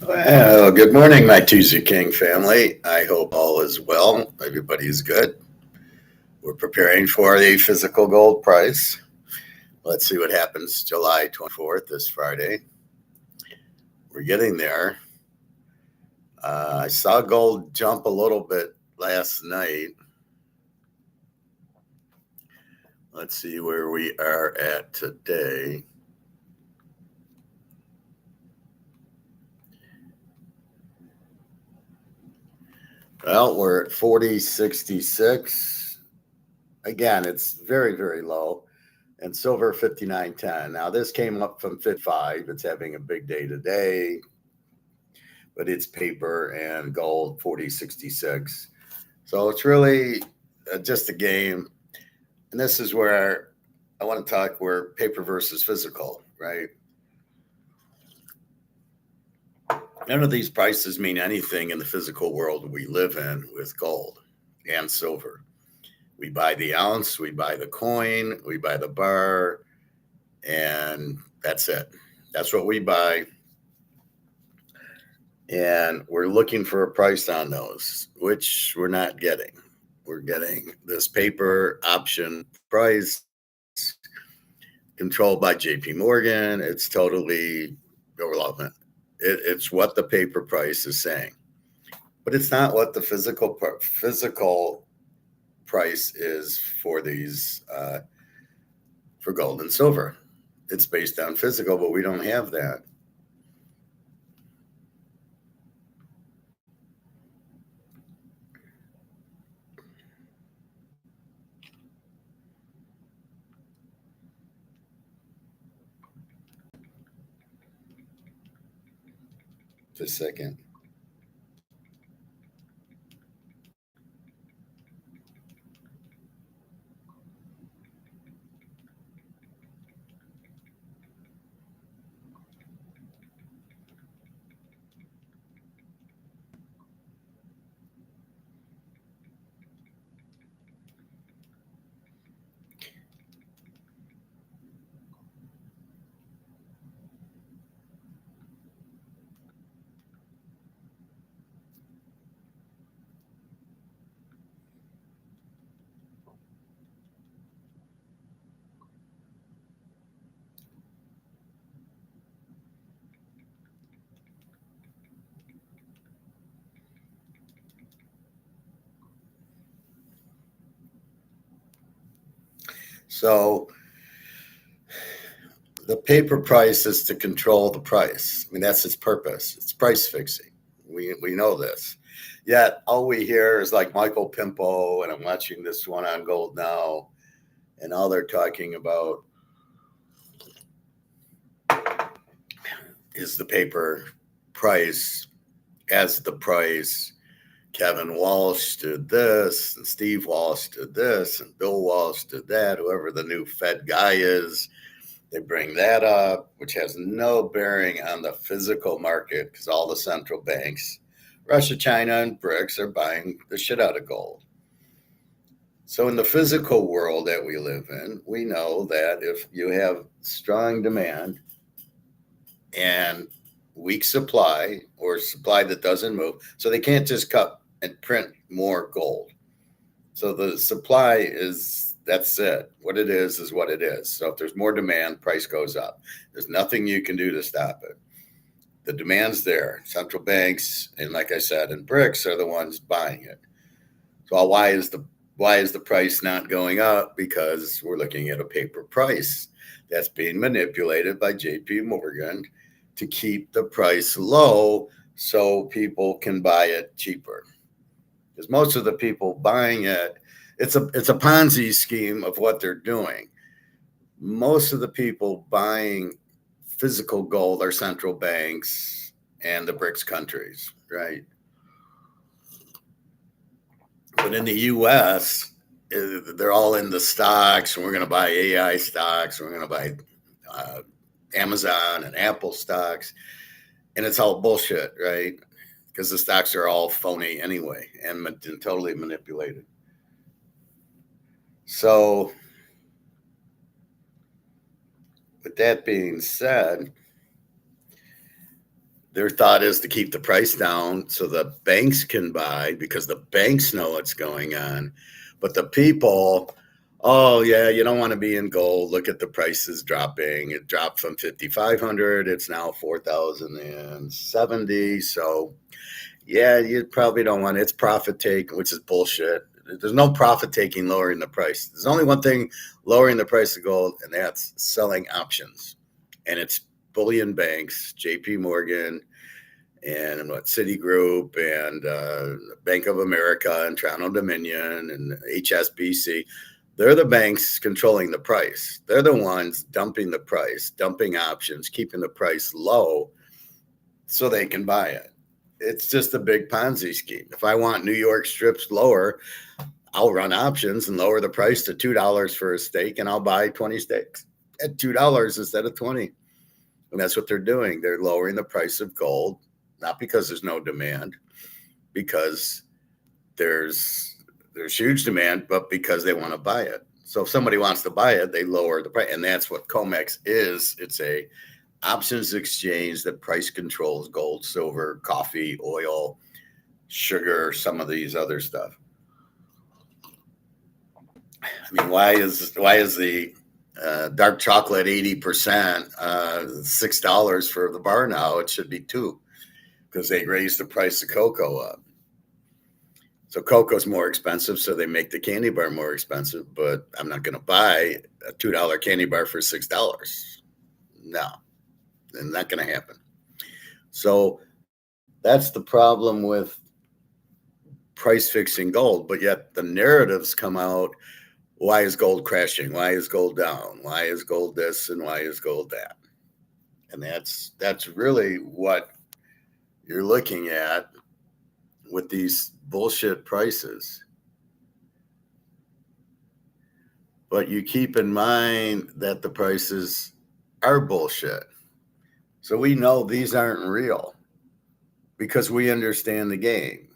Well, good morning, my Tuesday King family. I hope all is well. Everybody is good. We're preparing for the physical gold price. Let's see what happens July 24th, this Friday. We're getting there. I saw gold jump a little bit last night. Let's see where we are at today. Well, we're at 40.66. Again, it's very, very low. And silver 59.10. Now, this came up from 55. It's having a big day today, but it's paper and gold 40.66. So it's really just a game. And this is where I want to talk where paper versus physical, right? None of these prices mean anything in the physical world we live in with gold and silver. We buy the ounce, we buy the coin, we buy the bar, and that's it. That's what we buy. And we're looking for a price on those, which we're not getting. We're getting this paper option price controlled by JP Morgan. It's totally irrelevant. It's what the paper price is saying, but it's not what the physical price is for these for gold and silver. It's based on physical, but we don't have that. Just a second. So the paper price is to control the price. I mean, that's its purpose. It's price fixing. We know this. Yet all we hear is like Michael Pimpo, and I'm watching this one on gold now, and all they're talking about is the paper price as the price. Kevin Walsh did this, and Steve Walsh did this, and Bill Walsh did that, whoever the new Fed guy is. They bring that up, which has no bearing on the physical market because all the central banks, Russia, China, and BRICS, are buying the shit out of gold. So, in the physical world that we live in, we know that if you have strong demand and weak supply or supply that doesn't move, so they can't just cut and print more gold. So, the supply is that's it. What it is what it is. So if there's more demand, price goes up. There's nothing you can do to stop it. The demand's there. Central banks and, like I said, and BRICS are the ones buying it. So why is the price not going up? Because we're looking at a paper price that's being manipulated by JP Morgan to keep the price low so people can buy it cheaper. Because most of the people buying it, it's a Ponzi scheme of what they're doing. Most of the people buying physical gold are central banks and the BRICS countries, right? But in the U.S., they're all in the stocks, and we're going to buy AI stocks, and we're going to buy Amazon and Apple stocks, and it's all bullshit, right? Because the stocks are all phony anyway and totally manipulated. So, with that being said, Their thought is to keep the price down so the banks can buy because the banks know what's going on. But the people, oh yeah, you don't want to be in gold. Look at the prices dropping. It dropped from 5,500. It's now 4,070. So yeah, you probably don't want it. It's profit taking, which is bullshit. There's no profit taking lowering the price. There's only one thing lowering the price of gold, and that's selling options. And it's bullion banks, JP Morgan, and what Citigroup, and Bank of America, and Toronto Dominion, and HSBC. They're the banks controlling the price. They're the ones dumping the price, dumping options, keeping the price low so they can buy it. It's just a big Ponzi scheme. If I want New York strips lower, I'll run options and lower the price to $2 for a steak, and I'll buy 20 steaks at $2 instead of 20. And that's what they're doing. They're lowering the price of gold, not because there's no demand, because there's huge demand, but because they want to buy it. So if somebody wants to buy it, they lower the price. And that's what COMEX is. It's a options exchange that price controls gold, silver, coffee, oil, sugar, some of these other stuff. I mean, why is the dark chocolate 80% $6 for the bar now? It should be $2 because they raised the price of cocoa up. So cocoa's more expensive, so they make the candy bar more expensive. But I'm not going to buy a $2 candy bar for $6. No, it's not going to happen. So that's the problem with price fixing gold. But yet the narratives come out. Why is gold crashing? Why is gold down? Why is gold this and why is gold that? And that's really what you're looking at with these bullshit prices. But you keep in mind that the prices are bullshit. So we know these aren't real because we understand the game.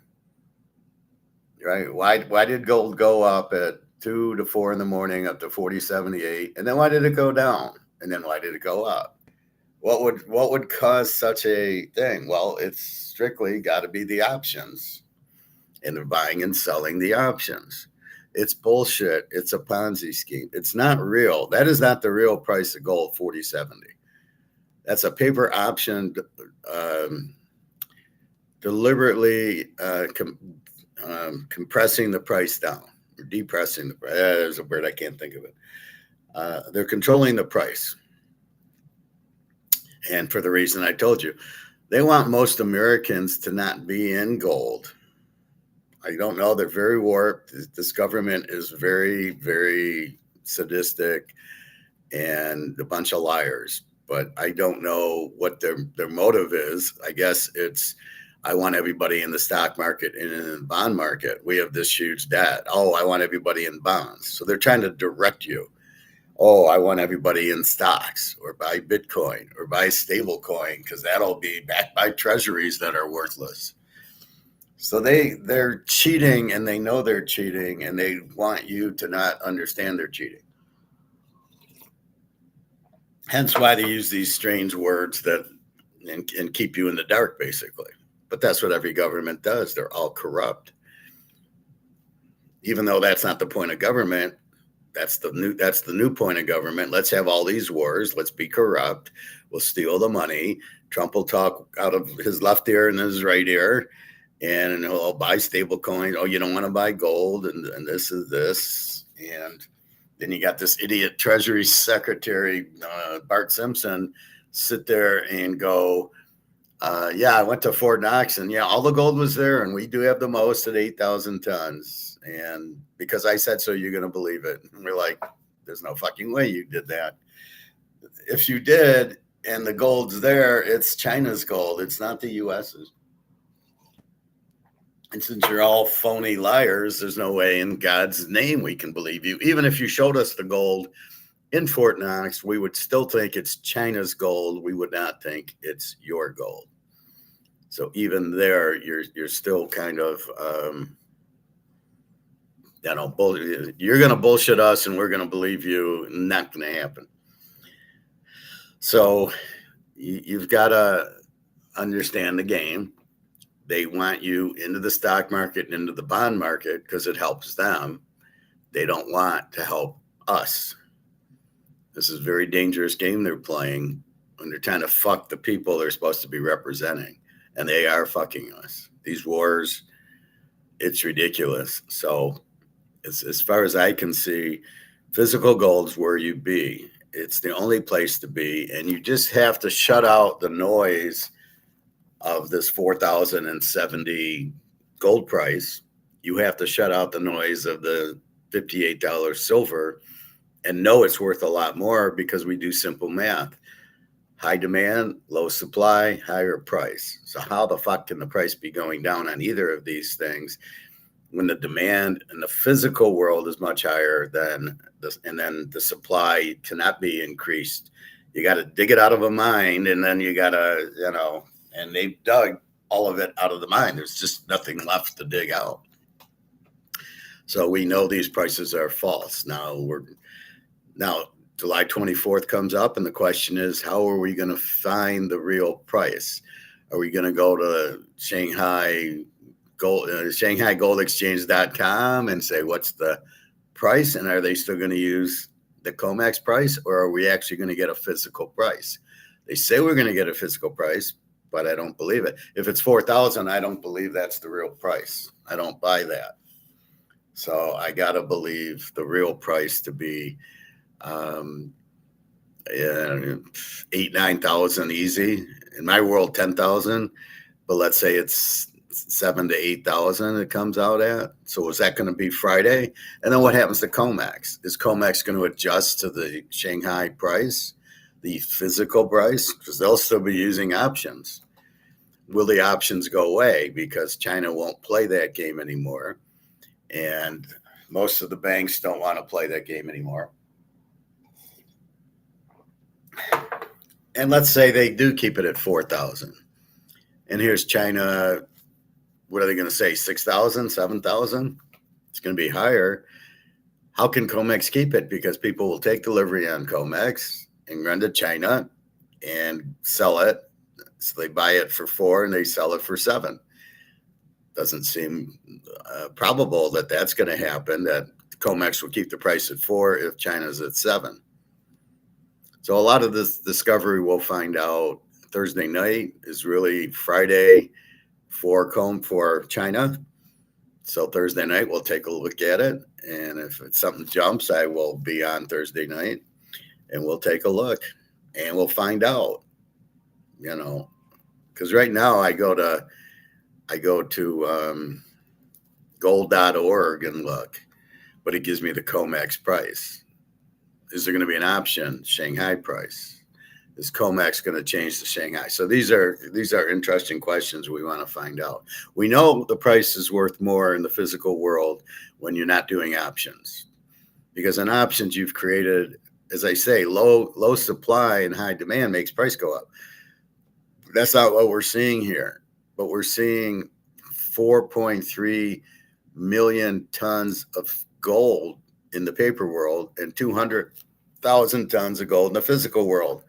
Right? Why did gold go up at 2 to 4 in the morning up to 40.78, and then why did it go down, and then why did it go up? What would cause such a thing? Well, it's strictly got to be the options, and they're buying and selling the options. It's bullshit. It's a Ponzi scheme. It's not real. That is not the real price of gold, 40.70. That's a paper option, deliberately compressing the price down. Depressing the price. There's a word, I can't think of it. They're controlling the price. And for the reason I told you, they want most Americans to not be in gold. I don't know. They're very warped. This government is very, very sadistic and a bunch of liars. But I don't know what their motive is. I guess it's, I want everybody in the stock market and in the bond market. We have this huge debt. Oh, I want everybody in bonds. So they're trying to direct you. Oh, I want everybody in stocks or buy Bitcoin or buy stable coin because that'll be backed by treasuries that are worthless. So they're cheating, and they know they're cheating, and they want you to not understand they're cheating. Hence why they use these strange words that and keep you in the dark, basically. But that's what every government does. They're all corrupt. Even though that's not the point of government, that's the new point of government. Let's have all these wars. Let's be corrupt. We'll steal the money. Trump will talk out of his left ear and his right ear, and he'll buy stable coins. Oh, you don't want to buy gold, and this is this. And then you got this idiot Treasury Secretary, Bart Simpson, sit there and go, yeah, I went to Fort Knox, and yeah, all the gold was there, and we do have the most at 8,000 tons. And because I said so, you're going to believe it. And we're like, there's no fucking way you did that. If you did, and the gold's there, it's China's gold. It's not the U.S.'s. And since you're all phony liars, there's no way in God's name we can believe you. Even if you showed us the gold in Fort Knox, we would still think it's China's gold. We would not think it's your gold. So even there, you're still kind of, you're going to bullshit us and we're going to believe you. Not going to happen. So you've got to understand the game. They want you into the stock market and into the bond market because it helps them. They don't want to help us. This is a very dangerous game they're playing when they're trying to fuck the people they're supposed to be representing. And they are fucking us. These wars, it's ridiculous. So as far as I can see, physical gold's where you be. It's the only place to be. And you just have to shut out the noise of this 4,070 gold price. You have to shut out the noise of the $58 silver and know it's worth a lot more because we do simple math. High demand, low supply, higher price. So how the fuck can the price be going down on either of these things when the demand in the physical world is much higher than this, and then the supply cannot be increased? You got to dig it out of a mine, and then you got to, and they've dug all of it out of the mine. There's just nothing left to dig out. So we know these prices are false. Now July 24th comes up, and the question is, how are we going to find the real price? Are we going to go to Shanghai Exchange.com and say, what's the price? And are they still going to use the COMEX price, or are we actually going to get a physical price? They say we're going to get a physical price, but I don't believe it. If it's 4,000, I don't believe that's the real price. I don't buy that. So I got to believe the real price to be 8,000-9,000 easy. In my world, 10,000, but let's say it's 7,000 to 8,000 it comes out at. So is that going to be Friday? And then what happens to COMEX? Is COMEX going to adjust to the Shanghai price, the physical price? Because they'll still be using options. Will the options go away because China won't play that game anymore? And most of the banks don't want to play that game anymore. And let's say they do keep it at 4,000. And here's China. What are they going to say? 6,000, 7,000? It's going to be higher. How can COMEX keep it? Because people will take delivery on COMEX and run to China and sell it. So they buy it for 4 and they sell it for 7. Doesn't seem probable that that's going to happen, that COMEX will keep the price at 4 if China's at 7. So a lot of this discovery we'll find out Thursday night is really Friday for China. So Thursday night, we'll take a look at it. And if it's something jumps, I will be on Thursday night and we'll take a look and we'll find out, because right now I go to gold.org and look, but it gives me the COMEX price. Is there going to be an option Shanghai price? Is COMEX going to change to Shanghai? So these are interesting questions we want to find out. We know the price is worth more in the physical world when you're not doing options, because in options you've created, as I say, low supply and high demand makes price go up. That's not what we're seeing here, but we're seeing 4.3 million tons of gold in the paper world and 200,000 tons of gold in the physical world.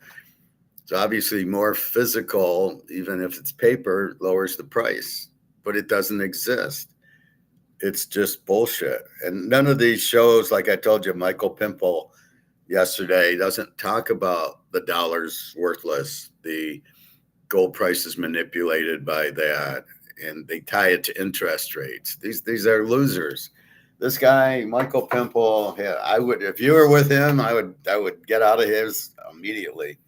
So obviously more physical, even if it's paper, lowers the price, but it doesn't exist. It's just bullshit. And none of these shows, like I told you, Michael Pimple yesterday, doesn't talk about the dollar's worthless, the gold price is manipulated by that, and they tie it to interest rates. These are losers. This guy, Michael Pimple, I would, if you were with him, I would get out of his immediately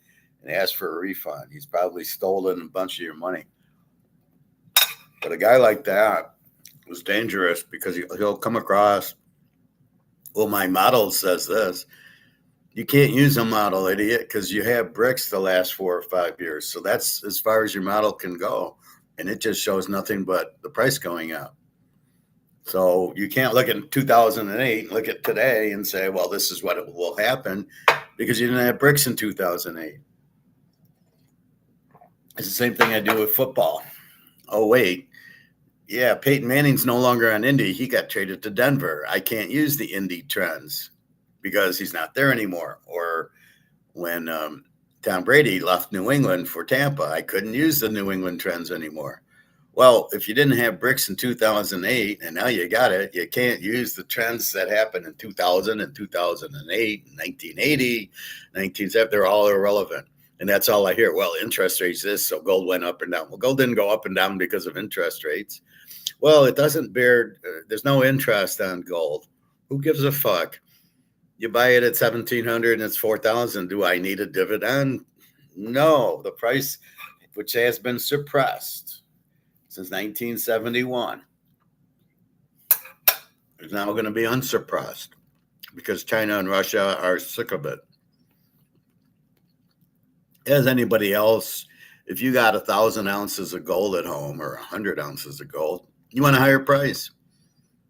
and ask for a refund. He's probably stolen a bunch of your money. But a guy like that was dangerous because he'll come across, well, my model says this. You can't use a model, idiot, because you have bricks the last 4 or 5 years. So that's as far as your model can go. And it just shows nothing but the price going up. So you can't look at 2008, look at today and say, well, this is what it will happen, because you didn't have bricks in 2008. It's the same thing I do with football. Oh, wait. Yeah, Peyton Manning's no longer on Indy. He got traded to Denver. I can't use the Indy trends because he's not there anymore. Or when Tom Brady left New England for Tampa. I couldn't use the New England trends anymore. Well, if you didn't have bricks in 2008 and now you got it, you can't use the trends that happened in 2000 and 2008, 1980, 1970. They're all irrelevant. And that's all I hear. Well, interest rates this, so gold went up and down. Well, gold didn't go up and down because of interest rates. Well, it doesn't bear, there's no interest on gold. Who gives a fuck? You buy it at 1,700 and it's 4,000. Do I need a dividend? No. The price, which has been suppressed since 1971, is now going to be unsuppressed because China and Russia are sick of it. As anybody else, if you got 1,000 ounces of gold at home or 100 ounces of gold, you want a higher price.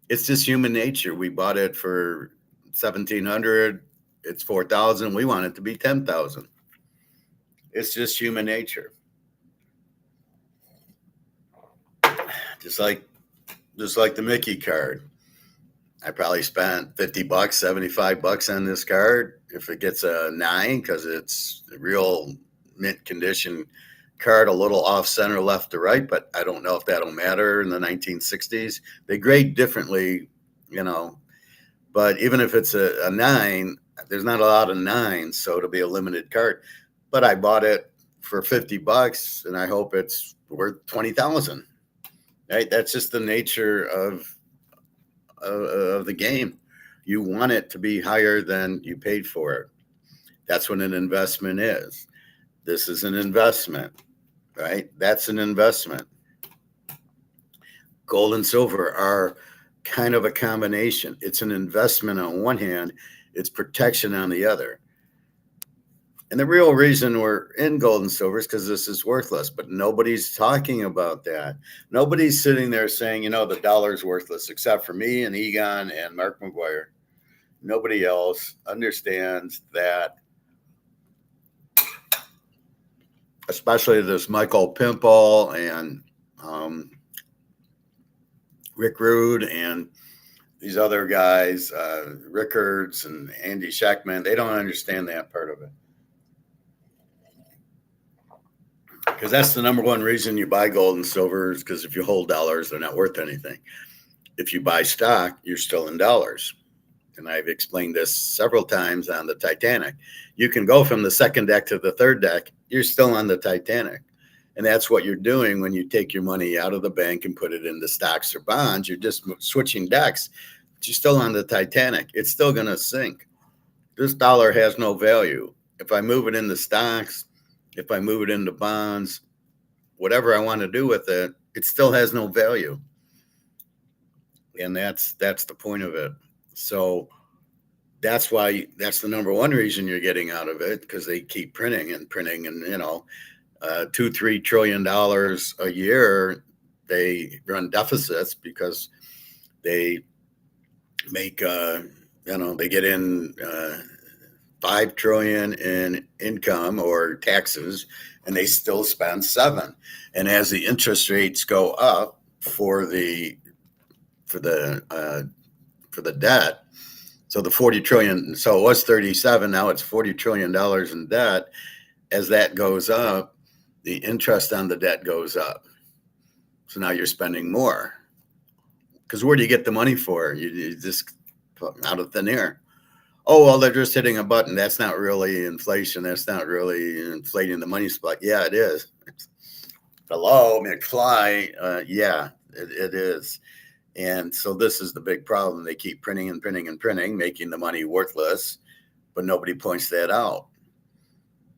It's just human nature. We bought it for 1,700. It's 4,000. We want it to be 10,000. It's just human nature. Just like the Mickey card. I probably spent $50, $75 on this card. If it gets a 9, because it's a real mint condition card, a little off center, left to right, but I don't know if that'll matter in the 1960s. They grade differently, but even if it's a 9, there's not a lot of 9s, so it'll be a limited card. But I bought it for $50 and I hope it's worth 20,000. Right? That's just the nature of the game. You want it to be higher than you paid for it. That's what an investment is. This is an investment, right? That's an investment. Gold and silver are kind of a combination. It's an investment on one hand, it's protection on the other. And the real reason we're in gold and silver is because this is worthless, but nobody's talking about that. Nobody's sitting there saying, the dollar's worthless, except for me and Egon and Mark McGuire. Nobody else understands that, especially this Michael Pimple and Rick Rude and these other guys, Rickards and Andy Scheckman. They don't understand that part of it. Because that's the number one reason you buy gold and silver, is because if you hold dollars, they're not worth anything. If you buy stock, you're still in dollars. And I've explained this several times on the Titanic. You can go from the second deck to the third deck. You're still on the Titanic. And that's what you're doing when you take your money out of the bank and put it into stocks or bonds. You're just switching decks, but you're still on the Titanic. It's still going to sink. This dollar has no value. If I move it into stocks, if I move it into bonds, whatever I want to do with it, it still has no value. And that's the point of it. So that's why, that's the number one reason you're getting out of it, because they keep printing and $2-3 trillion a year. They run deficits because they make, they get in 5 trillion in income or taxes, and they still spend 7. And as the interest rates go up for the debt, so the 40 trillion, so it was 37, now it's $40 trillion in debt. As that goes up, the interest on the debt goes up. So now you're spending more. Because where do you get the money for? You just out of thin air. Oh, well, they're just hitting a button. That's not really inflation. That's not really inflating the money supply. Yeah, it is. Hello, McFly. Yeah, it is. And so this is the big problem. They keep printing and printing and printing, making the money worthless, but nobody points that out.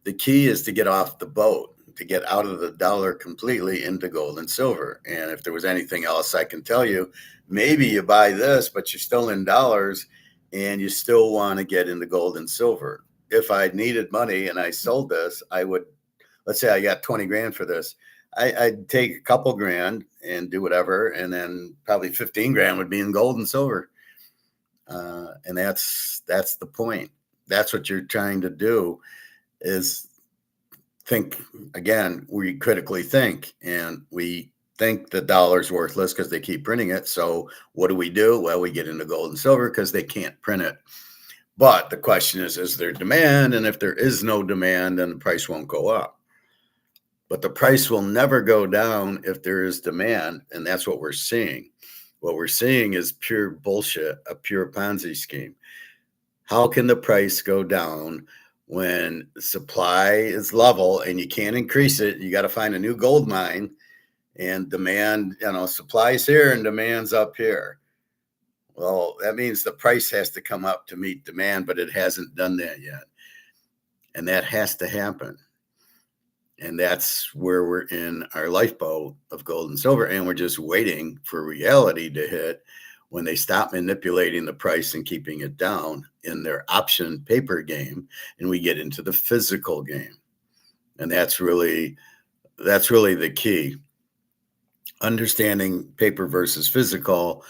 The key is to get off the boat, to get out of the dollar completely into gold and silver. And if there was anything else I can tell you, maybe you buy this, but you're still in dollars and you still want to get into gold and silver. If I needed money and I sold this, I would, let's say I got 20 grand for this. I'd take a couple grand and do whatever. And then probably 15 grand would be in gold and silver. And that's the point. That's what you're trying to do, is think. Again, we critically think, and we think the dollar's worthless because they keep printing it. So what do? Well, we get into gold and silver because they can't print it. But the question is there demand? And if there is no demand, then the price won't go up. But the price will never go down if there is demand. And that's what we're seeing. What we're seeing is pure bullshit, a pure Ponzi scheme. How can the price go down when supply is level and you can't increase it? You got to find a new gold mine, and demand, supply's here and demand's up here. Well, that means the price has to come up to meet demand, but it hasn't done that yet. And that has to happen. And that's where we're in our lifeboat of gold and silver. And we're just waiting for reality to hit when they stop manipulating the price and keeping it down in their option paper game, and we get into the physical game. And that's really the key. Understanding paper versus physical,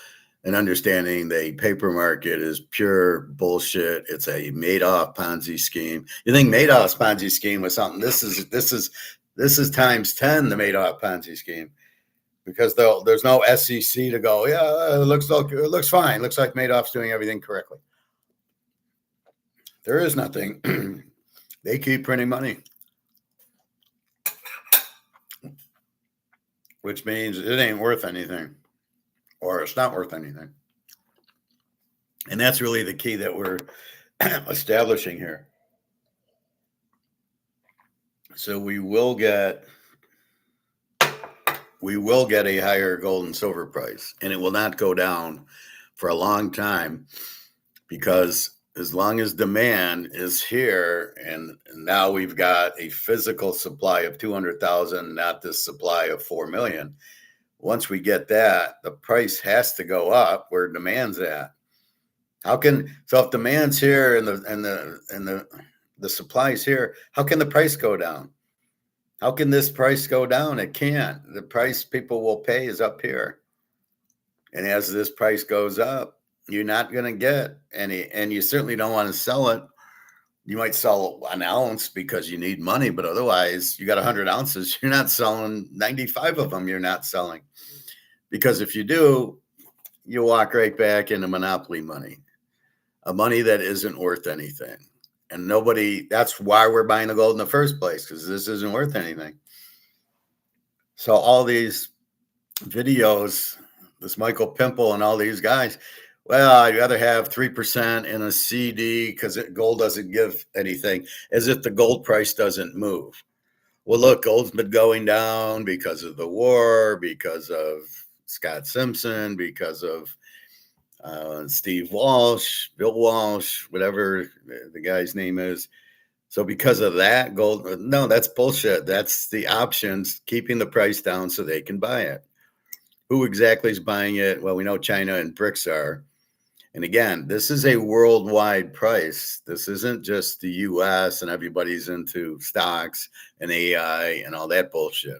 and understanding the paper market is pure bullshit. It's a Madoff Ponzi scheme. You think Madoff's Ponzi scheme was something? This is times 10 the Madoff Ponzi scheme, because there's no SEC to go, yeah, it looks fine. Looks like Madoff's doing everything correctly. There is nothing. They keep printing money, which means it ain't worth anything, or it's not worth anything. And that's really the key that we're establishing here. So we will get a higher gold and silver price, and it will not go down for a long time, because as long as demand is here, and now we've got a physical supply of 200,000, not this supply of 4 million. Once we get that, the price has to go up where demand's at. So if demand's here and the supply's here, how can the price go down? How can this price go down? It can't. The price people will pay is up here. And as this price goes up, you're not going to get any, and you certainly don't want to sell it. You might sell an ounce because you need money, but otherwise you got 100 ounces. You're not selling 95 of them. You're not selling, because if you do, you walk right back into monopoly money, a money that isn't worth anything. And that's why we're buying the gold in the first place, because this isn't worth anything. So all these videos, this Michael Pimple and all these guys, well, I'd rather have 3% in a CD because gold doesn't give anything, as if the gold price doesn't move. Well, look, gold's been going down because of the war, because of Scott Simpson, because of Steve Walsh, Bill Walsh, whatever the guy's name is. So because of that, gold, no, that's bullshit. That's the options keeping the price down so they can buy it. Who exactly is buying it? Well, we know China and BRICS are. And again, this is a worldwide price. This isn't just the US and everybody's into stocks and AI and all that bullshit.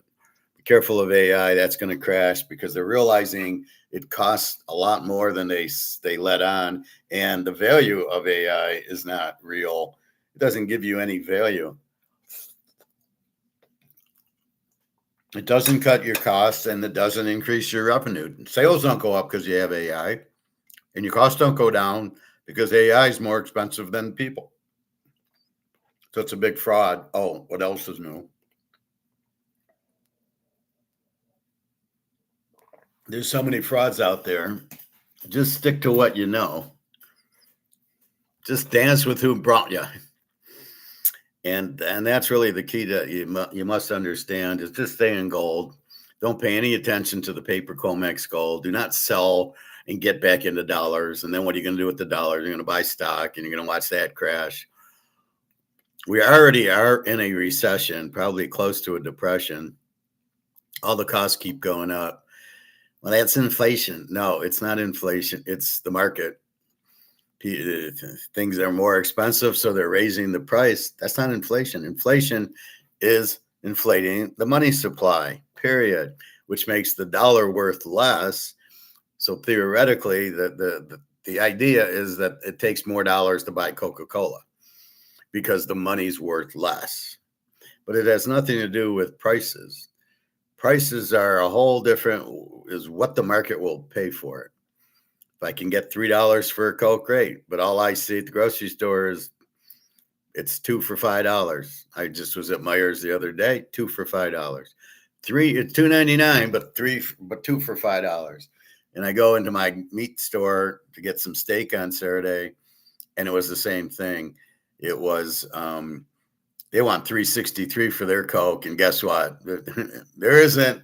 Be careful of AI. That's going to crash, because they're realizing it costs a lot more than they let on. And the value of AI is not real. It doesn't give you any value. It doesn't cut your costs, and it doesn't increase your revenue. Sales don't go up because you have AI. And your costs don't go down because AI is more expensive than people. So it's a big fraud. Oh, what else is new? There's so many frauds out there. Just stick to what you know. Just dance with who brought you. And that's really the key that you must understand, is just stay in gold. Don't pay any attention to the paper COMEX gold. Do not sell and get back into dollars. And then what are you going to do with the dollars? You're going to buy stock and you're going to watch that crash. We already are in a recession, probably close to a depression. All the costs keep going up. Well, that's inflation. No, it's not inflation. It's the market. Things are more expensive, so they're raising the price. That's not inflation. Inflation is inflating the money supply, period, which makes the dollar worth less. So theoretically, the idea is that it takes more dollars to buy Coca-Cola because the money's worth less. But it has nothing to do with prices. Prices are a whole different, is what the market will pay for it. If I can get $3 for a Coke, great. But all I see at the grocery store is it's 2 for $5. I just was at Myers the other day, 2 for $5. It's $2.99, but 2 for $5. And I go into my meat store to get some steak on Saturday, and it was the same thing. It was they want $3.63 for their Coke, and guess what? There isn't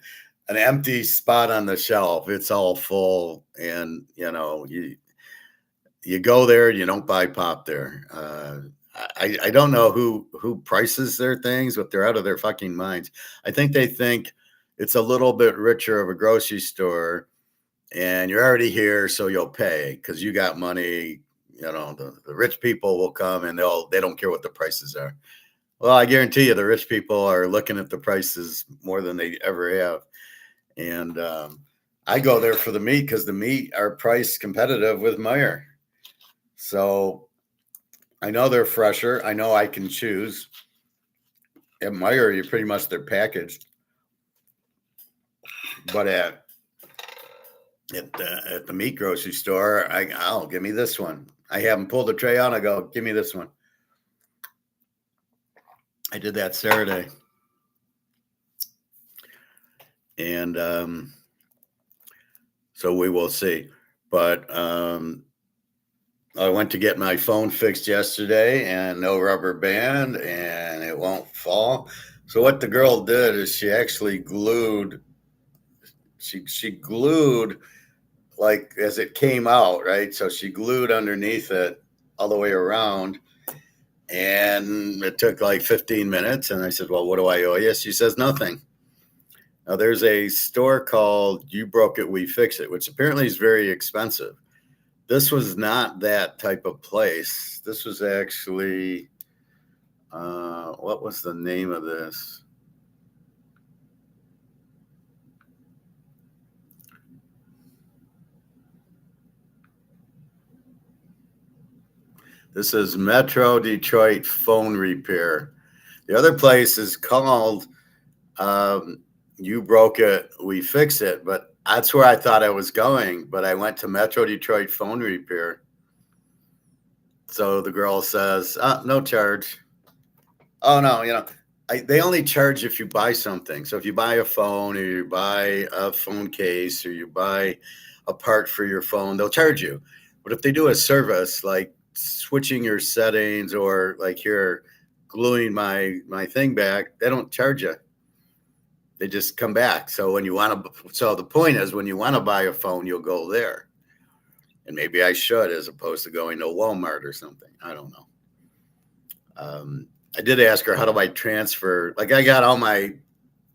an empty spot on the shelf. It's all full, and you go there and you don't buy pop there. I don't know who prices their things, but they're out of their fucking minds. I think they think it's a little bit richer of a grocery store, and you're already here, so you'll pay because you got money. The rich people will come and they don't care what the prices are. Well, I guarantee you the rich people are looking at the prices more than they ever have. And I go there for the meat because the meat are price competitive with Meijer. So I know they're fresher. I know I can choose. At Meijer, you pretty much they're packaged. But at the meat grocery store, I'll give me this one. I haven't pulled the tray out. I go, give me this one. I did that Saturday. And so we will see. But I went to get my phone fixed yesterday and no rubber band and it won't fall. So what the girl did is she actually glued, she glued like as it came out, right? So she glued underneath it all the way around. And it took like 15 minutes. And I said, well, what do I owe you? She says, nothing. Now, there's a store called You Broke It, We Fix It, which apparently is very expensive. This was not that type of place. This was actually, what was the name of this? This is Metro Detroit Phone Repair. The other place is called You Broke It, We Fix It, but that's where I thought I was going. But I went to Metro Detroit Phone Repair. So the girl says, no charge. Oh, no, they only charge if you buy something. So if you buy a phone or you buy a phone case or you buy a part for your phone, they'll charge you. But if they do a service like switching your settings or like here gluing my thing back, they don't charge you. They just come back. So the point is when you want to buy a phone, you'll go there. And maybe I should, as opposed to going to Walmart or something. I don't know. I did ask her, how do I transfer? Like I got all my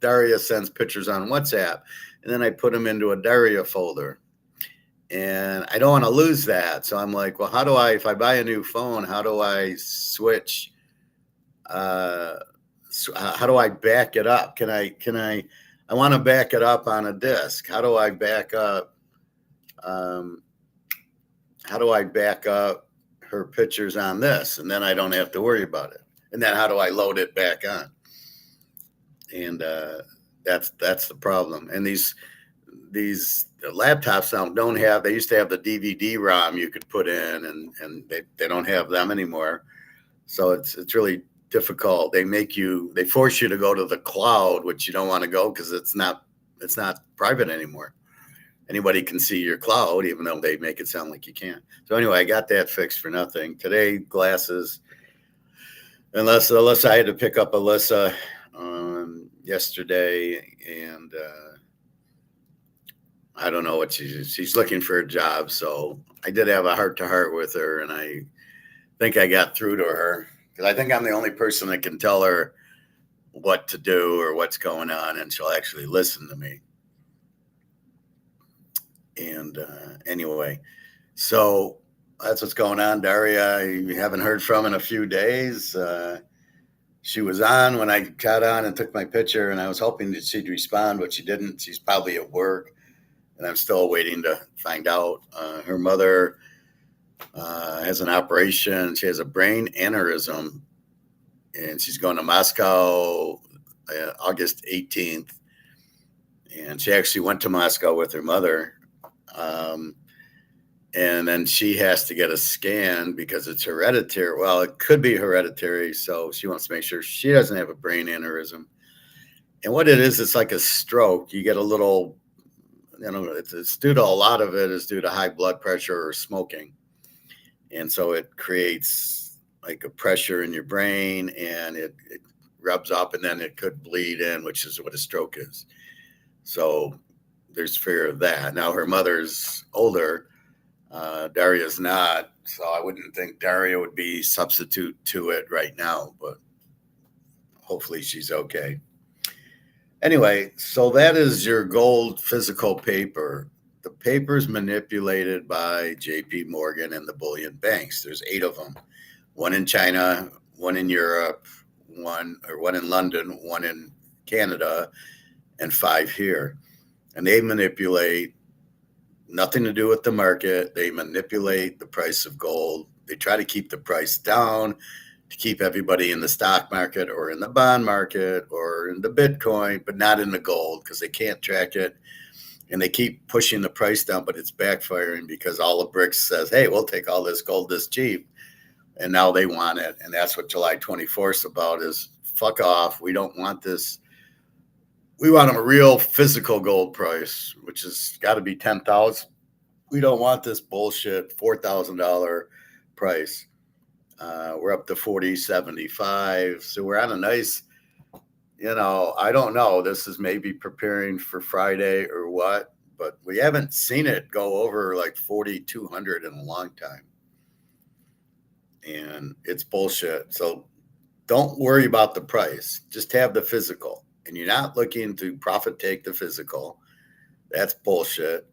Daria sends pictures on WhatsApp, and then I put them into a Daria folder. And I don't want to lose that. So I'm like, well, if I buy a new phone, how do I switch? How do I back it up? I want to back it up on a disk. How do I back up? How do I back up her pictures on this? And then I don't have to worry about it. And then how do I load it back on? And that's the problem. And these laptops now don't have, they used to have the DVD ROM you could put in, and they don't have them anymore. So it's really difficult. They force you to go to the cloud, which you don't want to go because it's not private anymore. Anybody can see your cloud, even though they make it sound like you can't. So anyway, I got that fixed for nothing. Today, glasses, unless I had to pick up Alyssa yesterday, and I don't know what she's looking for a job. So I did have a heart-to-heart with her, and I think I got through to her because I think I'm the only person that can tell her what to do or what's going on, and she'll actually listen to me. And anyway, so that's what's going on. Daria, I haven't heard from in a few days. She was on when I got on and took my picture, and I was hoping that she'd respond, but she didn't. She's probably at work, and I'm still waiting to find out. Her mother has an operation. She has a brain aneurysm, and she's going to Moscow August 18th. And she actually went to Moscow with her mother. And then she has to get a scan because it's hereditary. Well, it could be hereditary. So she wants to make sure she doesn't have a brain aneurysm. And what it is, it's like a stroke. You get a little, it's due to a lot of it is due to high blood pressure or smoking. And so it creates like a pressure in your brain and it rubs up and then it could bleed in, which is what a stroke is. So there's fear of that. Now her mother's older. Daria's not, so I wouldn't think Daria would be substitute to it right now, but hopefully she's okay. Anyway, so that is your gold physical paper. The paper's manipulated by JP Morgan and the bullion banks. There's 8 of them. One in China, one in Europe, one in London, one in Canada, and 5 here. And they manipulate, nothing to do with the market. They manipulate the price of gold. They try to keep the price down to keep everybody in the stock market or in the bond market or in the Bitcoin, but not in the gold because they can't track it. And they keep pushing the price down, but it's backfiring because all the BRICS says, hey, we'll take all this gold this cheap. And now they want it. And that's what July 24th is about is fuck off. We don't want this. We want a real physical gold price, which has got to be 10,000. We don't want this bullshit $4,000 price. We're up to 40.75. So we're on a nice, I don't know. This is maybe preparing for Friday or what, but we haven't seen it go over like 4,200 in a long time. And it's bullshit. So don't worry about the price. Just have the physical. And you're not looking to profit take the physical. That's bullshit.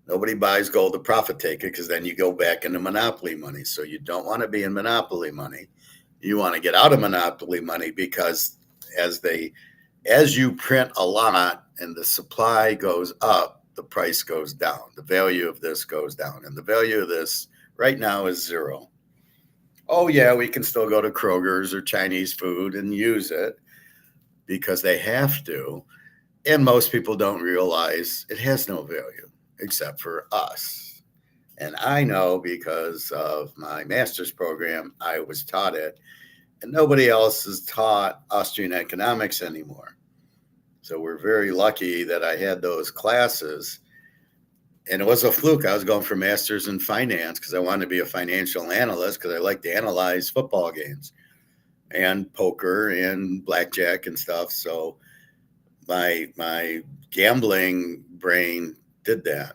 Nobody buys gold to profit take it because then you go back into monopoly money. So you don't want to be in monopoly money. You want to get out of monopoly money because as you print a lot and the supply goes up, the price goes down. The value of this goes down. And the value of this right now is 0. Oh, yeah, we can still go to Kroger's or Chinese food and use it because they have to. And most people don't realize it has no value except for us. And I know because of my master's program, I was taught it. And nobody else is taught Austrian economics anymore. So we're very lucky that I had those classes. And it was a fluke. I was going for master's in finance because I wanted to be a financial analyst because I like to analyze football games and poker and blackjack and stuff. So my gambling brain did that.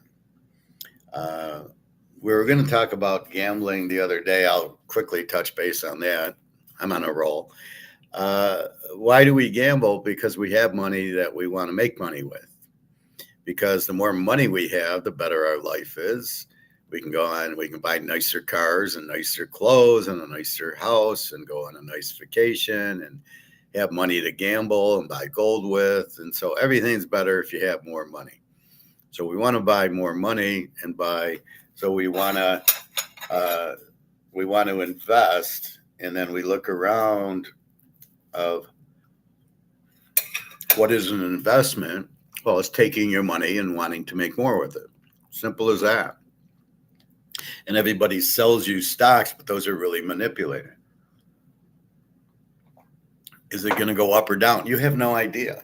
We were going to talk about gambling the other day. I'll quickly touch base on that. I'm on a roll. Why do we gamble? Because we have money that we want to make money with. Because the more money we have, the better our life is. We can go on, we can buy nicer cars and nicer clothes and a nicer house and go on a nice vacation and have money to gamble and buy gold with. And so everything's better if you have more money. So we want to buy more money and so we want to invest. And then we look around of what is an investment? Well, it's taking your money and wanting to make more with it. Simple as that. And everybody sells you stocks, but those are really manipulated. Is it going to go up or down? You have no idea.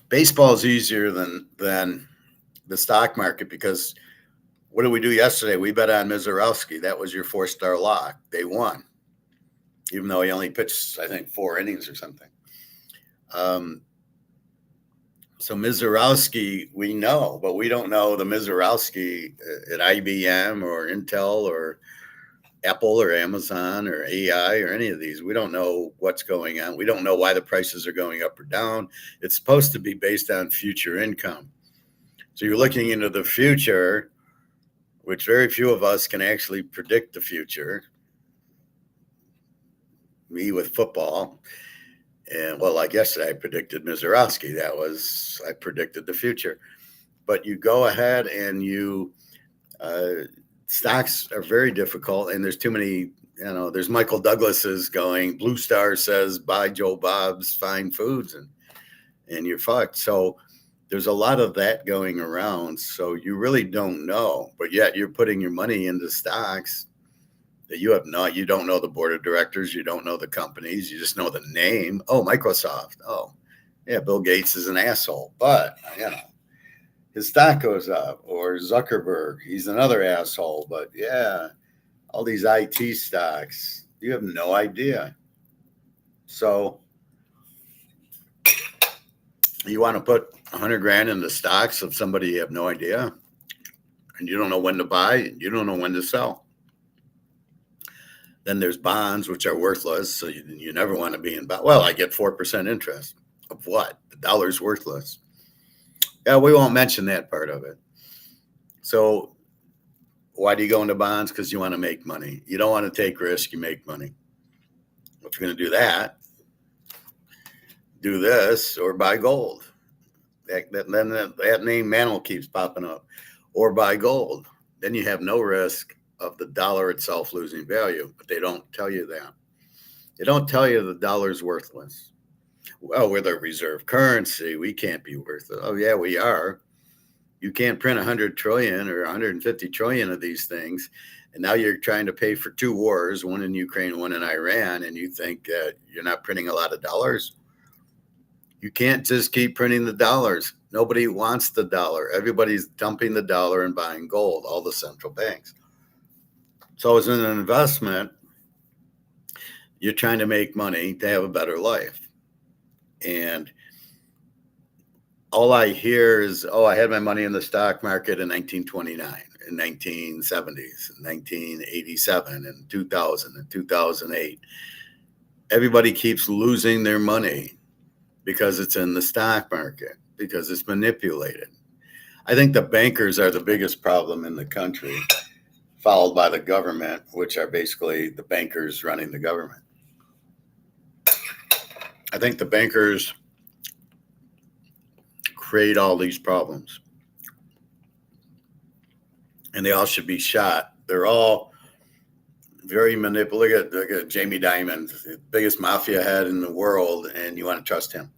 Baseball is easier than the stock market because what did we do yesterday? We bet on Mizorowski. That was your 4-star lock. They won, even though he only pitched, I think, 4 innings or something. So Mizorowski, we know, but we don't know the Mizorowski at IBM or Intel or Apple or Amazon or AI or any of these. We don't know what's going on. We don't know why the prices are going up or down. It's supposed to be based on future income. So you're looking into the future, which very few of us can actually predict the future. Me with football. And well, like yesterday, I predicted Mizorowski. I predicted the future. But you go ahead and stocks are very difficult. And there's too many, there's Michael Douglas's going, Blue Star says, buy Joe Bob's fine foods and you're fucked. So There's a lot of that going around. So you really don't know, but yet you're putting your money into stocks that you don't know the board of directors. You don't know the companies. You just know the name. Oh, Microsoft. Oh, yeah. Bill Gates is an asshole, but his stock goes up. Or Zuckerberg, he's another asshole, but yeah, all these IT stocks, you have no idea. So you want to put 100 grand into stocks of somebody you have no idea, and you don't know when to buy, you don't know when to sell. Then there's bonds, which are worthless. So you never want to be in bonds. Well, I get 4% interest. Of what? The dollar's worthless. Yeah, we won't mention that part of it. So why do you go into bonds? Because you want to make money. You don't want to take risk. You make money. If you're going to do that, do this or buy gold. That name Mantle keeps popping up. Or buy gold. Then you have no risk of the dollar itself losing value, but they don't tell you that. They don't tell you the dollar's worthless. Well, we're the reserve currency. We can't be worthless. Oh, yeah, we are. You can't print 100 trillion or 150 trillion of these things. And now you're trying to pay for two wars, one in Ukraine, one in Iran, and you think you're not printing a lot of dollars. You can't just keep printing the dollars. Nobody wants the dollar. Everybody's dumping the dollar and buying gold, all the central banks. So as an investment, you're trying to make money to have a better life. And all I hear is, oh, I had my money in the stock market in 1929, in 1970s, in 1987, and 2000, and 2008. Everybody keeps losing their money because it's in the stock market, because it's manipulated. I think the bankers are the biggest problem in the country, followed by the government, which are basically the bankers running the government. I think the bankers create all these problems, and they all should be shot. They're all very manipulative. Look at Jamie Dimon, the biggest mafia head in the world, and you want to trust him.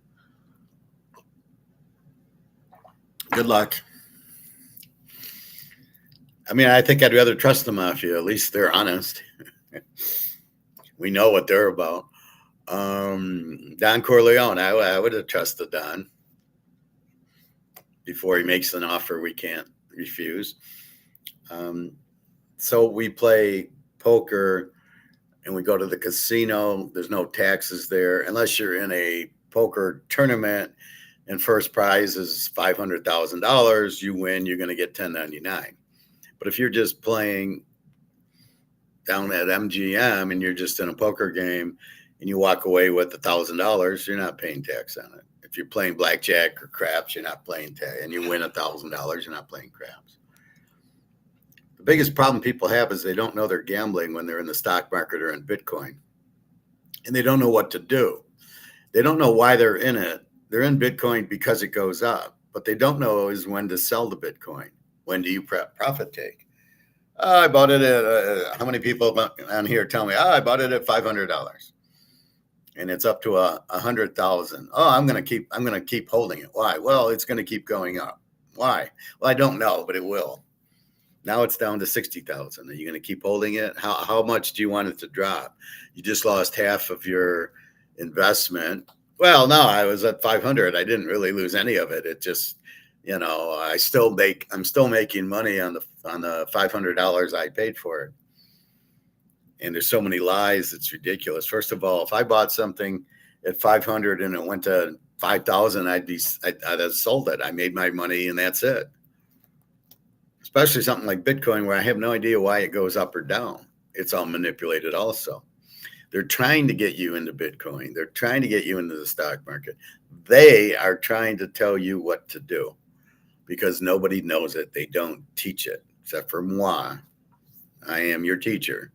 Good luck. I mean, I think I'd rather trust the mafia. At least they're honest. We know what they're about. Don Corleone, I would have trusted Don before he makes an offer we can't refuse. So we play poker and we go to the casino. There's no taxes there unless you're in a poker tournament and first prize is $500,000. You win, you're going to get $10.99. But if you're just playing down at MGM and you're just in a poker game and you walk away with $1,000, you're not paying tax on it. If you're playing blackjack or craps, you're not paying tax. And you win $1,000, you're not playing craps. The biggest problem people have is they don't know they're gambling when they're in the stock market or in Bitcoin. And they don't know what to do. They don't know why they're in it. They're in Bitcoin because it goes up. But they don't know is when to sell the Bitcoin. When do you profit take? I bought it at, how many people on here tell me, I bought it at $500 and it's up to 100,000. Oh, I'm going to keep holding it. Why? Well, it's going to keep going up. Why? Well, I don't know, but it will. Now it's down to 60,000. Are you going to keep holding it? How much do you want it to drop? You just lost half of your investment. Well, no, I was at 500. I didn't really lose any of it. It just, I'm still making money on the $500 I paid for it. And there's so many lies, it's ridiculous. First of all, if I bought something at 500 and it went to 5,000, I'd have sold it. I made my money and that's it. Especially something like Bitcoin, where I have no idea why it goes up or down. It's all manipulated also. They're trying to get you into Bitcoin. They're trying to get you into the stock market. They are trying to tell you what to do because nobody knows it. They don't teach it, except for moi. I am your teacher.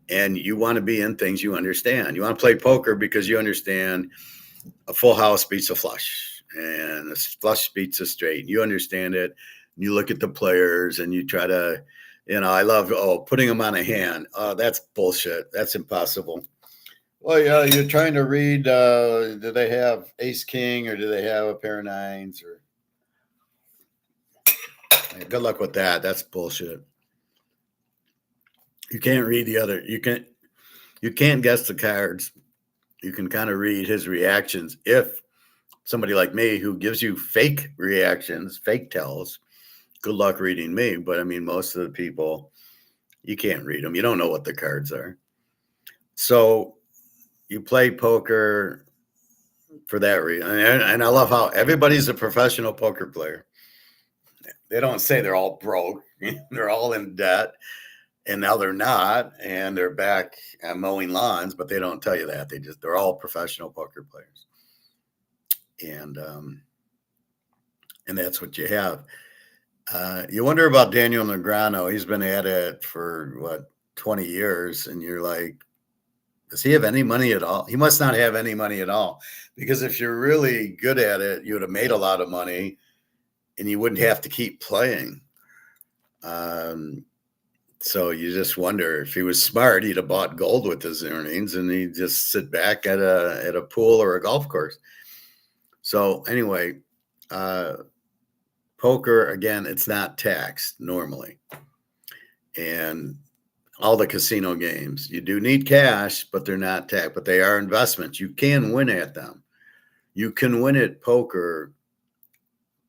And you want to be in things you understand. You want to play poker because you understand a full house beats a flush and a flush beats a straight. You understand it. You look at the players and you try to, I love, putting them on a hand. That's bullshit. That's impossible. Well, yeah, you're trying to read, do they have ace king or do they have a pair of nines? Or Good luck with that. That's bullshit. You can't read the other. You can't guess the cards. You can kind of read his reactions. If somebody like me who gives you fake reactions, fake tells, good luck reading me. But I mean, most of the people, you can't read them. You don't know what the cards are. So you play poker for that reason. And I love how everybody's a professional poker player. They don't say they're all broke. They're all in debt. And now they're not. And they're back mowing lawns, but they don't tell you that. They're all professional poker players. And that's what you have. You wonder about Daniel Negreanu. He's been at it for 20 years. And you're like, does he have any money at all? He must not have any money at all. Because if you're really good at it, you would have made a lot of money and you wouldn't have to keep playing. So you just wonder, if he was smart, he'd have bought gold with his earnings and he'd just sit back at a pool or a golf course. So anyway, poker, again, it's not taxed normally. And all the casino games, you do need cash, but they're not taxed, but they are investments. You can win at them. You can win at poker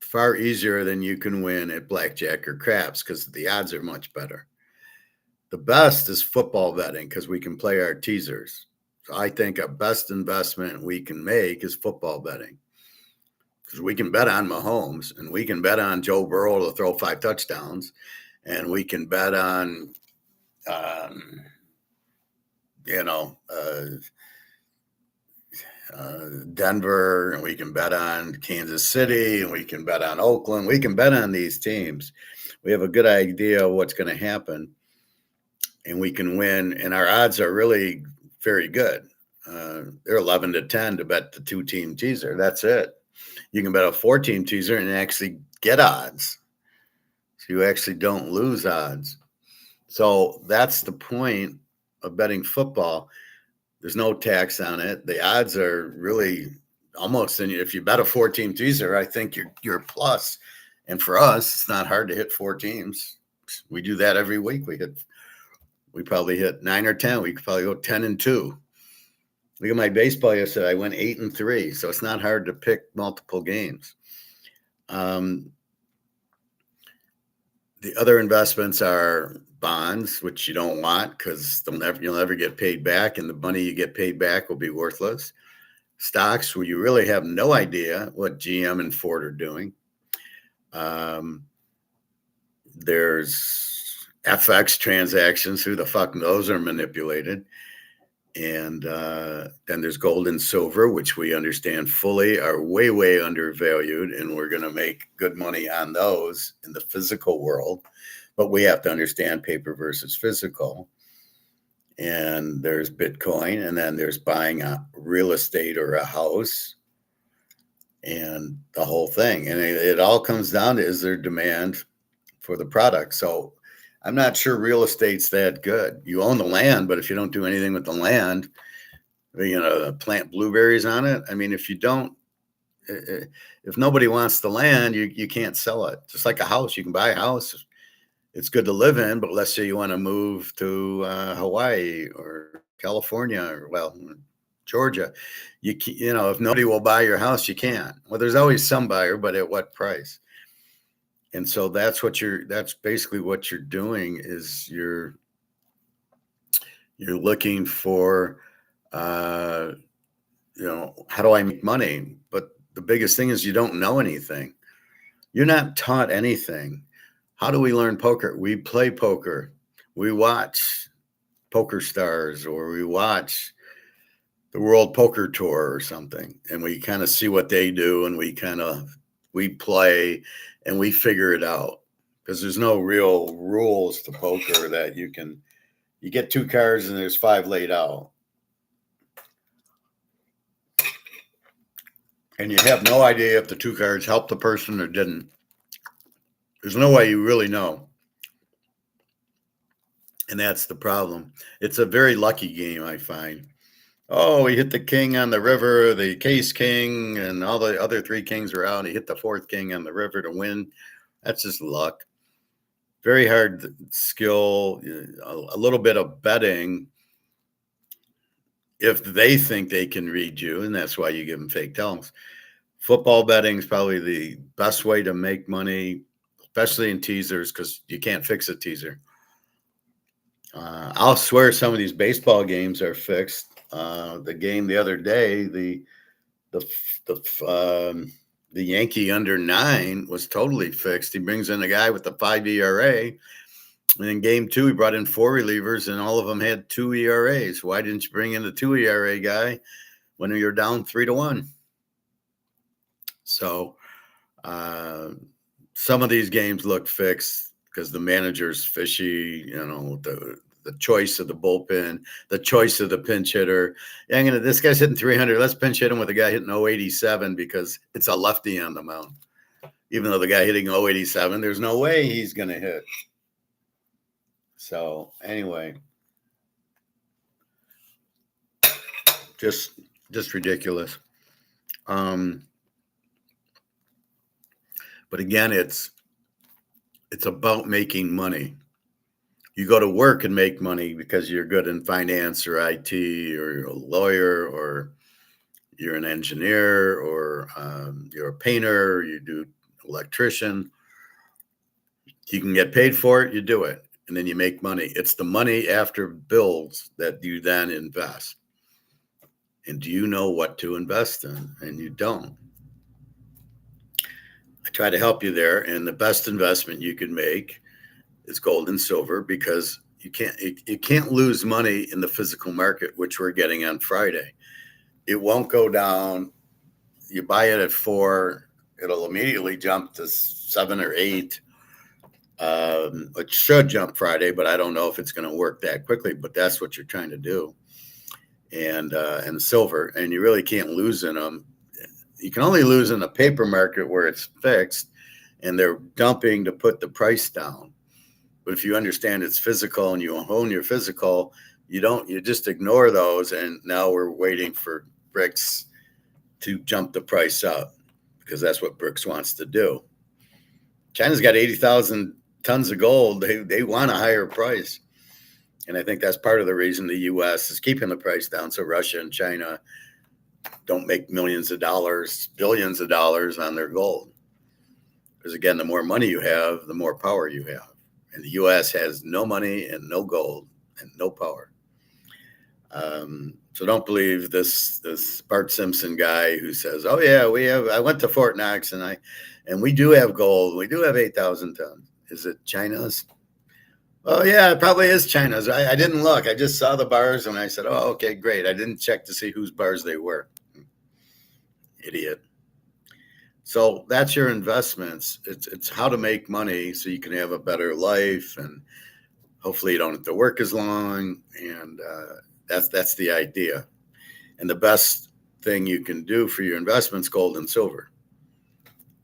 far easier than you can win at blackjack or craps because the odds are much better. The best is football betting because we can play our teasers. So I think a best investment we can make is football betting because we can bet on Mahomes and we can bet on Joe Burrow to throw 5 touchdowns, and we can bet on Denver, and we can bet on Kansas City, and we can bet on Oakland. We can bet on these teams. We have a good idea of what's going to happen, and we can win. And our odds are really very good. They're 11 to 10 to bet the 2-team teaser. That's it. You can bet a 4-team teaser and actually get odds. So you actually don't lose odds. So that's the point of betting football. There's no tax on it. The odds are really almost, and if you bet a 4-team teaser, I think you're plus. And for us, it's not hard to hit 4 teams. We do that every week. We probably hit 9 or 10. We could probably go 10-2. Look at my baseball yesterday. I went 8-3. So it's not hard to pick multiple games. The other investments are bonds, which you don't want because you'll never get paid back, and the money you get paid back will be worthless. Stocks, where you really have no idea what GM and Ford are doing. There's FX transactions. Who the fuck knows are manipulated? And then there's gold and silver, which we understand fully are way, way undervalued, and we're going to make good money on those in the physical world. But we have to understand paper versus physical. And there's Bitcoin, and then there's buying a real estate or a house and the whole thing. And it all comes down to, is there demand for the product? So I'm not sure real estate's that good. You own the land, but if you don't do anything with the land, plant blueberries on it. I mean, if nobody wants the land, you can't sell it. Just like a house, you can buy a house. It's good to live in, but let's say you want to move to Hawaii or California or Georgia. If nobody will buy your house, you can't. Well, there's always some buyer, but at what price? And so that's basically what you're doing is you're looking for, how do I make money? But the biggest thing is you don't know anything. You're not taught anything. How do we learn poker? We play poker. We watch Poker Stars, or we watch the World Poker Tour or something, and we kind of see what they do, and we play and we figure it out, because there's no real rules to poker that you get 2 cards and there's 5 laid out. And you have no idea if the 2 cards helped the person or didn't. There's no way you really know. And that's the problem. It's a very lucky game, I find. Oh, he hit the king on the river, the case king, and all the other 3 kings are out. He hit the 4th king on the river to win. That's just luck. very hard skill, a little bit of betting if they think they can read you, and that's why you give them fake tellings. Football betting is probably the best way to make money, especially in teasers, because you can't fix a teaser. I'll swear some of these baseball games are fixed. The game the other day, the the Yankee under 9 was totally fixed. He brings in a guy with the 5 ERA. And in game 2, he brought in 4 relievers, and all of them had 2 ERAs. Why didn't you bring in the 2 ERA guy when you're down 3-1? So some of these games look fixed because the manager's fishy, the choice of the bullpen, the choice of the pinch hitter. Yeah, this guy's hitting 300. Let's pinch hit him with a guy hitting 087 because it's a lefty on the mound. Even though the guy hitting 087, there's no way he's going to hit. So anyway, just ridiculous. But again, it's about making money. You go to work and make money because you're good in finance or IT, or you're a lawyer, or you're an engineer, or you're a painter, or you do electrician. You can get paid for it, you do it, and then you make money. It's the money after bills that you then invest. And do you know what to invest in? And you don't. I try to help you there, and the best investment you can make is gold and silver, because you can't lose money in the physical market, which we're getting on Friday. It won't go down. You buy it at 4, it'll immediately jump to 7 or 8. It should jump Friday, but I don't know if it's going to work that quickly. But that's what you're trying to do. And silver, and you really can't lose in them. You can only lose in the paper market where it's fixed, and they're dumping to put the price down. But if you understand it's physical and you own your physical, you just ignore those. And now we're waiting for BRICS to jump the price up, because that's what BRICS wants to do. China's got 80,000 tons of gold. They want a higher price. And I think that's part of the reason the U.S. is keeping the price down, so Russia and China don't make millions of dollars, billions of dollars on their gold. Because again, the more money you have, the more power you have. And the U.S. has no money and no gold and no power. So don't believe this Bart Simpson guy who says, "Oh yeah, I went to Fort Knox and we do have gold. We do have 8,000 tons." Is it China's? Oh yeah, it probably is China's. I didn't look. I just saw the bars and I said, "Oh, okay, great." I didn't check to see whose bars they were. Idiot. So that's your investments. It's how to make money so you can have a better life, and hopefully you don't have to work as long. And that's the idea. And the best thing you can do for your investments, gold and silver.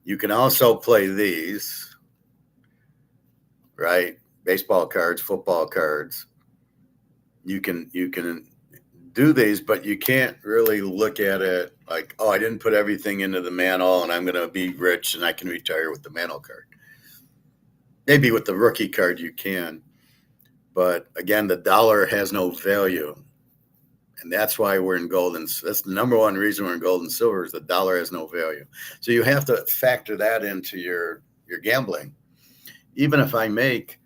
You can also play these, right? Baseball cards, football cards. You can do these, but you can't really look at it like, oh, I didn't put everything into the Mantle and I'm going to be rich and I can retire with the Mantle card. Maybe with the rookie card you can. But again, the dollar has no value. And that's why we're in gold. And that's the number one reason we're in gold and silver, is the dollar has no value. So you have to factor that into your gambling. Even if I make,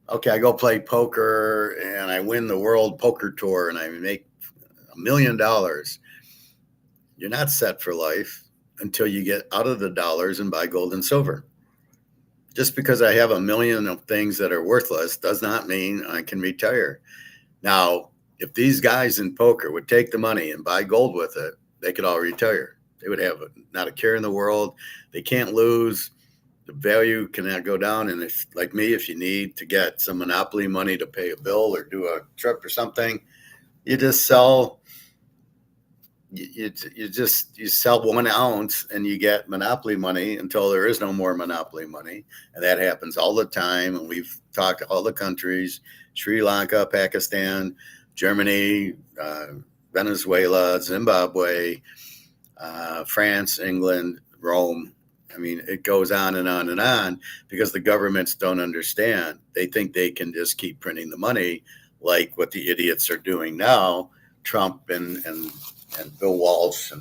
okay, I go play poker and I win the World Poker Tour and I make $1 million. You're not set for life until you get out of the dollars and buy gold and silver. Just because I have $1 million of things that are worthless does not mean I can retire. Now, if these guys in poker would take the money and buy gold with it, they could all retire. They would have not a care in the world. They can't lose. The value cannot go down. And if, like me, if you need to get some monopoly money to pay a bill or do a trip or something, you just sell. You sell 1 ounce and you get monopoly money until there is no more monopoly money. And that happens all the time. And we've talked to all the countries: Sri Lanka, Pakistan, Germany, Venezuela, Zimbabwe, France, England, Rome. I mean, it goes on and on and on because the governments don't understand. They think they can just keep printing the money like what the idiots are doing now, Trump and Bill Walsh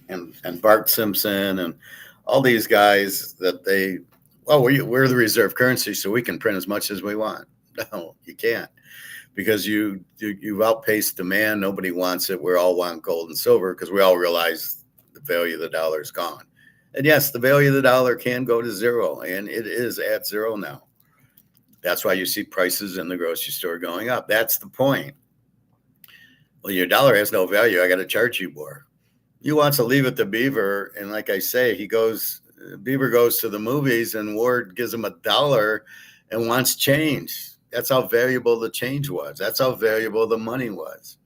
and Bart Simpson and all these guys that we're the reserve currency, so we can print as much as we want. No, you can't, because you've outpaced demand. Nobody wants it. We all want gold and silver because we all realize the value of the dollar is gone. And yes, the value of the dollar can go to zero, and it is at zero now. That's why you see prices in the grocery store going up. That's the point. Well, your dollar has no value. I got to charge you more. You want to leave it to Beaver, and like I say, Beaver goes to the movies, and Ward gives him $1 and wants change. That's how valuable the change was. That's how valuable the money was.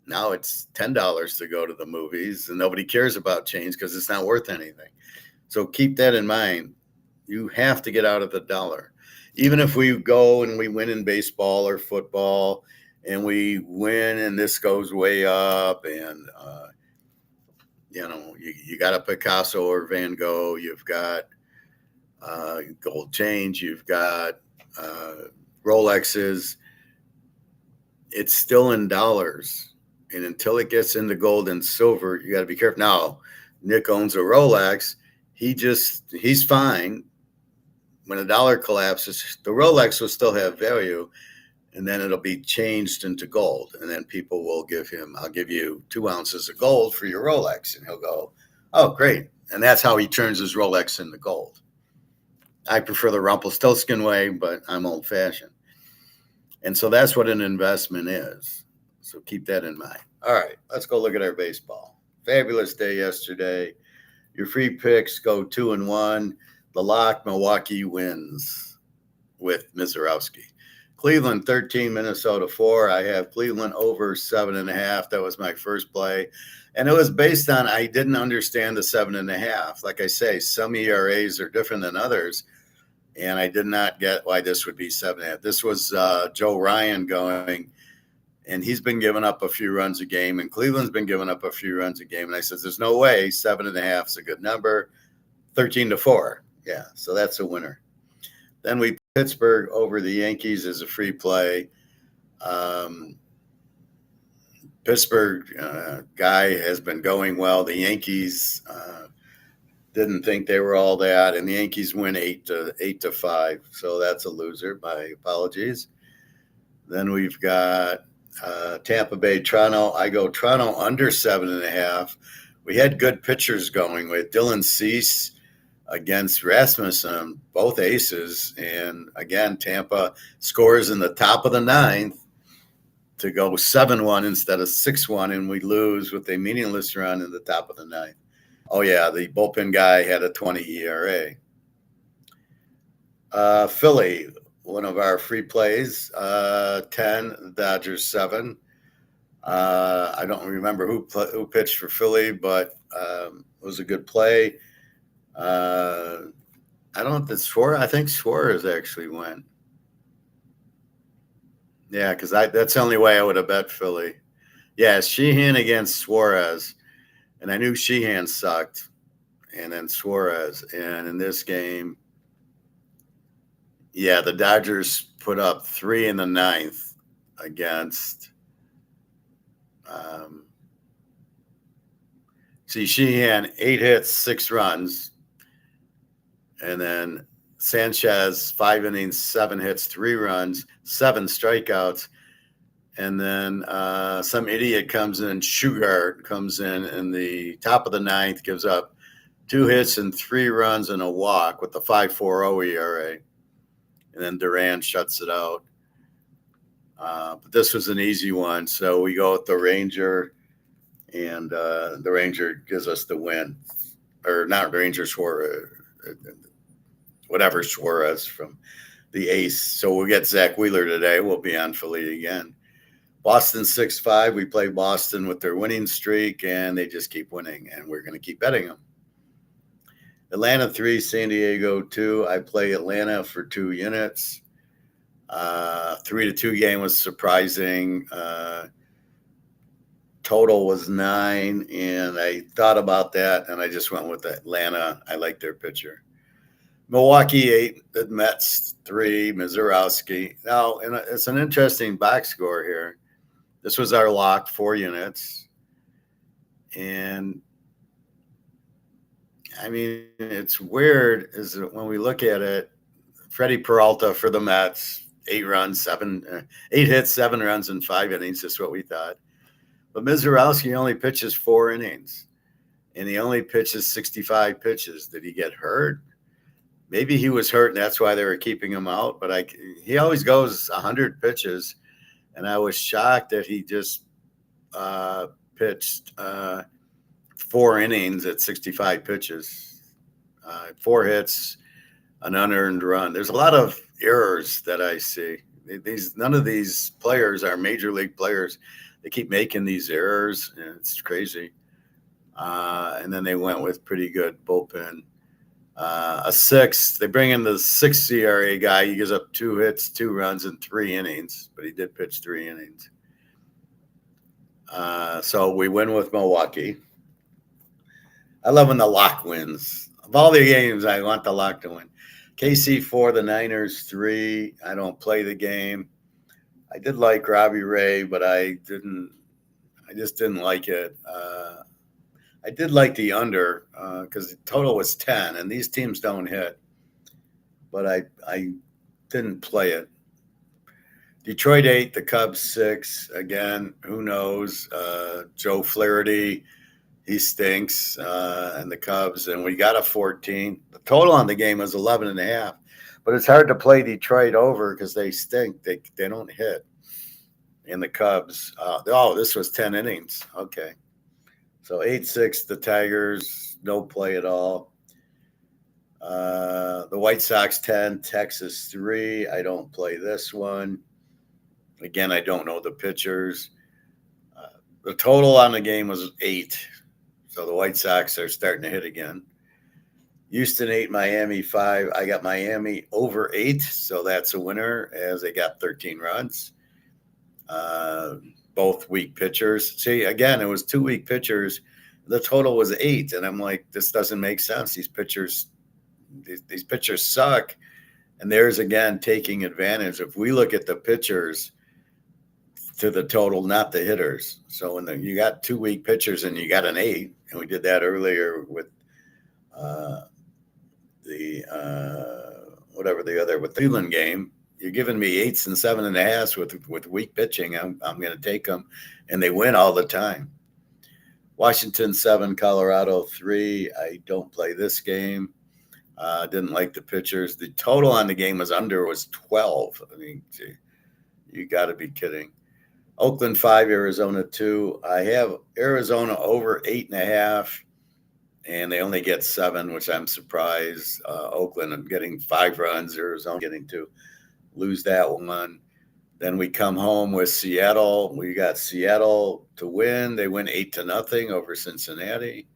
Now it's $10 to go to the movies, and nobody cares about change because it's not worth anything. So keep that in mind. You have to get out of the dollar. Even if we go and we win in baseball or football, and we win and this goes way up, and you got a Picasso or Van Gogh, you've got gold change, you've got Rolexes. It's still in dollars, and until it gets into gold and silver, you got to be careful. Now, Nick owns a Rolex. He's fine. When the dollar collapses, the Rolex will still have value, and then it'll be changed into gold. And then people will I'll give you 2 ounces of gold for your Rolex. And he'll go, oh, great. And that's how he turns his Rolex into gold. I prefer the Rumpelstiltskin way, but I'm old fashioned. And so that's what an investment is. So keep that in mind. All right, let's go look at our baseball. Fabulous day yesterday. Your free picks go 2-1. The lock, Milwaukee wins with Mizorowski. Cleveland 13, Minnesota 4. I have Cleveland over 7.5. That was my first play. And it was based on I didn't understand the 7.5. Like I say, some ERAs are different than others. And I did not get why this would be 7.5. This was Joe Ryan going, and he's been giving up a few runs a game, and Cleveland's been giving up a few runs a game. And I said, there's no way 7.5 is a good number. 13-4. Yeah, so that's a winner. Then we Pittsburgh over the Yankees as a free play. Pittsburgh guy has been going well. The Yankees didn't think they were all that, and the Yankees win 8-5. So that's a loser. My apologies. Then we've got Tampa Bay, Toronto. I go Toronto under 7.5. We had good pitchers going with Dylan Cease against Rasmussen, both aces. And again, Tampa scores in the top of the ninth to go 7-1 instead of 6-1, and we lose with a meaningless run in the top of the ninth. Oh, yeah, the bullpen guy had a 20 ERA. Philly, one of our free plays, 10, Dodgers 7. I don't remember who pitched for Philly, but it was a good play. I don't know if it's Suarez. I think Suarez actually went. Yeah, because that's the only way I would have bet Philly. Yeah, Sheehan against Suarez. And I knew Sheehan sucked. And then Suarez. And in this game, yeah, the Dodgers put up 3 in the ninth against Sheehan, 8 hits, 6 runs. And then Sanchez, 5 innings, 7 hits, 3 runs, 7 strikeouts. And then some idiot comes in, Sugar comes in the top of the ninth, gives up 2 hits and 3 runs and a walk with the 5.40 ERA. And then Duran shuts it out. But this was an easy one. So we go with the Ranger, and the Ranger gives us the win. Or not Ranger, Suarez, whatever Suarez from the ace. So we'll get Zach Wheeler today. We'll be on Philly again. Boston 6-5. We play Boston with their winning streak, and they just keep winning, and we're going to keep betting them. Atlanta 3, San Diego 2. I play Atlanta for 2 units. 3-2 game was surprising. Total was 9, and I thought about that, and I just went with Atlanta. I like their pitcher. Milwaukee 8, the Mets 3, Mizurowski. Now, and it's an interesting box score here. This was our lock, 4 units. And I mean, it's weird is that when we look at it, Freddie Peralta for the Mets, 8 hits, 7 runs in 5 innings. That's what we thought. But Mizurowski only pitches 4 innings, and he only pitches 65 pitches. Did he get hurt? Maybe he was hurt, and that's why they were keeping him out. But he always goes 100 pitches, and I was shocked that he just pitched 4 innings at 65 pitches, 4 hits, an unearned run. There's a lot of errors that I see. None of these players are major league players. They keep making these errors, and it's crazy. And then they went with pretty good bullpen. A 6. They bring in the 6 CRA guy. He gives up 2 hits, 2 runs in 3 innings, but he did pitch 3 innings. So we win with Milwaukee. I love when the lock wins. Of all the games, I want the lock to win. KC 4, the Niners 3. I don't play the game. I did like Robbie Ray, but I just didn't like it. I did like the under because the total was 10, and these teams don't hit. But I didn't play it. Detroit 8, the Cubs 6. Again, who knows? Joe Flaherty, he stinks, and the Cubs. And we got a 14. The total on the game was 11.5. But it's hard to play Detroit over because they stink. They don't hit. And the Cubs, this was 10 innings. Okay. So 8-6, the Tigers, no play at all. The White Sox 10, Texas 3. I don't play this one. Again, I don't know the pitchers. The total on the game was 8. So the White Sox are starting to hit again. Houston 8, Miami 5. I got Miami over 8, so that's a winner as they got 13 runs. Both weak pitchers. See, again, it was 2 weak pitchers. The total was 8, and I'm like, this doesn't make sense. These pitchers suck, and there's again taking advantage. If we look at the pitchers to the total, not the hitters. So when you got 2 weak pitchers and you got an 8, and we did that earlier with with the Cleveland game, you're giving me 8s and 7.5s with weak pitching. I'm going to take them, and they win all the time. Washington 7, Colorado 3. I don't play this game. Didn't like the pitchers. The total on the game was 12. I mean, gee, you got to be kidding. Oakland 5, Arizona 2. I have Arizona over 8.5. And they only get 7, which I'm surprised. Oakland getting 5 runs, Arizona getting 2. Lose that one. Then we come home with Seattle. We got Seattle to win. They win 8-0 over Cincinnati.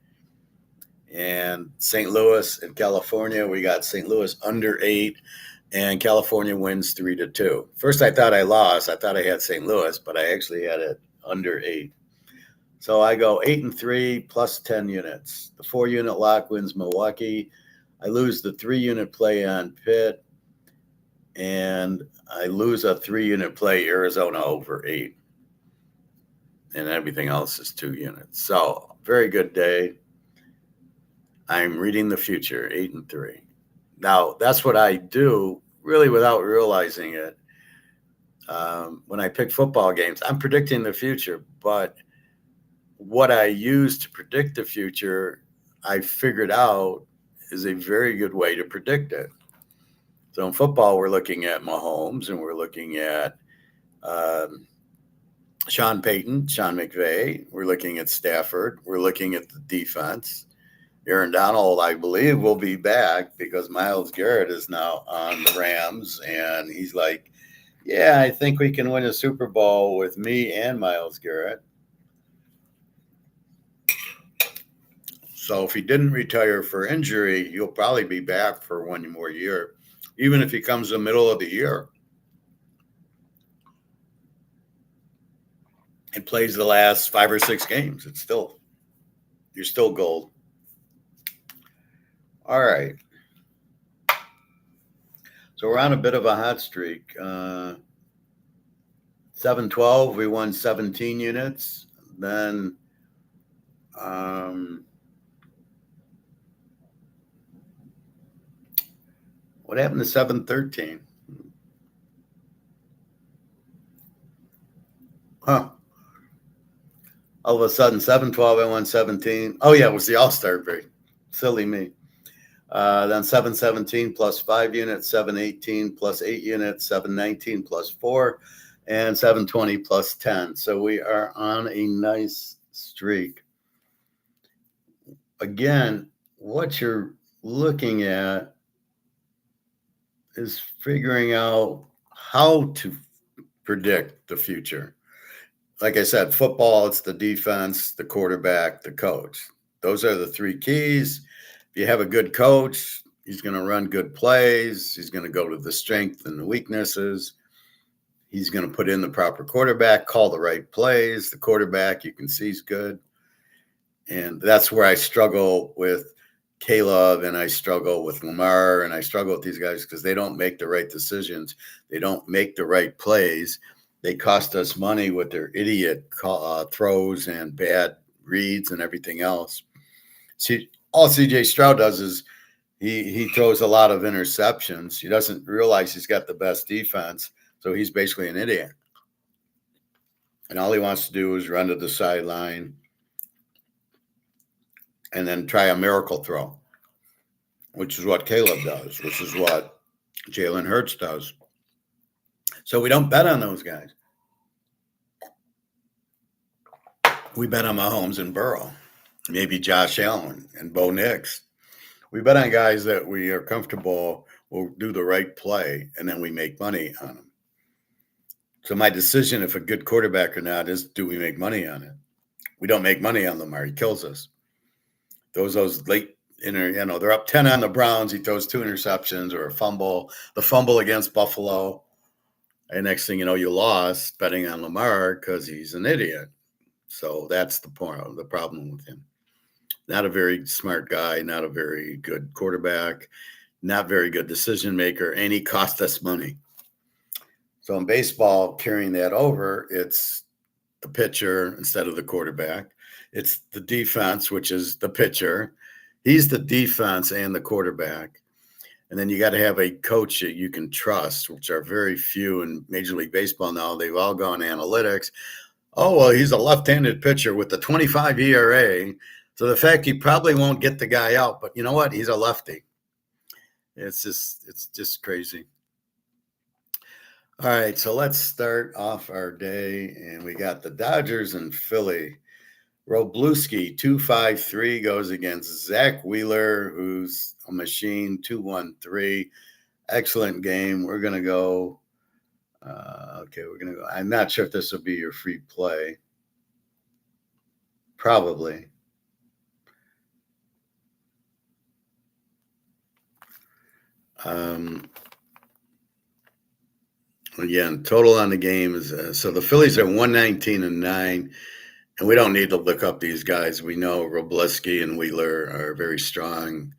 And St. Louis in California, we got St. Louis under 8, and California wins 3-2. First, I thought I lost. I thought I had St. Louis, but I actually had it under 8. So I go 8-3 plus 10 units. The 4-unit lock wins Milwaukee. I lose the 3-unit play on Pitt, and I lose a 3-unit play Arizona over 8. And everything else is 2 units. So very good day. I'm reading the future, 8-3. Now, that's what I do really without realizing it. When I pick football games, I'm predicting the future, but what I use to predict the future, I figured out is a very good way to predict it. So in football, we're looking at Mahomes, and we're looking at Sean Payton, Sean McVay. We're looking at Stafford. We're looking at the defense. Aaron Donald, I believe, will be back because Myles Garrett is now on the Rams, and he's like, yeah, I think we can win a Super Bowl with me and Myles Garrett. So if he didn't retire for injury, he'll probably be back for 1 more year, even if he comes the middle of the year. and plays the last 5 or 6 games, you're still gold. All right. So we're on a bit of a hot streak. 7-12, we won 17 units. Then what happened to 7-13? Huh. All of a sudden, 7-12, I won 17. Oh, yeah, it was the All-Star break. Silly me. Then 7-17 plus 5 units, 7-18 plus 8 units, 7-19 plus 4, and 7-20 plus 10. So we are on a nice streak. Again, what you're looking at is figuring out how to predict the future. Like I said, football, it's the defense, the quarterback, the coach. Those are the 3 keys. If you have a good coach, he's going to run good plays. He's going to go to the strengths and the weaknesses. He's going to put in the proper quarterback, call the right plays. The quarterback, you can see, is good. And that's where I struggle with Caleb, and I struggle with Lamar, and I struggle with these guys because they don't make the right decisions. They don't make the right plays. They cost us money with their idiot throws and bad reads and everything else. See, all CJ Stroud does is he throws a lot of interceptions. He doesn't realize he's got the best defense, so he's basically an idiot. And all he wants to do is run to the sideline and then try a miracle throw, which is what Caleb does, which is what Jalen Hurts does. So we don't bet on those guys. We bet on Mahomes and Burrow, maybe Josh Allen and Bo Nix. We bet on guys that we are comfortable will do the right play, and then we make money on them. So my decision, if a good quarterback or not, is do we make money on it? We don't make money on Lamar. He kills us. Those late, they're up 10 on the Browns. He throws 2 interceptions or a fumble. The fumble against Buffalo. And next thing you know, you lost betting on Lamar because he's an idiot. So that's the problem with him. Not a very smart guy, not a very good quarterback, not very good decision maker, and he cost us money. So in baseball, carrying that over, it's the pitcher instead of the quarterback. It's the defense, which is the pitcher. He's the defense and the quarterback. And then you got to have a coach that you can trust, which are very few in Major League Baseball now. They've all gone analytics. Oh, well, he's a left-handed pitcher with the 25 ERA. So the fact he probably won't get the guy out, but you know what? He's a lefty. It's just crazy. All right, so let's start off our day, and we got the Dodgers and Philly. Robluski, 2.53, goes against Zach Wheeler, who's a machine, 2.13. Excellent game. We're going to go. We're going to go. I'm not sure if this will be your free play. Probably. Again, total on the game is so the Phillies are 119-9, and we don't need to look up these guys. We know Robluski and Wheeler are very strong.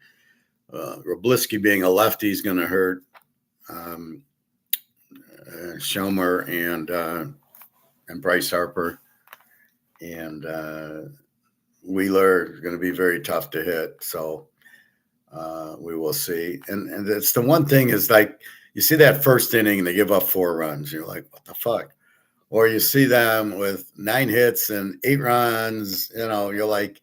Robluski being a lefty is going to hurt Schumer and Bryce Harper, and Wheeler is going to be very tough to hit. So we will see. And it's the one thing is like you see that first inning and they give up 4 runs. You're like, what the fuck? Or you see them with 9 hits and 8 runs. You're like,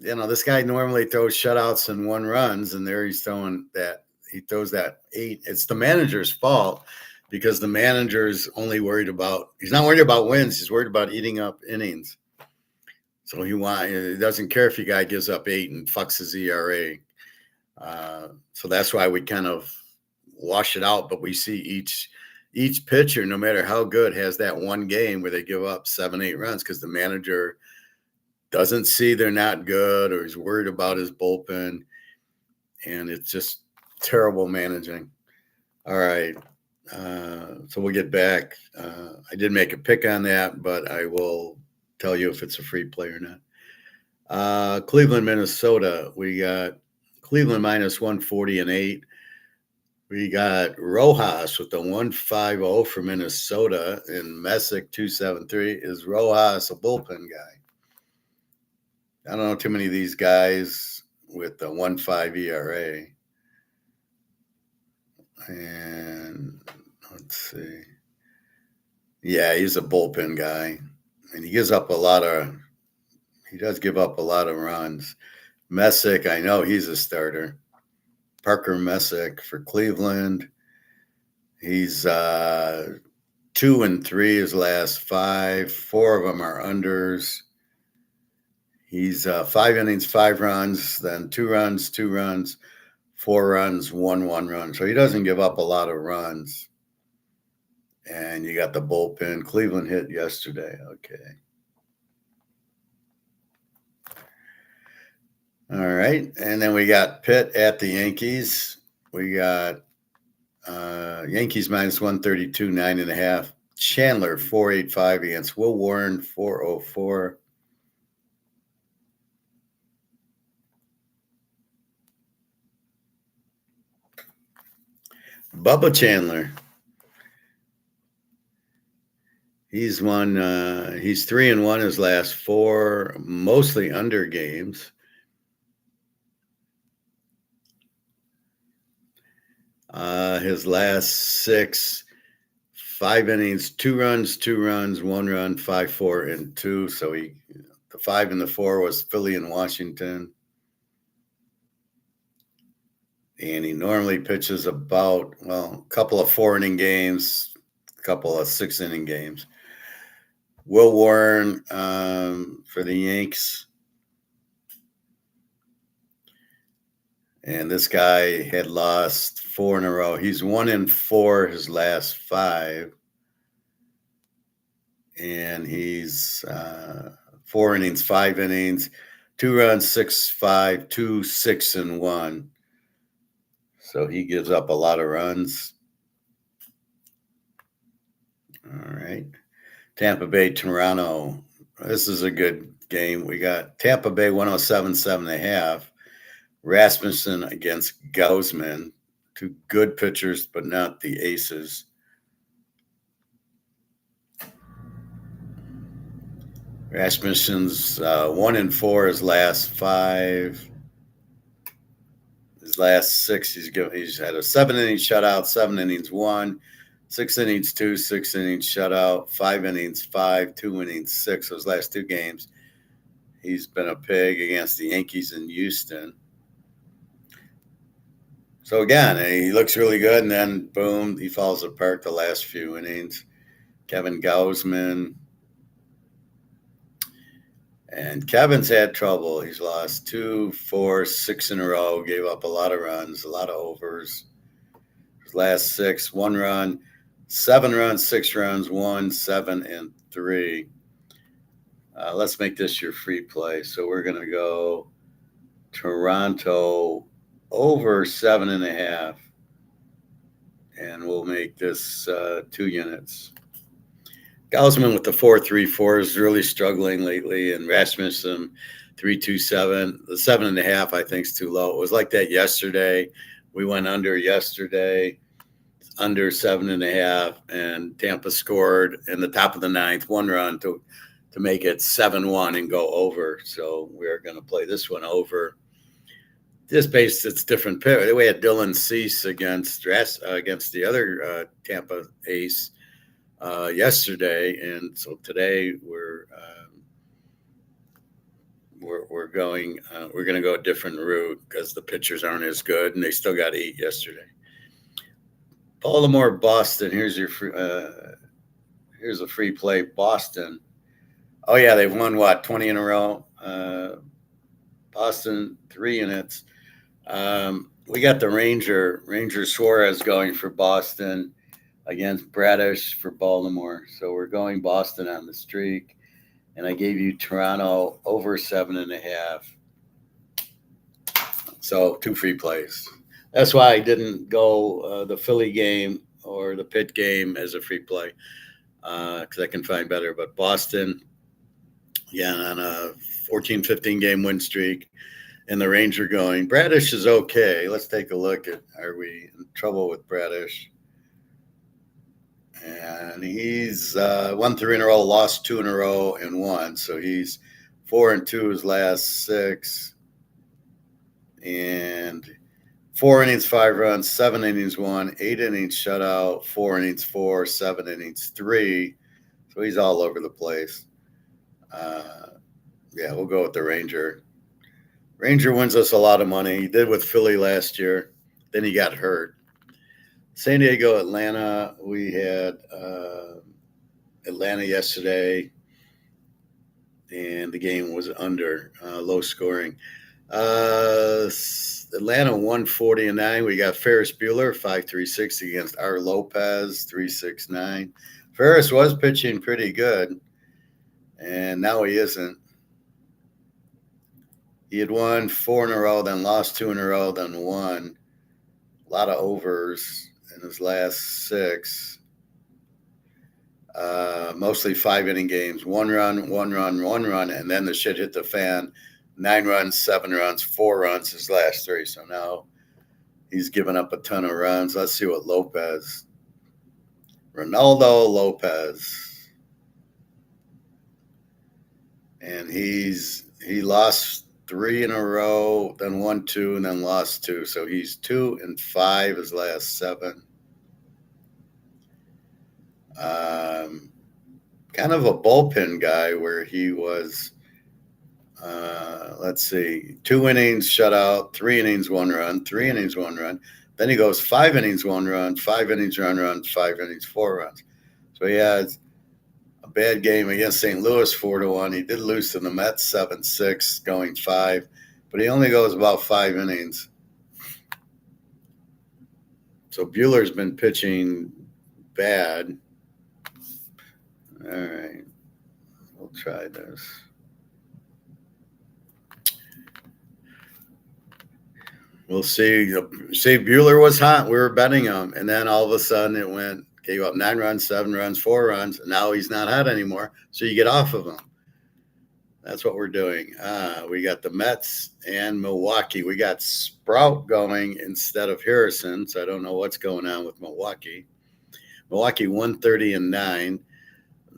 this guy normally throws shutouts and 1 runs, and there he's throwing that. He throws that 8. It's the manager's fault because the manager's only worried about. He's not worried about wins. He's worried about eating up innings. So he doesn't care if the guy gives up 8 and fucks his ERA. So that's why we kind of wash it out. But we see each pitcher, no matter how good, has that one game where they give up 7, 8 runs because the manager doesn't see they're not good or he's worried about his bullpen. And it's just terrible managing. All right. So we'll get back. I did make a pick on that, but I will tell you if it's a free play or not. Cleveland, Minnesota. We got Cleveland minus 140.8. We got Rojas with the 150 for Minnesota, and Messick 273. Is Rojas a bullpen guy? I don't know too many of these guys with the 1.5 ERA. And let's see. Yeah, he's a bullpen guy, and he does give up a lot of runs. Messick, I know he's a starter. Parker Messick for Cleveland. He's 2-3 his last 5. 4 of them are unders. He's 5 innings, 5 runs, then 2 runs, 2 runs, 4 runs, 1 run. So he doesn't give up a lot of runs. And you got the bullpen. Cleveland hit yesterday. Okay. All right. And then we got Pitt at the Yankees. We got Yankees minus 132, 9.5. Chandler 485 against Will Warren 404. Bubba Chandler. He's 3-1 his last 4, mostly under games. His last 6, 5 innings, 2 runs, 2 runs, 1 run, 5, 4, and 2. So the 5 and the 4 was Philly and Washington. And he normally pitches about, a couple of 4-inning games, a couple of 6-inning games. Will Warren for the Yanks. And this guy had lost 4 in a row. He's 1-4 his last 5. And he's 4 innings, 5 innings, 2 runs, 6-5, 2, 6, and 1. So he gives up a lot of runs. All right. Tampa Bay, Toronto. This is a good game. We got Tampa Bay 107, 7.5. Rasmussen against Gausman. 2 good pitchers, but not the aces. Rasmussen's 1-4 his last 5. His last 6, he's had a 7-inning shutout, 7 innings, 1, 6 innings, 2, 6 innings shutout, 5 innings, 5, 2 innings, 6. Those last 2 games, he's been a pig against the Yankees in Houston. So again, he looks really good, and then boom, he falls apart the last few innings. Kevin Gausman. And Kevin's had trouble. He's lost 2, 4, 6 in a row, gave up a lot of runs, a lot of overs. His last 6, 1 run, 7 runs, 6 runs, 1, 7, and 3. Let's make this your free play. So we're going to go Toronto over 7.5. And we'll make this 2 units. Gausman with the 4.34 is really struggling lately, and Rasmussen 3.27. The 7.5 I think is too low. It was like that yesterday. We went under yesterday, under 7.5, and Tampa scored in the top of the 9th, 1 run to make it 7-1 and go over. So we're going to play this one over. Just based, it's different. We had Dylan Cease against the other Tampa ace yesterday, and so today we're going to go a different route because the pitchers aren't as good, and they still got to eat yesterday. Baltimore, Boston. Here's a free play. Boston. Oh yeah, they've won 20 in a row. Boston 3 units. We got the Ranger Suarez going for Boston against Bradish for Baltimore. So we're going Boston on the streak. And I gave you Toronto over 7.5. So 2 free plays. That's why I didn't go the Philly game or the Pitt game as a free play because I can find better. But Boston, yeah, on a 14-15 game win streak, and the Ranger going. Bradish is okay. Let's take a look at, are we in trouble with Bradish? And he's won 3 in a row, lost 2 in a row, and won. So he's 4-2 his last 6. And 4 innings, 5 runs, 7 innings, 1, 8 innings shutout, 4 innings, 4, 7 innings, 3. So he's all over the place. Yeah, we'll go with the Ranger. Ranger wins us a lot of money. He did with Philly last year. Then he got hurt. San Diego, Atlanta. We had Atlanta yesterday, and the game was under, low scoring. Atlanta 140-9. We got Ferris Bueller 5.36 against R. Lopez 3.69. Ferris was pitching pretty good, and now he isn't. He had won 4 in a row, then lost 2 in a row, then won. A lot of overs in his last 6. Mostly 5-inning games. 1 run, 1 run, 1 run, and then the shit hit the fan. 9 runs, 7 runs, 4 runs his last 3. So now he's given up a ton of runs. Let's see what Lopez. Ronaldo Lopez. And he lost 3 in a row, then won 2, and then lost 2. So he's 2-5 his last 7. Kind of a bullpen guy where he was, let's see, 2 innings shutout, 3 innings, 1 run, 3 innings, 1 run. Then he goes 5 innings, 1 run, 5 innings, run, 5 innings, 4 runs. So he has a bad game against St. Louis 4-1. He did lose to the Mets 7-6, going 5, but he only goes about 5 innings. So Bueller's been pitching bad. All right, we'll try this. We'll see. See, Bueller was hot. We were betting him, and then all of a sudden it gave up 9 runs, 7 runs, 4 runs, and now he's not hot anymore. So you get off of him. That's what we're doing. We got the Mets and Milwaukee. We got Sprout going instead of Harrison, so I don't know what's going on with Milwaukee. Milwaukee 130-9.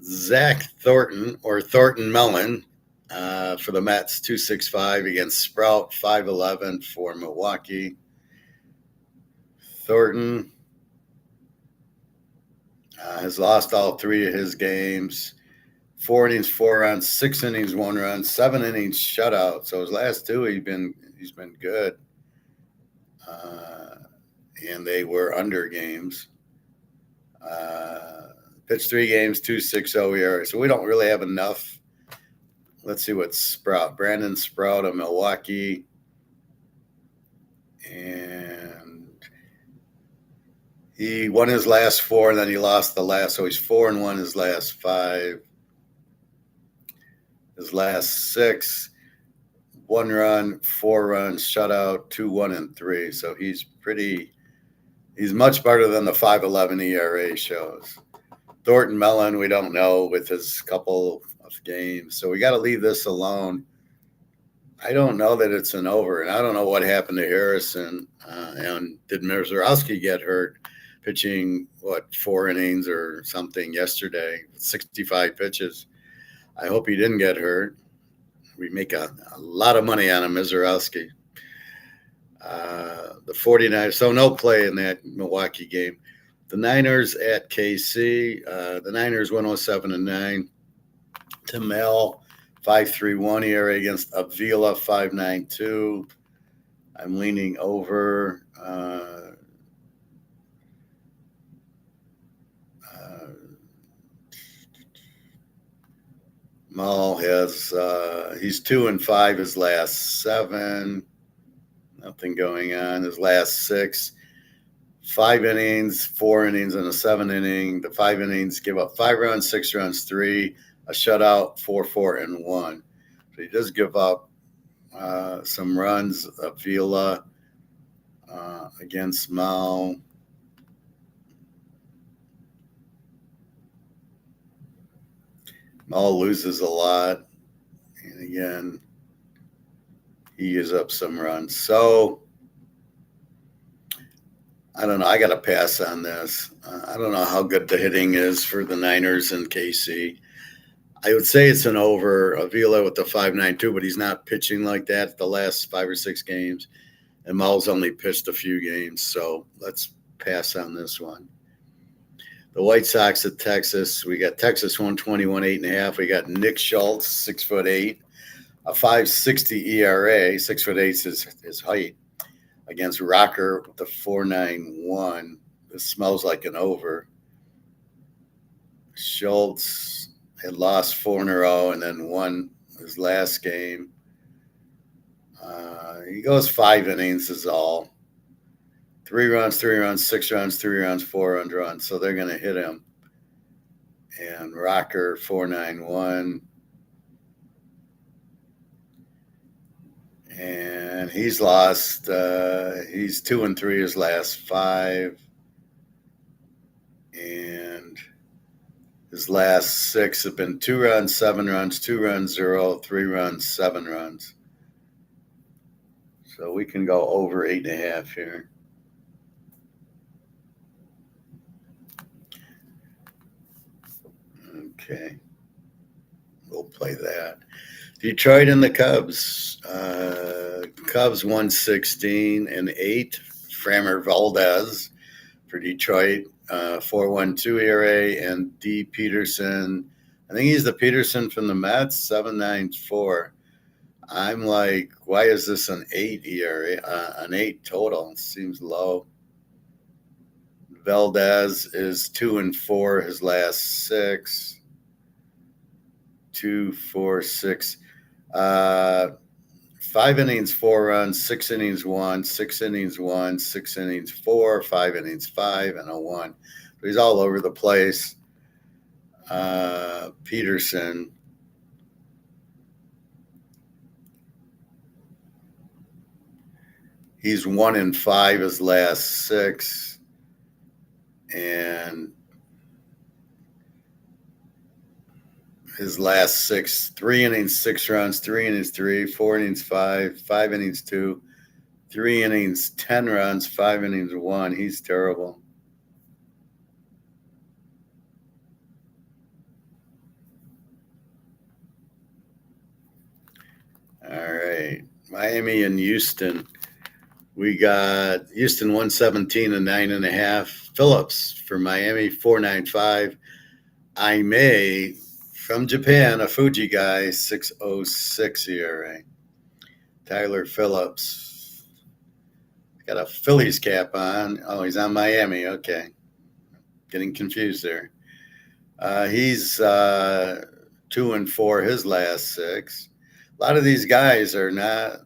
Zach Thornton, or Thornton Mellon, for the Mets, 2.65 against Sprout, 5.11 for Milwaukee. Thornton has lost all 3 of his games. 4 innings, 4 runs, 6 innings, 1 run, 7 innings shutout. So his last 2, he's been good, and they were under games. Pitched 3 games, 2.60 ERA. So we don't really have enough. Let's see what Sprout. Brandon Sprout of Milwaukee. And he won his last 4, and then he lost the last. So he's 4-1 his last 5. His last 6, 1 run, 4 runs, shutout, 2, 1, and 3. So he's much better than the 5.11 ERA shows. Thornton Mellon, we don't know with his couple of games. So we got to leave this alone. I don't know that it's an over, and I don't know what happened to Harrison. And did Mizorowski get hurt pitching, 4 innings or something yesterday, 65 pitches? I hope he didn't get hurt. We make a lot of money on a Mizorowski. The 49ers, so no play in that Milwaukee game. The Niners at KC. The Niners 107-9. Tamel 5.31 ERA against Avila 5.92. I'm leaning over. Mal has he's 2-5 his last 7. Nothing going on. His last 6. 5 innings, 4 innings, and a 7 inning. The 5 innings give up 5 runs, 6 runs, 3, a shutout, 4, and 1. So he does give up some runs. Avila against Mal. All loses a lot. And again, he gives up some runs. So I don't know. I got to pass on this. I don't know how good the hitting is for the Niners and KC. I would say it's an over. Avila with the 5.92, but he's not pitching like that the last 5 or 6 games. And Maul's only pitched a few games. So let's pass on this one. The White Sox at Texas. We got Texas 121, 8.5. We got Nick Schultz, 6'8", a 5.60 ERA. 6'8" is his height. Against Rocker with the 4.91. This smells like an over. Schultz had lost 4 in a row and then won his last game. He goes 5 innings is all. 3 runs, 3 runs, 6 runs, 3 runs, 4 earned runs. So they're going to hit him. And Rocker 4.91. And he's lost. He's 2-3 his last 5. And his last 6 have been 2 runs, 7 runs, 2 runs, 0, 3 runs, 7 runs. So we can go over 8.5 here. Okay. We'll play that. Detroit and the Cubs. Cubs 116-8. Framber Valdez for Detroit. 4.12 ERA, and D. Peterson. I think he's the Peterson from the Mets, 7.94. I'm like, why is this an 8 ERA? An 8 total. It seems low. Valdez is 2-4 his last 6. 2, 4, 6. 5 innings, 4 runs, 6 innings, 1, 6 innings, 1, 6 innings, 4, 5 innings, 5, and a 1. So he's all over the place. Peterson. He's 1-5 his last 6. And his last 6, 3 innings, 6 runs, 3 innings, 3, 4 innings, 5, 5 innings, 2, 3 innings, 10 runs, 5 innings, 1. He's terrible. All right. Miami and Houston. We got Houston 117 and 9.5. Phillips for Miami 4.95. Aimee from Japan, a Fuji guy, 6.06 ERA. Tyler Phillips got a Phillies cap on. Oh, he's on Miami. Okay. Getting confused there. He's 2-4 his last 6. A lot of these guys are not.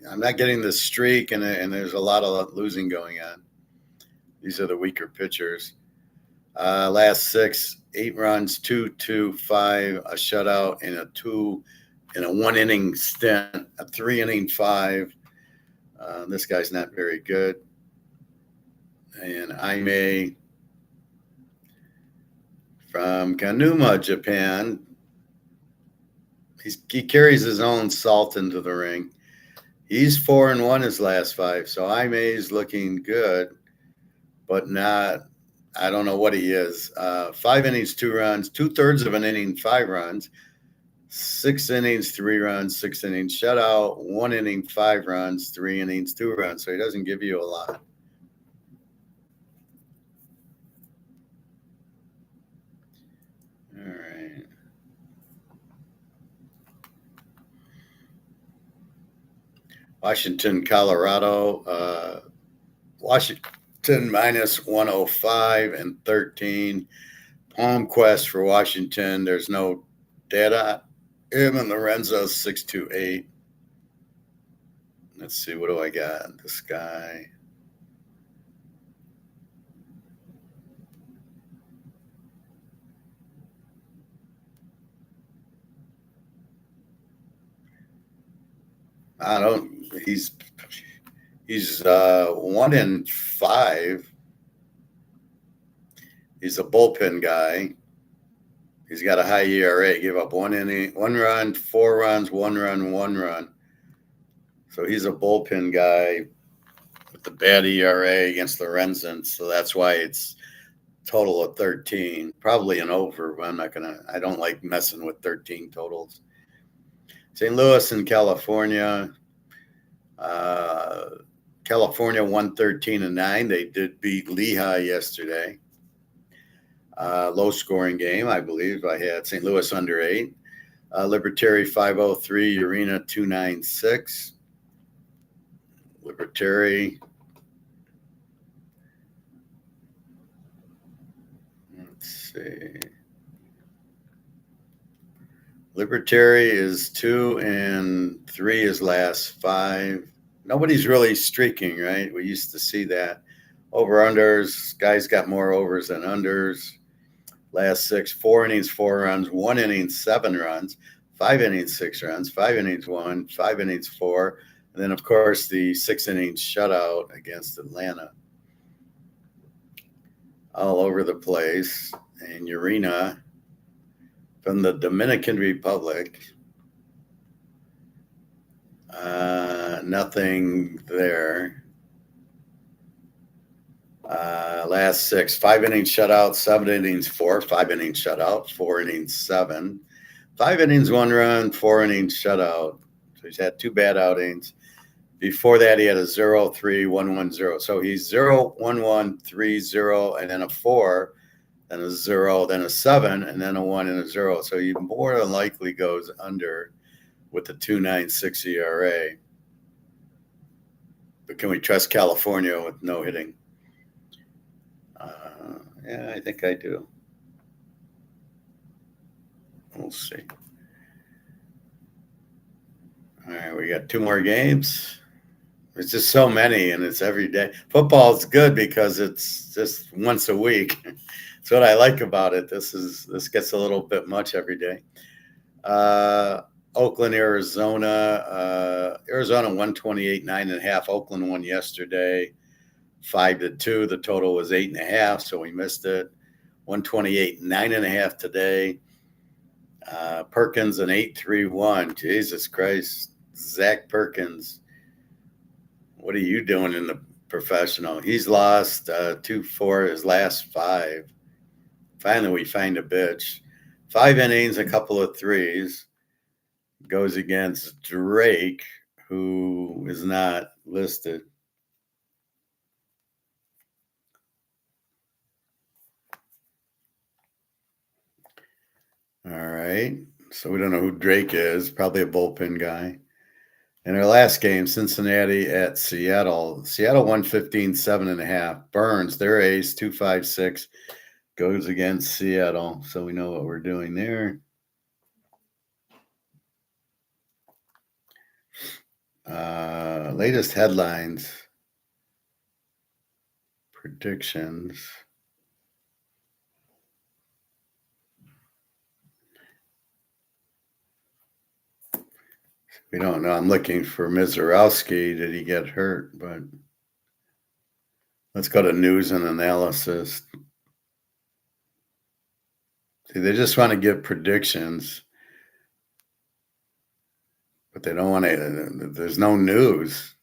I'm not getting the streak, and there's a lot of losing going on. These are the weaker pitchers. Last 6, 8 runs, 2, 2, 5, a shutout, and a 2 in a 1-inning stint, a 3-inning 5. This guy's not very good. And Aimee from Kanuma, Japan. He carries his own salt into the ring. He's 4-1 his last 5. So Aimee's looking good, but not. I don't know what he is. 5 innings, 2 runs, 2/3 of an inning, 5 runs, 6 innings, 3 runs, 6 innings shutout, 1 inning, 5 runs, 3 innings, 2 runs. So he doesn't give you a lot. All right. Washington, Colorado. Washington minus 105 and 13. Palm Quest for Washington. There's no data. Him and Lorenzo's 628. Let's see, what do I got? This guy. I don't. He's 1-5. He's a bullpen guy. He's got a high ERA. Gave up 1 inning, 1 run, 4 runs, 1 run, 1 run. So he's a bullpen guy with the bad ERA against Lorenzen. So that's why it's total of 13. Probably an over, but I don't like messing with 13 totals. St. Louis in California. California won 13-9. They did beat Lehigh yesterday. Low scoring game, I believe. I had St. Louis under 8. Libertary 503, Urena 296. Libertary. Let's see. Libertary is 2-3 his last 5. Nobody's really streaking, right? We used to see that. Over-unders, guys got more overs than unders. Last 6, 4 innings, 4 runs, 1 inning, 7 runs, 5 innings, 6 runs, 5 innings, 1, 5 innings, 4. And then, of course, the 6 innings shutout against Atlanta. All over the place. And Urena from the Dominican Republic. Nothing there. Last 6, 5 innings shutout, 7 innings, 4, 5 innings shutout, 4 innings, 7, 5 innings, 1 run, 4 innings shutout. So he's had 2 bad outings. Before that, he had a 0-3-1-1-0. So he's 0-1-1-3-0, and then a 4, then a 0, then a 7, and then a 1 and a 0. So he more than likely goes under with the 2.96 ERA. But can we trust California with no hitting? Yeah, I think I do. We'll see. All right, we got 2 more games. There's just so many, and it's every day. Football's good because it's just once a week. That's what I like about it. This gets a little bit much every day. Oakland, Arizona. Arizona 128, 9.5. Oakland won yesterday, 5-2. The total was 8.5, so we missed it. 128, 9.5 today. Perkins an 8.31. Jesus Christ, Zach Perkins. What are you doing in the professional? He's lost 2-4 his last 5. Finally, we find a bitch. 5 innings, a couple of 3s. Goes against Drake, who is not listed. All right. So we don't know who Drake is. Probably a bullpen guy. In our last game, Cincinnati at Seattle. Seattle 115, 7.5. Burns, their ace, 256, goes against Seattle. So we know what we're doing there. Latest headlines. Predictions. We don't know. I'm looking for Mizorowski. Did he get hurt? But let's go to news and analysis. See, they just want to give predictions, but they don't want to. There's no news.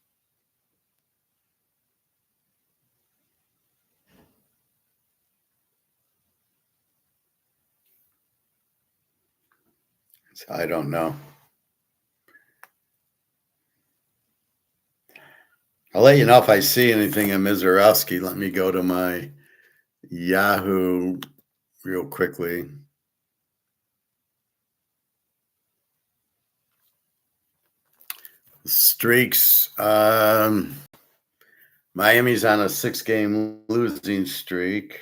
So I don't know. I'll let you know if I see anything in Mizorowski. Let me go to my Yahoo real quickly. Streaks. Miami's on a 6-game losing streak.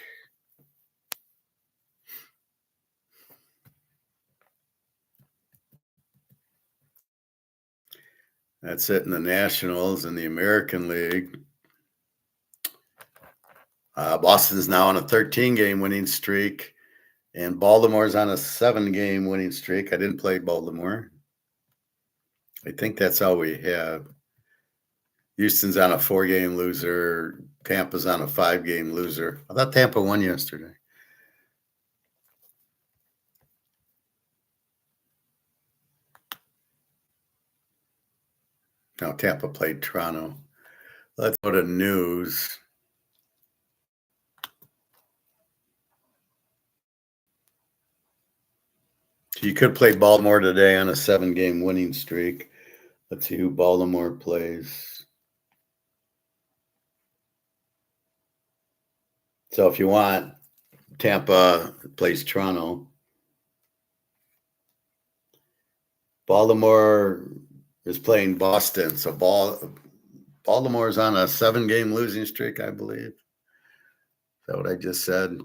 That's it in the Nationals and the American League. Boston's now on a 13-game winning streak, and Baltimore's on a 7-game winning streak. I didn't play Baltimore. I think that's all we have. Houston's on a 4-game loser. Tampa's on a 5-game loser. I thought Tampa won yesterday. Now Tampa played Toronto. Let's go to news. You could play Baltimore today on a 7-game winning streak. Let's see who Baltimore plays. So if you want, Tampa plays Toronto. Baltimore is playing Boston. So Baltimore's on a 7-game losing streak, I believe. Is that what I just said?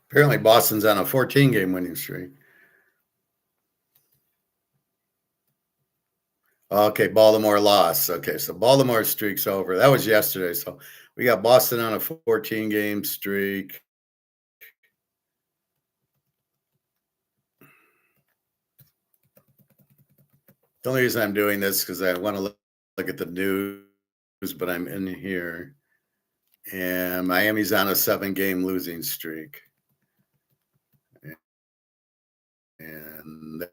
Apparently Boston's on a 14-game winning streak. Okay, Baltimore lost. Okay, so Baltimore's streak's over. That was yesterday. So we got Boston on a 14-game streak. The only reason I'm doing this because I want to look at the news, but I'm in here. And Miami's on a 7-game losing streak. And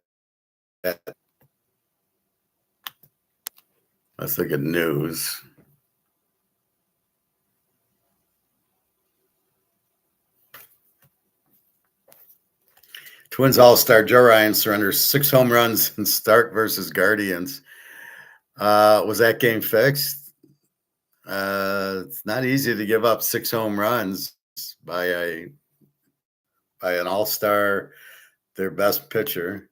let's look at news. Twins All-Star Joe Ryan surrenders 6 home runs in Stark versus Guardians. Was that game fixed? It's not easy to give up 6 home runs by an All-Star, their best pitcher.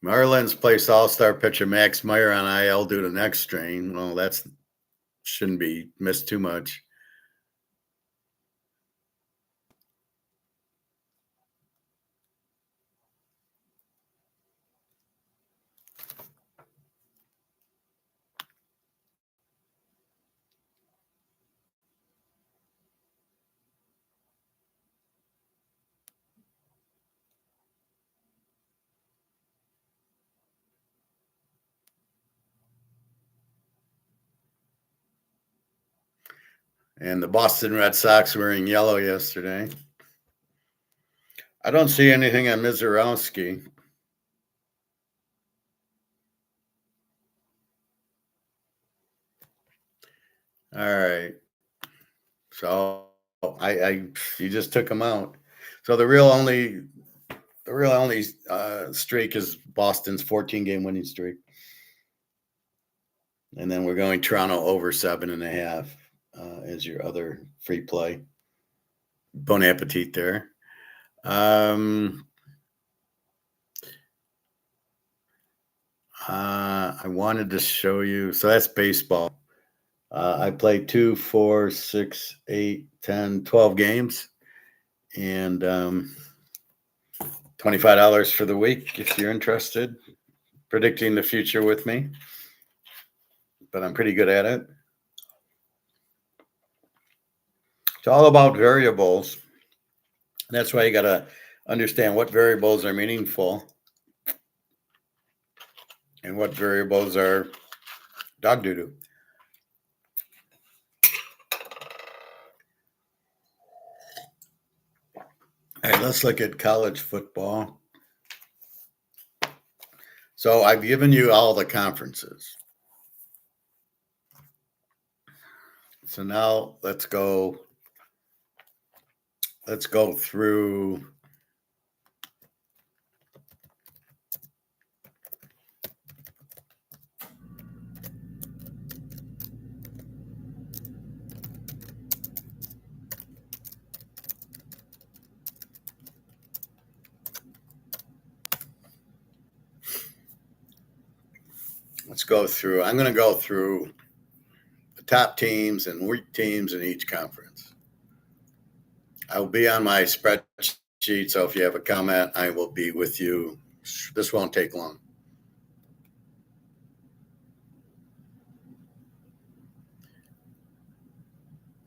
Marlins placed All-Star pitcher Max Meyer on IL due to neck strain. Well, that's shouldn't be missed too much. And the Boston Red Sox were in yellow yesterday. I don't see anything on Mizorowski. All right. So you just took him out. So the real only streak is Boston's 14-game winning streak. And then we're going Toronto over 7.5 as your other free play. Bon appetit there. I wanted to show you. So that's baseball. I played 2, 4, 6, 8, 10, 12 games. And $25 for the week if you're interested. Predicting the future with me. But I'm pretty good at it. It's all about variables. That's why you got to understand what variables are meaningful and what variables are dog doo-doo. All right, let's look at college football. So I've given you all the conferences. So now let's go through I'm going to go through the top teams and weak teams in each conference. I will be on my spreadsheet, so if you have a comment, I will be with you. This won't take long.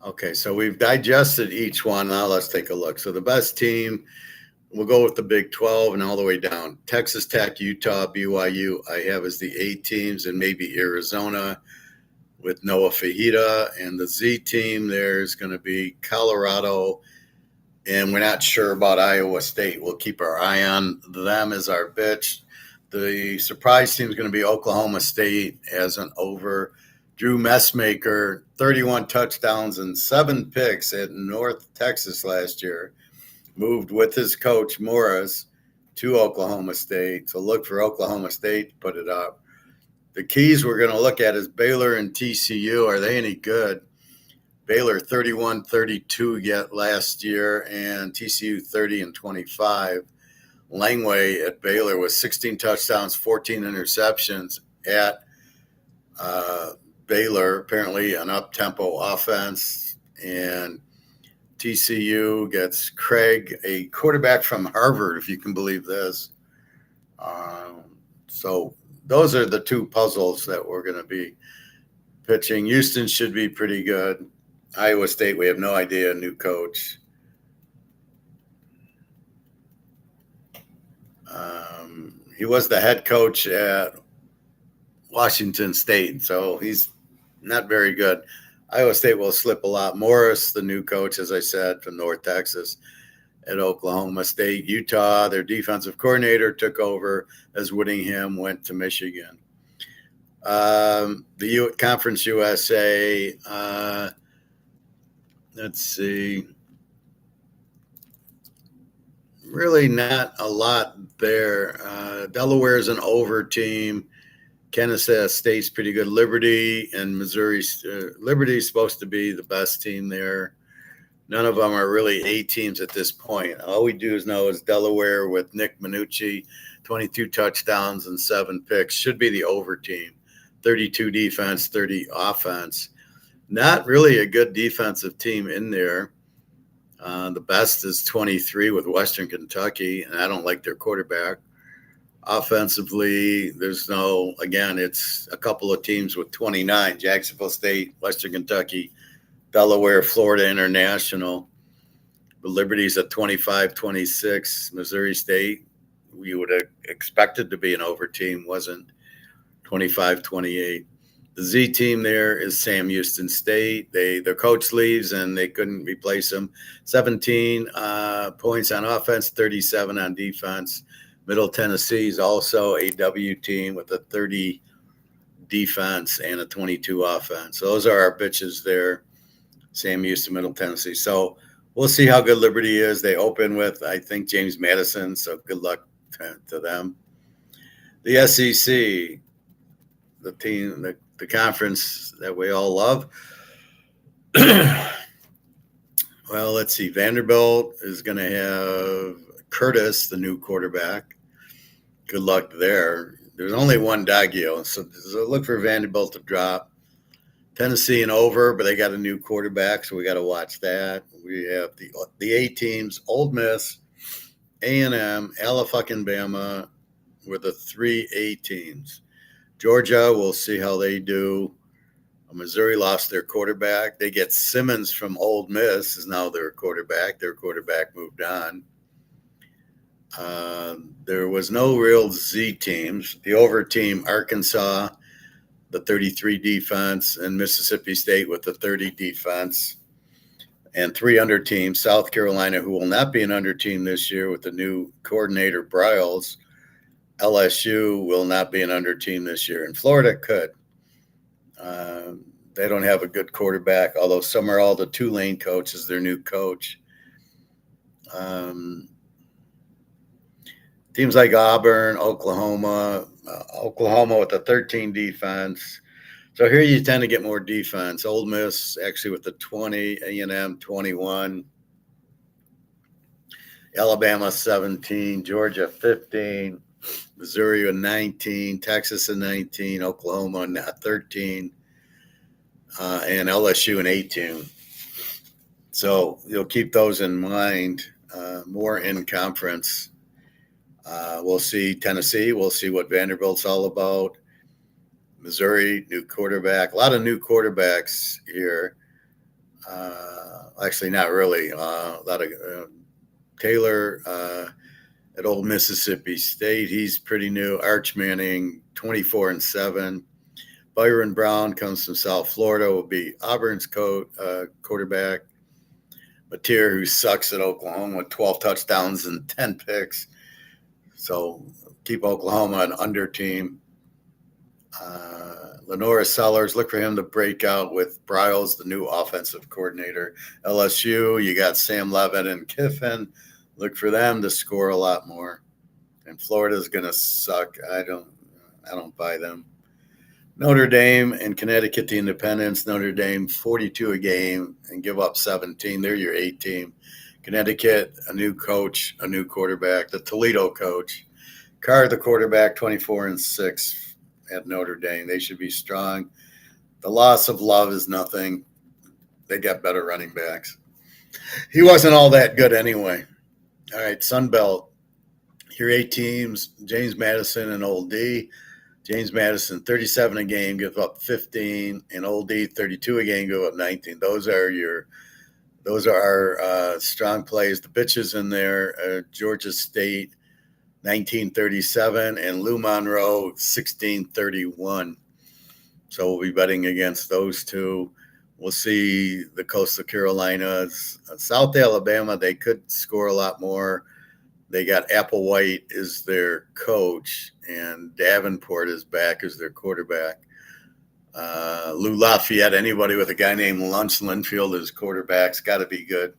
Okay, so we've digested each one. Now let's take a look. So the best team, we'll go with the Big 12 and all the way down. Texas Tech, Utah, BYU, I have as the A teams, and maybe Arizona with Noah Fajita. And the Z team, there's going to be Colorado, and we're not sure about Iowa State. We'll keep our eye on them as our bitch. The surprise team is going to be Oklahoma State as an over. Drew Messmaker, 31 touchdowns and 7 picks at North Texas last year. Moved with his coach, Morris, to Oklahoma State. So look for Oklahoma State to put it up. The keys we're going to look at is Baylor and TCU. Are they any good? Baylor 31-32 yet last year, and TCU 30-25. Langway at Baylor with 16 touchdowns, 14 interceptions at Baylor, apparently an up-tempo offense. And TCU gets Craig, a quarterback from Harvard, if you can believe this. So those are the two puzzles that we're going to be pitching. Houston should be pretty good. Iowa State, we have no idea, new coach. He was the head coach at Washington State, so he's not very good. Iowa State will slip a lot. Morris, the new coach, as I said, from North Texas at Oklahoma State. Utah, their defensive coordinator, took over as Whittingham went to Michigan. The Conference USA, let's see. Really not a lot there. Delaware is an over team. Kansas State's pretty good. Liberty and Missouri. Liberty's supposed to be the best team there. None of them are really A teams at this point. All we do know is Delaware with Nick Minucci, 22 touchdowns and 7 picks. Should be the over team. 32 defense, 30 offense. Not really a good defensive team in there. The best is 23 with Western Kentucky, and I don't like their quarterback. Offensively, there's no, again, it's a couple of teams with 29, Jacksonville State, Western Kentucky, Delaware, Florida International. The Liberty's at 25-26. Missouri State, we would have expected to be an over team, wasn't. 25-28. The Z team there is Sam Houston State. Their coach leaves and they couldn't replace him. 17 points on offense, 37 on defense. Middle Tennessee is also a W team with a 30 defense and a 22 offense. So those are our bitches there. Sam Houston, Middle Tennessee. So we'll see how good Liberty is. They open with, I think, James Madison. So good luck to them. The SEC, the team, the conference that we all love. Well, let's see. Vanderbilt is going to have Curtis, the new quarterback. Good luck there. There's only one Daggio, so look for Vanderbilt to drop. Tennessee and over, but they got a new quarterback, so we got to watch that. We have the A teams: Ole Miss, A&M, Alabama, with the 3 A teams. Georgia, we'll see how they do. Missouri lost their quarterback. They get Simmons from Ole Miss is now their quarterback. Their quarterback moved on. There was no real Z teams. The over team, Arkansas, the 33 defense, and Mississippi State with the 30 defense. And 3 under teams, South Carolina, who will not be an under team this year with the new coordinator, Bryles. LSU will not be an under team this year, and Florida could. They don't have a good quarterback, although Summerall, the Tulane coach, is their new coach. Teams like Auburn, Oklahoma with a 13 defense. So here you tend to get more defense. Ole Miss actually with the 20, A&M 21, Alabama 17, Georgia 15, Missouri a 19, Texas a 19, Oklahoma 13. and LSU an A team. So you'll keep those in mind. More in conference. We'll see Tennessee. We'll see what Vanderbilt's all about. Missouri, new quarterback. A lot of new quarterbacks here. Actually, not really. A lot of Taylor at Old Mississippi State. He's pretty new. Arch Manning, 24-7. Byron Brown comes from South Florida. Will be Auburn's quarterback. Mateer, who sucks at Oklahoma with 12 touchdowns and 10 picks. So keep Oklahoma an under team. Lenora Sellers, look for him to break out with Bryles, the new offensive coordinator. LSU, you got Sam Levitt and Kiffin. Look for them to score a lot more. And Florida's going to suck. I don't buy them. Notre Dame and Connecticut, the Independents. Notre Dame, 42 a game and give up 17. They're your 8 team. Connecticut, a new coach, a new quarterback. The Toledo coach. Carr, the quarterback, 24-6 at Notre Dame. They should be strong. The loss of Love is nothing. They got better running backs. He wasn't all that good anyway. All right, Sun Belt. Your 8 teams, James Madison and Old D. James Madison, 37 a game, give up 15, and Old D, 32 a game, give up 19. Those are our strong plays. The bitches in there, Georgia State, 1937, and Lou Monroe, 1631. So we'll be betting against those two. We'll see the Coastal Carolinas. South Alabama, they could score a lot more. They got Applewhite as their coach, and Davenport is back as their quarterback. Lou Lafayette, anybody with a guy named Lunch Linfield as quarterback's got to be good.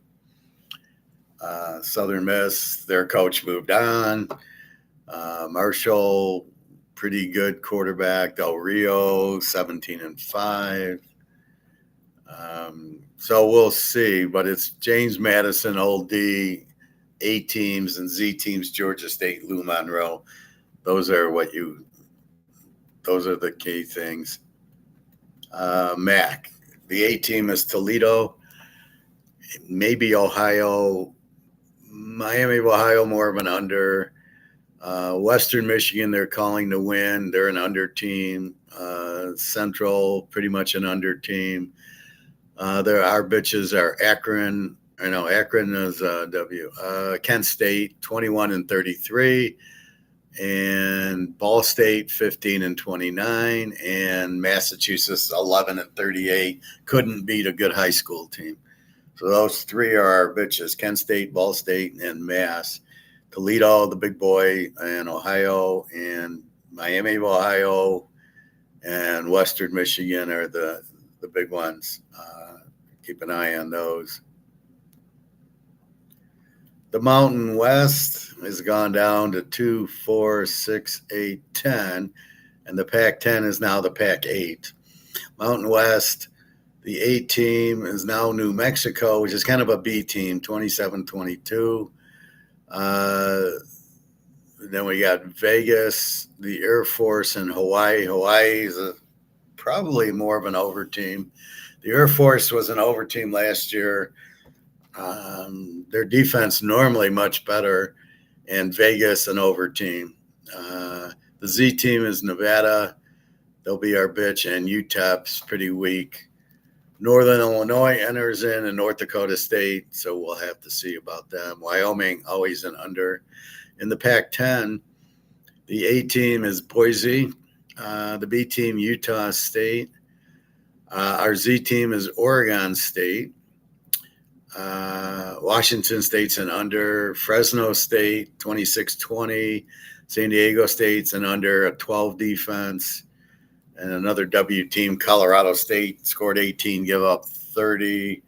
Southern Miss, their coach moved on. Marshall, pretty good quarterback. Del Rio, 17-5. So we'll see, but it's James Madison, Old D, A teams, and Z teams, Georgia State, Lou Monroe. Those are the key things. MAC, the A team is Toledo, maybe Ohio, Miami of Ohio, more of an under. Western Michigan, they're calling to win. They're an under team. Central, pretty much an under team. Our bitches are Akron. I know Akron is W. Kent State, 21-33. And Ball State, 15-29. And Massachusetts, 11-38. Couldn't beat a good high school team. So those 3 are our bitches, Kent State, Ball State, and Mass. Toledo, the big boy, and Ohio, and Miami of Ohio, and Western Michigan are the big ones. Keep an eye on those. The Mountain West has gone down to 2, 4, 6, 8, 10, and the Pac-10 is now the Pac-8. Mountain West, the 8 team is now New Mexico, which is kind of a B team, 27-22. Then we got Vegas, the Air Force, and Hawaii. Hawaii is probably more of an over team. The Air Force was an over team last year. Their defense normally much better, and Vegas an over team. The Z team is Nevada. They'll be our bitch, and UTEP's pretty weak. Northern Illinois enters in, and North Dakota State, so we'll have to see about them. Wyoming, always an under. In the Pac-10, the A team is Boise. The B team, Utah State. Our Z team is Oregon State. Washington State's an under. Fresno State, 26-20. San Diego State's an under, a 12 defense. And another W team, Colorado State, scored 18, give up 30.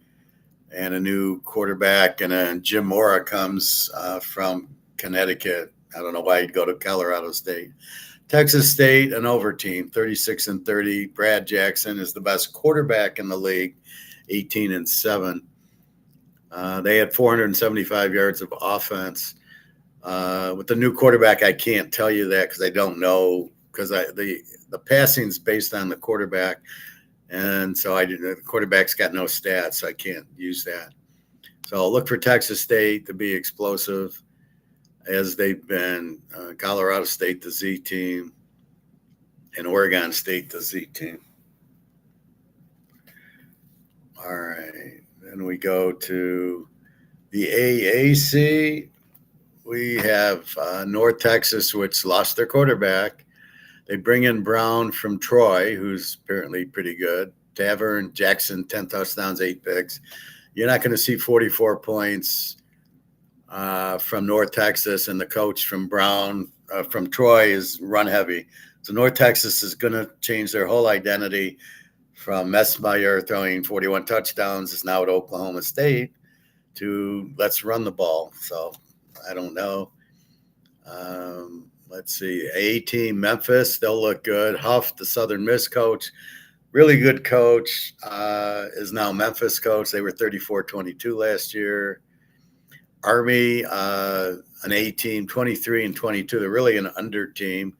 And a new quarterback. And then Jim Mora comes from Connecticut. I don't know why he'd go to Colorado State. Texas State, an over team, 36-30. Brad Jackson is the best quarterback in the league, 18-7. They had 475 yards of offense. With the new quarterback, I can't tell you that because I don't know, because the passing's based on the quarterback. And so the quarterback's got no stats, so I can't use that. So look for Texas State to be explosive as they've been. Colorado State, the Z team, and Oregon State, the Z team. All right. Then we go to the AAC. We have North Texas, which lost their quarterback. They bring in Brown from Troy, who's apparently pretty good. Tavern, Jackson, 10 touchdowns, 8 picks. You're not going to see 44 points from North Texas, and the coach from Brown, from Troy, is run heavy. So North Texas is going to change their whole identity from Messmeyer throwing 41 touchdowns is now at Oklahoma State to let's run the ball. So I don't know. Let's see. A team, Memphis, they'll look good. Huff, the Southern Miss coach, really good coach, is now Memphis coach. They were 34-22 last year. Army, an A team, 23-22. They're really an under team,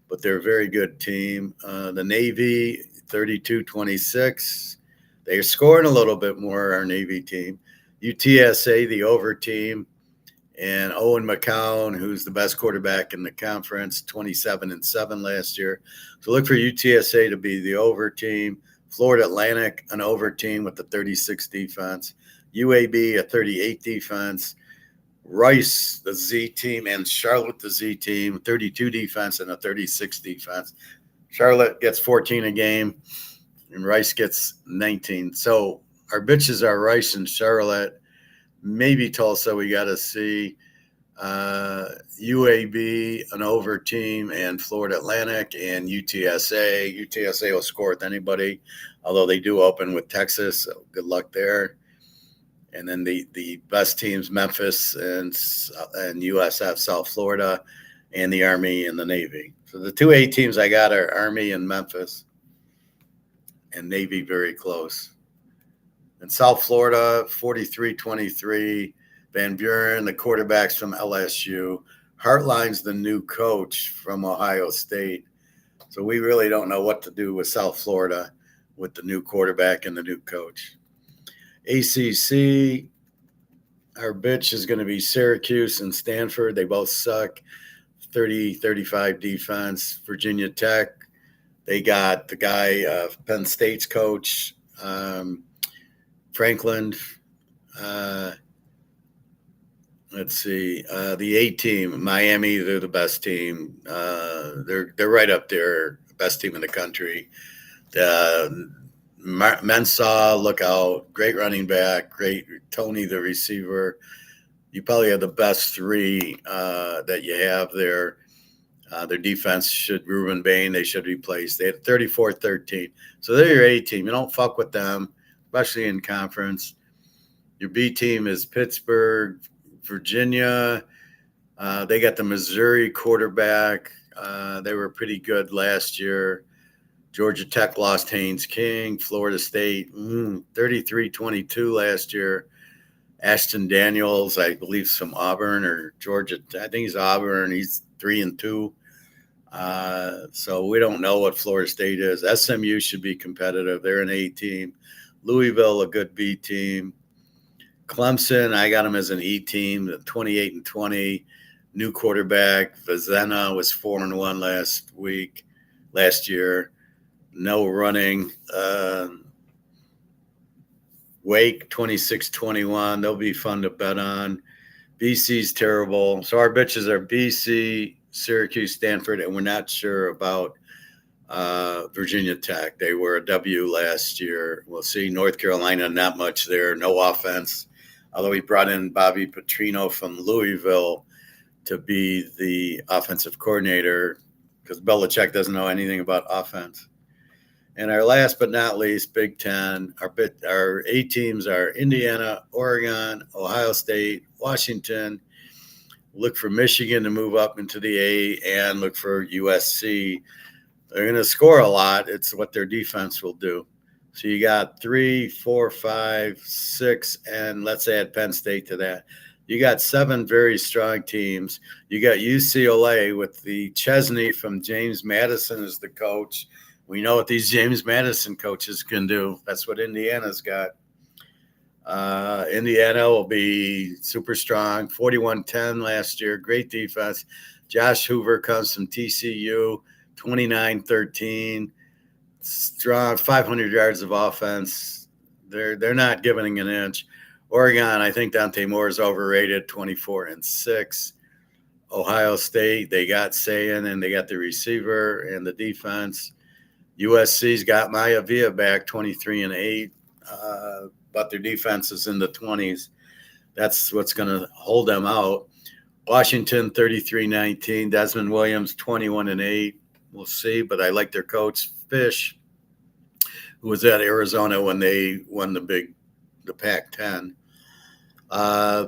but they're a very good team. The Navy, 32-26. They're scoring a little bit more, our Navy team. UTSA, the over team, and Owen McCown, who's the best quarterback in the conference, 27-7 last year. So look for UTSA to be the over team. Florida Atlantic, an over team with a 36 defense. UAB, a 38 defense. Rice, the Z team, and Charlotte, the Z team, 32 defense and a 36 defense. Charlotte gets 14 a game, and Rice gets 19. So our bitches are Rice and Charlotte. Maybe Tulsa, we got to see. UAB, an over team, and Florida Atlantic, and UTSA. UTSA will score with anybody, although they do open with Texas. So good luck there. And then the best teams, Memphis and USF, South Florida, and the Army and the Navy. So the 2A teams I got are Army and Memphis, and Navy very close. In South Florida, 43-23, Van Buren, the quarterbacks from LSU. Hartline's the new coach from Ohio State. So we really don't know what to do with South Florida with the new quarterback and the new coach. ACC, our bitch is going to be Syracuse and Stanford. They both suck. 30-35 defense. Virginia Tech, they got the guy, Penn State's coach, Franklin. Let's see. The A team, Miami, they're the best team. They're right up there, best team in the country. Mensah, look out. Great running back. Great Tony, the receiver. You probably have the best three that you have there. Their defense Ruben Bain, they should replace. They had 34-13. So they're your A team. You don't fuck with them, especially in conference. Your B team is Pittsburgh, Virginia. They got the Missouri quarterback. They were pretty good last year. Georgia Tech lost Haynes King. Florida State, 33-22 last year. Ashton Daniels, I believe, is from Auburn or Georgia. I think he's Auburn. He's 3-2. So we don't know what Florida State is. SMU should be competitive. They're an A team. Louisville, a good B team. Clemson, I got them as an E team, 28-20. New quarterback. Vizena was 4-1 last year. No running. Wake, 26-21. They'll be fun to bet on. BC's terrible. So our bitches are BC, Syracuse, Stanford, and we're not sure about Virginia Tech. They were a W last year. We'll see. North Carolina, not much there. No offense. Although he brought in Bobby Petrino from Louisville to be the offensive coordinator because Belichick doesn't know anything about offense. And our last but not least, Big Ten, our A teams are Indiana, Oregon, Ohio State, Washington. Look for Michigan to move up into the A, and look for USC. They're going to score a lot. It's what their defense will do. So you got 3, 4, 5, 6, and let's add Penn State to that. You got 7 very strong teams. You got UCLA with the Chesney from James Madison as the coach. We know what these James Madison coaches can do. That's what Indiana's got. Indiana will be super strong. 41-10 last year. Great defense. Josh Hoover comes from TCU. 29-13. Strong. 500 yards of offense. They're not giving an inch. Oregon, I think Dante Moore is overrated. 24-6. Ohio State, they got Sayan and they got the receiver and the defense. USC's got Maya Villa back, 23-8. But their defense is in the 20s. That's what's going to hold them out. Washington, 33-19. Desmond Williams, 21-8. We'll see, but I like their coach, Fish, who was at Arizona when they won the Pac-10.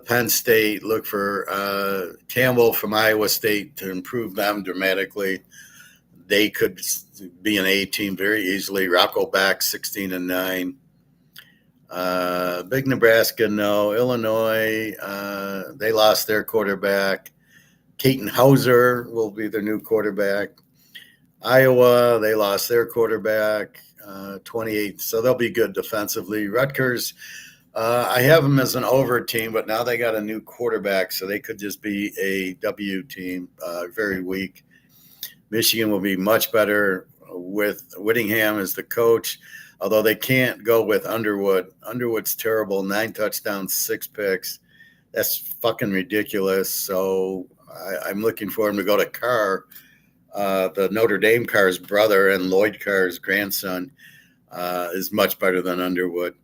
Penn State, look for Campbell from Iowa State to improve them dramatically. They could be an A team very easily. Rocco back, 16-9. Big Nebraska, no. Illinois, they lost their quarterback. Keaton Hauser will be their new quarterback. Iowa, they lost their quarterback, 28. So they'll be good defensively. Rutgers, I have them as an over team, but now they got a new quarterback, so they could just be a W team, very weak. Michigan will be much better with Whittingham as the coach, although they can't go with Underwood. Underwood's terrible, 9 touchdowns, 6 picks. That's fucking ridiculous. So I'm looking for him to go to Carr, the Notre Dame Carr's brother and Lloyd Carr's grandson, is much better than Underwood.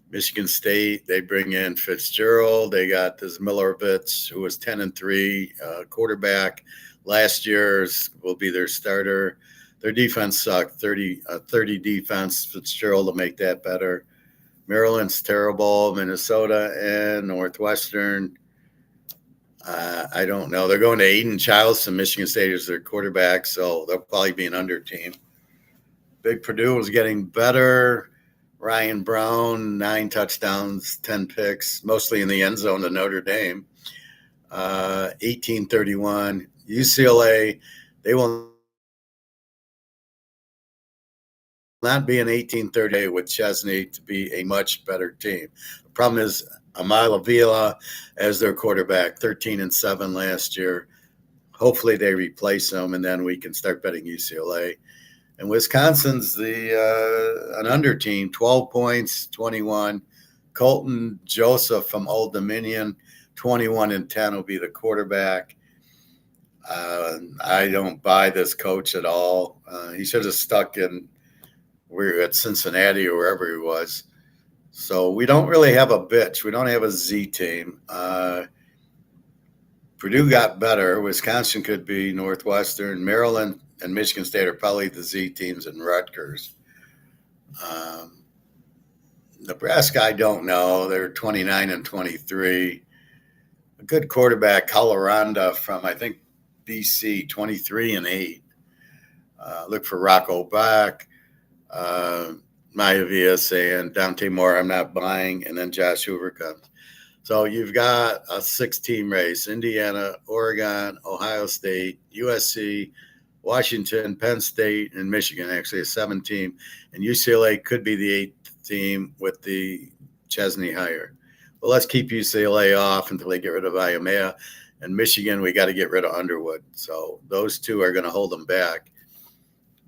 Michigan State, they bring in Fitzgerald. They got this Milovich, who was 10-3 quarterback. Last year's will be their starter. Their defense sucked, 30 defense. Fitzgerald will make that better. Maryland's terrible. Minnesota and Northwestern, I don't know. They're going to Aiden Childs from Michigan State as their quarterback, so they'll probably be an under team. Big Purdue was getting better. Ryan Brown, 9 touchdowns, 10 picks, mostly in the end zone to Notre Dame. 18-31. UCLA, they will not be an 18-38 with Chesney to be a much better team. The problem is Amila Vila as their quarterback, 13-7 last year. Hopefully they replace him, and then we can start betting UCLA. And Wisconsin's an under team, 12 points, 21. Colton Joseph from Old Dominion, 21-10 will be the quarterback. I don't buy this coach at all. He should have stuck at Cincinnati or wherever he was. So we don't really have a bitch. We don't have a Z team. Purdue got better. Wisconsin could be Northwestern. Maryland and Michigan State are probably the Z teams, and Rutgers. Nebraska, I don't know. They're 29-23. A good quarterback, Colorado from, I think, BC, 23-8. Look for Rocco back. Maivia saying Dante Moore, I'm not buying, and then Josh Hoover comes. So you've got a 6-team race: Indiana, Oregon, Ohio State, USC, Washington, Penn State, and Michigan. Actually, a 7-team, and UCLA could be the 8th team with the Chesney hire. Well, let's keep UCLA off until they get rid of Iomea. And Michigan, we got to get rid of Underwood. So those two are going to hold them back.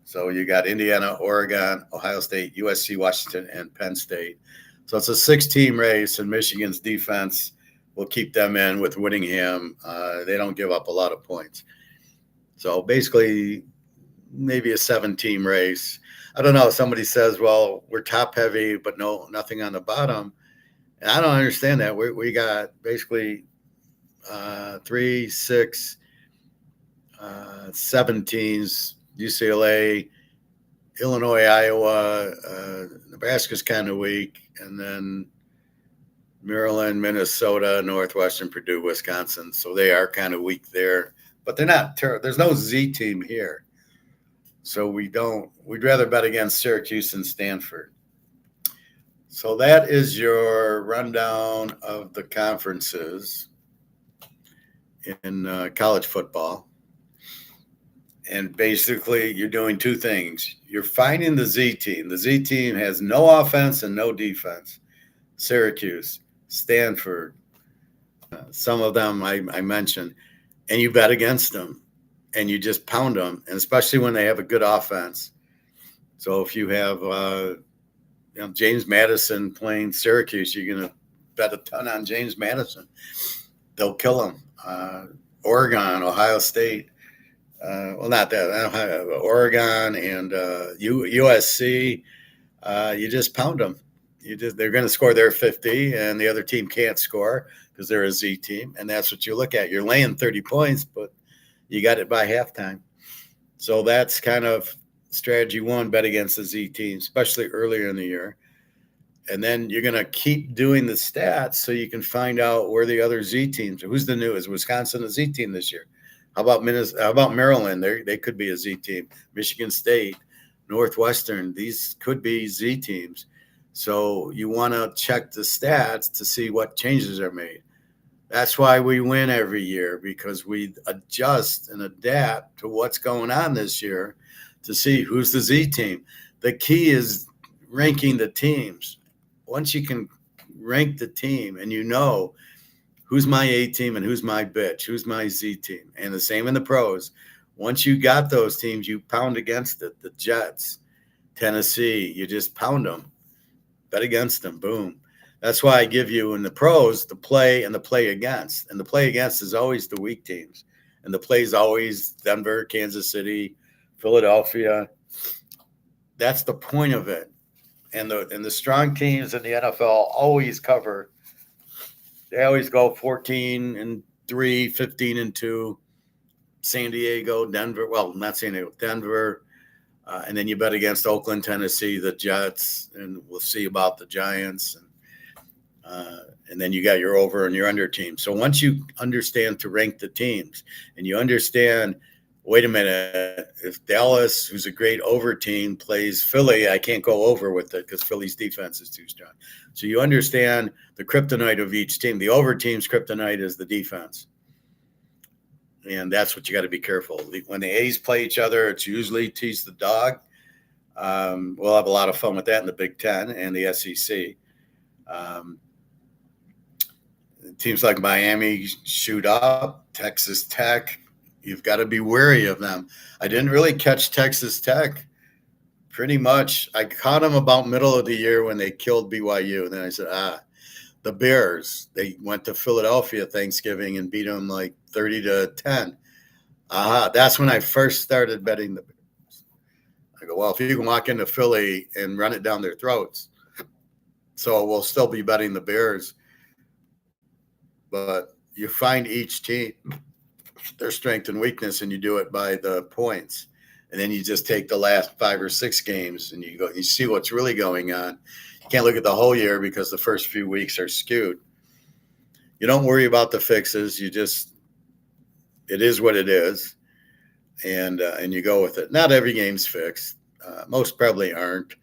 So you got Indiana, Oregon, Ohio State, USC, Washington, and Penn State. So it's a 6-team race, and Michigan's defense will keep them in with Whittingham. They don't give up a lot of points. So basically, maybe a 7-team race. I don't know. Somebody says, well, we're top heavy, but nothing on the bottom. And I don't understand that. We got basically 3, 6, 7 teams: UCLA, Illinois, Iowa, Nebraska's kind of weak, and then Maryland, Minnesota, Northwestern, Purdue, Wisconsin. So they are kind of weak there, but they're not terrible. There's no Z team here. So we'd rather bet against Syracuse and Stanford. So that is your rundown of the conferences in college football. And basically, you're doing two things. You're finding the Z team. The Z team has no offense and no defense. Syracuse, Stanford, some of them I mentioned, and you bet against them and you just pound them, and especially when they have a good offense. So if you have James Madison playing Syracuse, you're going to bet a ton on James Madison. They'll kill him. Oregon, Ohio State. Well, not that. Oregon and USC. You just pound them. They're going to score their 50, and the other team can't score because they're a Z team, and that's what you look at. You're laying 30 points, but you got it by halftime. So that's kind of strategy one: bet against the Z team, especially earlier in the year. And then you're going to keep doing the stats so you can find out where the other Z teams are. Who's the new? Is Wisconsin a Z team this year? How about Minnesota? How about Maryland? They could be a Z team. Michigan State, Northwestern, these could be Z teams. So you want to check the stats to see what changes are made. That's why we win every year, because we adjust and adapt to what's going on this year to see who's the Z team. The key is ranking the teams. Once you can rank the team and you know who's my A team and who's my bitch, who's my Z team, and the same in the pros. Once you got those teams, you pound against it. The Jets, Tennessee, you just pound them. Bet against them. Boom. That's why I give you in the pros the play and the play against. And the play against is always the weak teams. And the play is always Denver, Kansas City, Philadelphia. That's the point of it. And the strong teams in the NFL always cover. They always go 14-3, 15-2. San Diego, Denver. Well, not San Diego, Denver. And then you bet against Oakland, Tennessee, the Jets, and we'll see about the Giants. And then you got your over and your under team. So once you understand to rank the teams and you understand, wait a minute, if Dallas, who's a great over team, plays Philly, I can't go over with it because Philly's defense is too strong. So you understand the kryptonite of each team. The over team's kryptonite is the defense. And that's what you got to be careful. When the A's play each other, it's usually tease the dog. We'll have a lot of fun with that in the Big Ten and the SEC. Teams like Miami shoot up, Texas Tech. You've got to be wary of them. I didn't really catch Texas Tech pretty much. I caught them about middle of the year when they killed BYU. And then I said, the Bears, they went to Philadelphia Thanksgiving and beat them like 30-10. That's when I first started betting the Bears. I go, well, if you can walk into Philly and run it down their throats. So we'll still be betting the Bears. But you find each team, their strength and weakness, and you do it by the points. And then you just take the last 5 or 6 games and you see what's really going on. You can't look at the whole year because the first few weeks are skewed. You don't worry about the fixes. It is what it is. And you go with it. Not every game's fixed. Most probably aren't.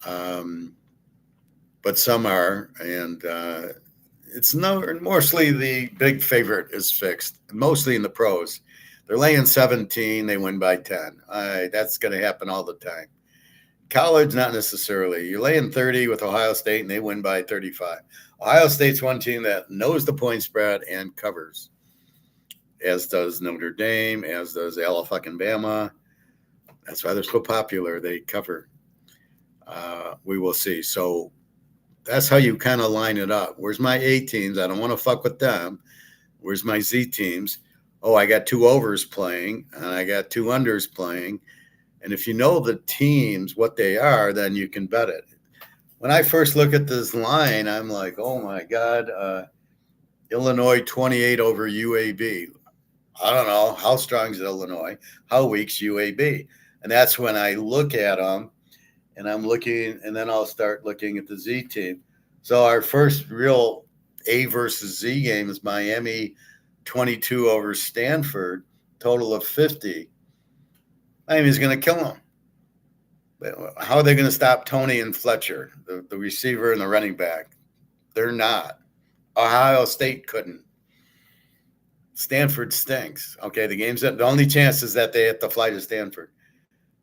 But some are. And it's mostly the big favorite is fixed, mostly in the pros. They're laying 17, they win by 10. That's going to happen all the time. College, not necessarily. You're laying 30 with Ohio State, and they win by 35. Ohio State's one team that knows the point spread and covers, as does Notre Dame, as does Alabama. That's why they're so popular. They cover. We will see. So that's how you kind of line it up. Where's my A teams? I don't want to fuck with them. Where's my Z teams? Oh, I got 2 overs playing, and I got 2 unders playing. And if you know the teams, what they are, then you can bet it. When I first look at this line, I'm like, oh, my God, Illinois 28 over UAB. I don't know. How strong is Illinois? How weak's UAB? And that's when I look at them, and I'm looking, and then I'll start looking at the Z team. So our first real A versus Z game is Miami 22 over Stanford, total of 50. Miami's going to kill them. How are they going to stop Tony and Fletcher, the receiver and the running back? They're not. Ohio State couldn't. Stanford stinks. Okay, the only chance is that they have to fly to Stanford.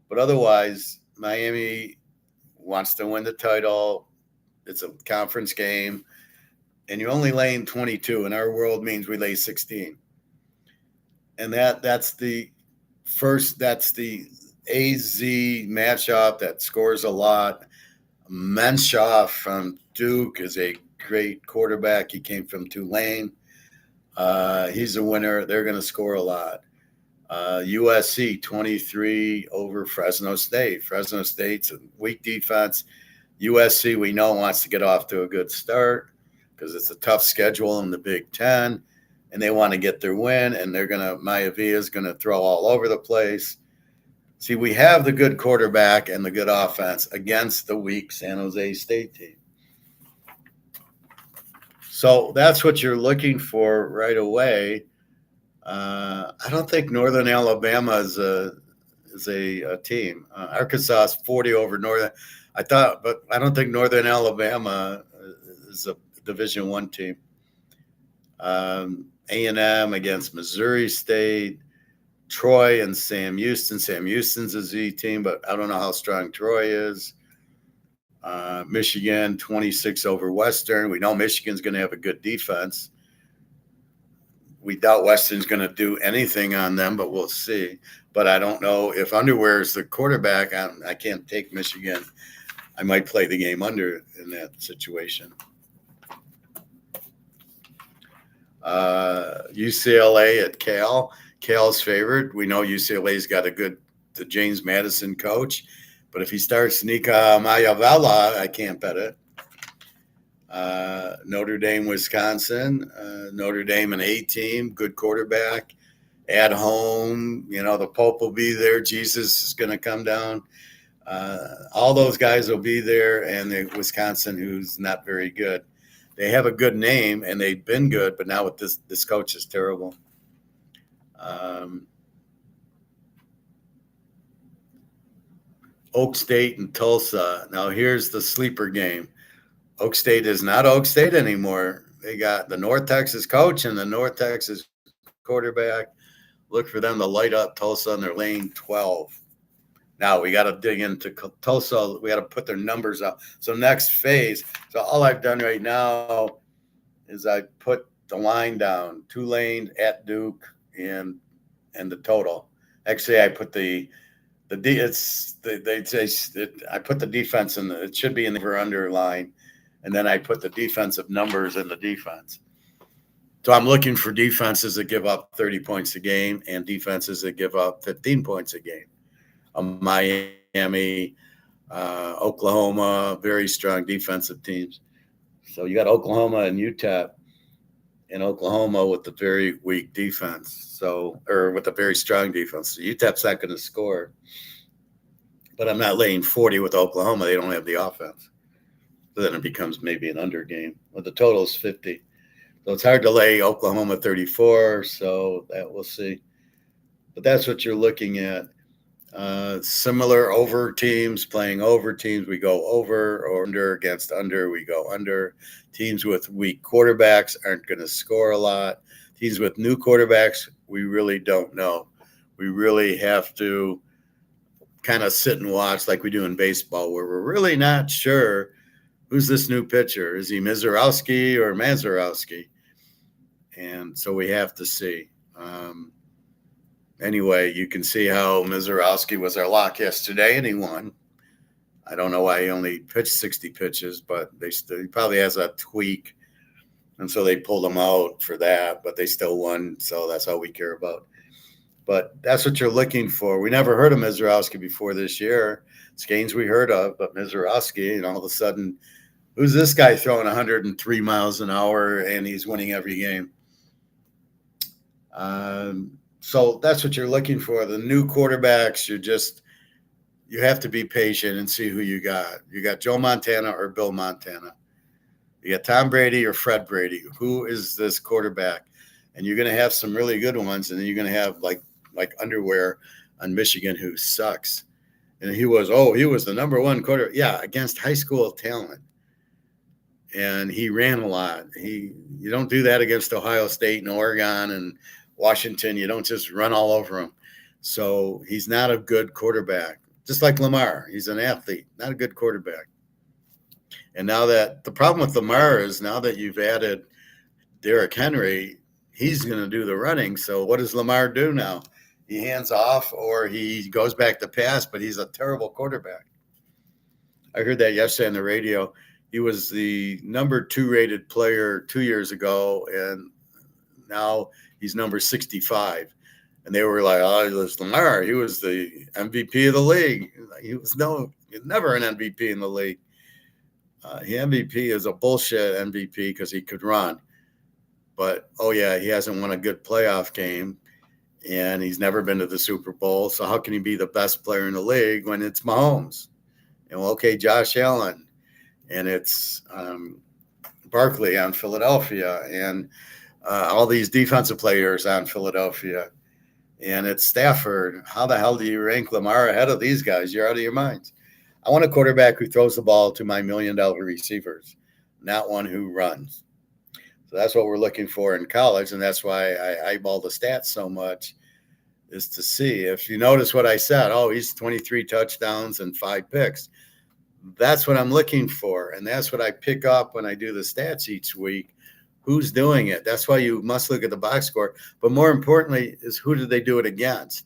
But otherwise, Miami wants to win the title. It's a conference game, and you're only laying 22. In our world, means we lay 16, and that's the AZ matchup that scores a lot. Menshoff from Duke is a great quarterback. He came from Tulane. He's a winner. They're going to score a lot. USC 23 over Fresno State. Fresno State's a weak defense. USC, we know, wants to get off to a good start because it's a tough schedule in the Big Ten, and they want to get their win, and Maivia is going to throw all over the place. See, we have the good quarterback and the good offense against the weak San Jose State team. So that's what you're looking for right away. I don't think Northern Alabama is a team. Arkansas is 40 over Northern. But I don't think Northern Alabama is a Division I team. A&M against Missouri State, Troy and Sam Houston. Sam Houston's a Z team, but I don't know how strong Troy is. Michigan 26 over Western. We know Michigan's going to have a good defense. We doubt Western's going to do anything on them, but we'll see. But I don't know if Underwear is the quarterback. I can't take Michigan. I might play the game under in that situation. UCLA at Cal. Cal's favorite. We know UCLA's got the James Madison coach, but if he starts Nika Mayavela, I can't bet it. Notre Dame, Wisconsin. Notre Dame, an A team, good quarterback. At home, the Pope will be there. Jesus is going to come down. All those guys will be there, and the Wisconsin, who's not very good. They have a good name, and they've been good, but now with this coach is terrible. Oak State and Tulsa. Now here's the sleeper game. Oak State is not Oak State anymore. They got the North Texas coach and the North Texas quarterback. Look for them to light up Tulsa in their lane 12. Now we got to dig into Tulsa. We got to put their numbers up. So next phase. So all I've done right now is I put the line down. Tulane at Duke and the total. Actually, I put I put the defense in it should be in the over-under line, and then I put the defensive numbers in the defense. So I'm looking for defenses that give up 30 points a game and defenses that give up 15 points a game. Miami, Oklahoma, very strong defensive teams. So you got Oklahoma and UTEP, and Oklahoma with the very weak defense. Or with a very strong defense. So UTEP's not going to score. But I'm not laying 40 with Oklahoma. They don't have the offense. So then it becomes maybe an under game. But the total is 50. So it's hard to lay Oklahoma 34. So that we'll see. But that's what you're looking at. Similar over teams, playing over teams, we go over, or under against under, we go under. Teams with weak quarterbacks aren't going to score a lot. Teams with new quarterbacks, we really don't know. We really have to kind of sit and watch like we do in baseball, where we're really not sure who's this new pitcher. Is he Mizorowski or Mazurowski? And so we have to see. Anyway, you can see how Mizorowski was our lock yesterday, and he won. I don't know why he only pitched 60 pitches, but he probably has a tweak, and so they pulled him out for that, but they still won, so that's all we care about. But that's what you're looking for. We never heard of Mizorowski before this year. Skanes we heard of, but Mizorowski, and all of a sudden, who's this guy throwing 103 miles an hour, and he's winning every game? So that's what you're looking for. The new quarterbacks, you have to be patient and see who you got. You got Joe Montana or Bill Montana. You got Tom Brady or Fred Brady. Who is this quarterback? And you're going to have some really good ones, and then you're going to have like Underwear on Michigan, who sucks. And he was the number one quarterback. Yeah, against high school talent. And he ran a lot. You don't do that against Ohio State and Oregon and Washington, you don't just run all over him. So he's not a good quarterback. Just like Lamar, he's an athlete, not a good quarterback. And now that the problem with Lamar is now that you've added Derrick Henry, he's going to do the running. So what does Lamar do now? He hands off or he goes back to pass, but he's a terrible quarterback. I heard that yesterday on the radio. He was the number 2 rated player 2 years ago, and now he's number 65. And they were like, oh, it was Lamar. He was the MVP of the league. He was never an MVP in the league. MVP is a bullshit MVP because he could run. But, oh, yeah, he hasn't won a good playoff game, and he's never been to the Super Bowl. So how can he be the best player in the league when it's Mahomes? And, well, okay, Josh Allen, and it's Barkley on Philadelphia, and all these defensive players on Philadelphia, and it's Stafford. How the hell do you rank Lamar ahead of these guys? You're out of your minds. I want a quarterback who throws the ball to my $1 million receivers, not one who runs. So that's what we're looking for in college, and that's why I eyeball the stats so much, is to see. If you notice what I said, oh, he's 23 touchdowns and 5 picks. That's what I'm looking for, and that's what I pick up when I do the stats each week. Who's doing it? That's why you must look at the box score. But more importantly is who did they do it against?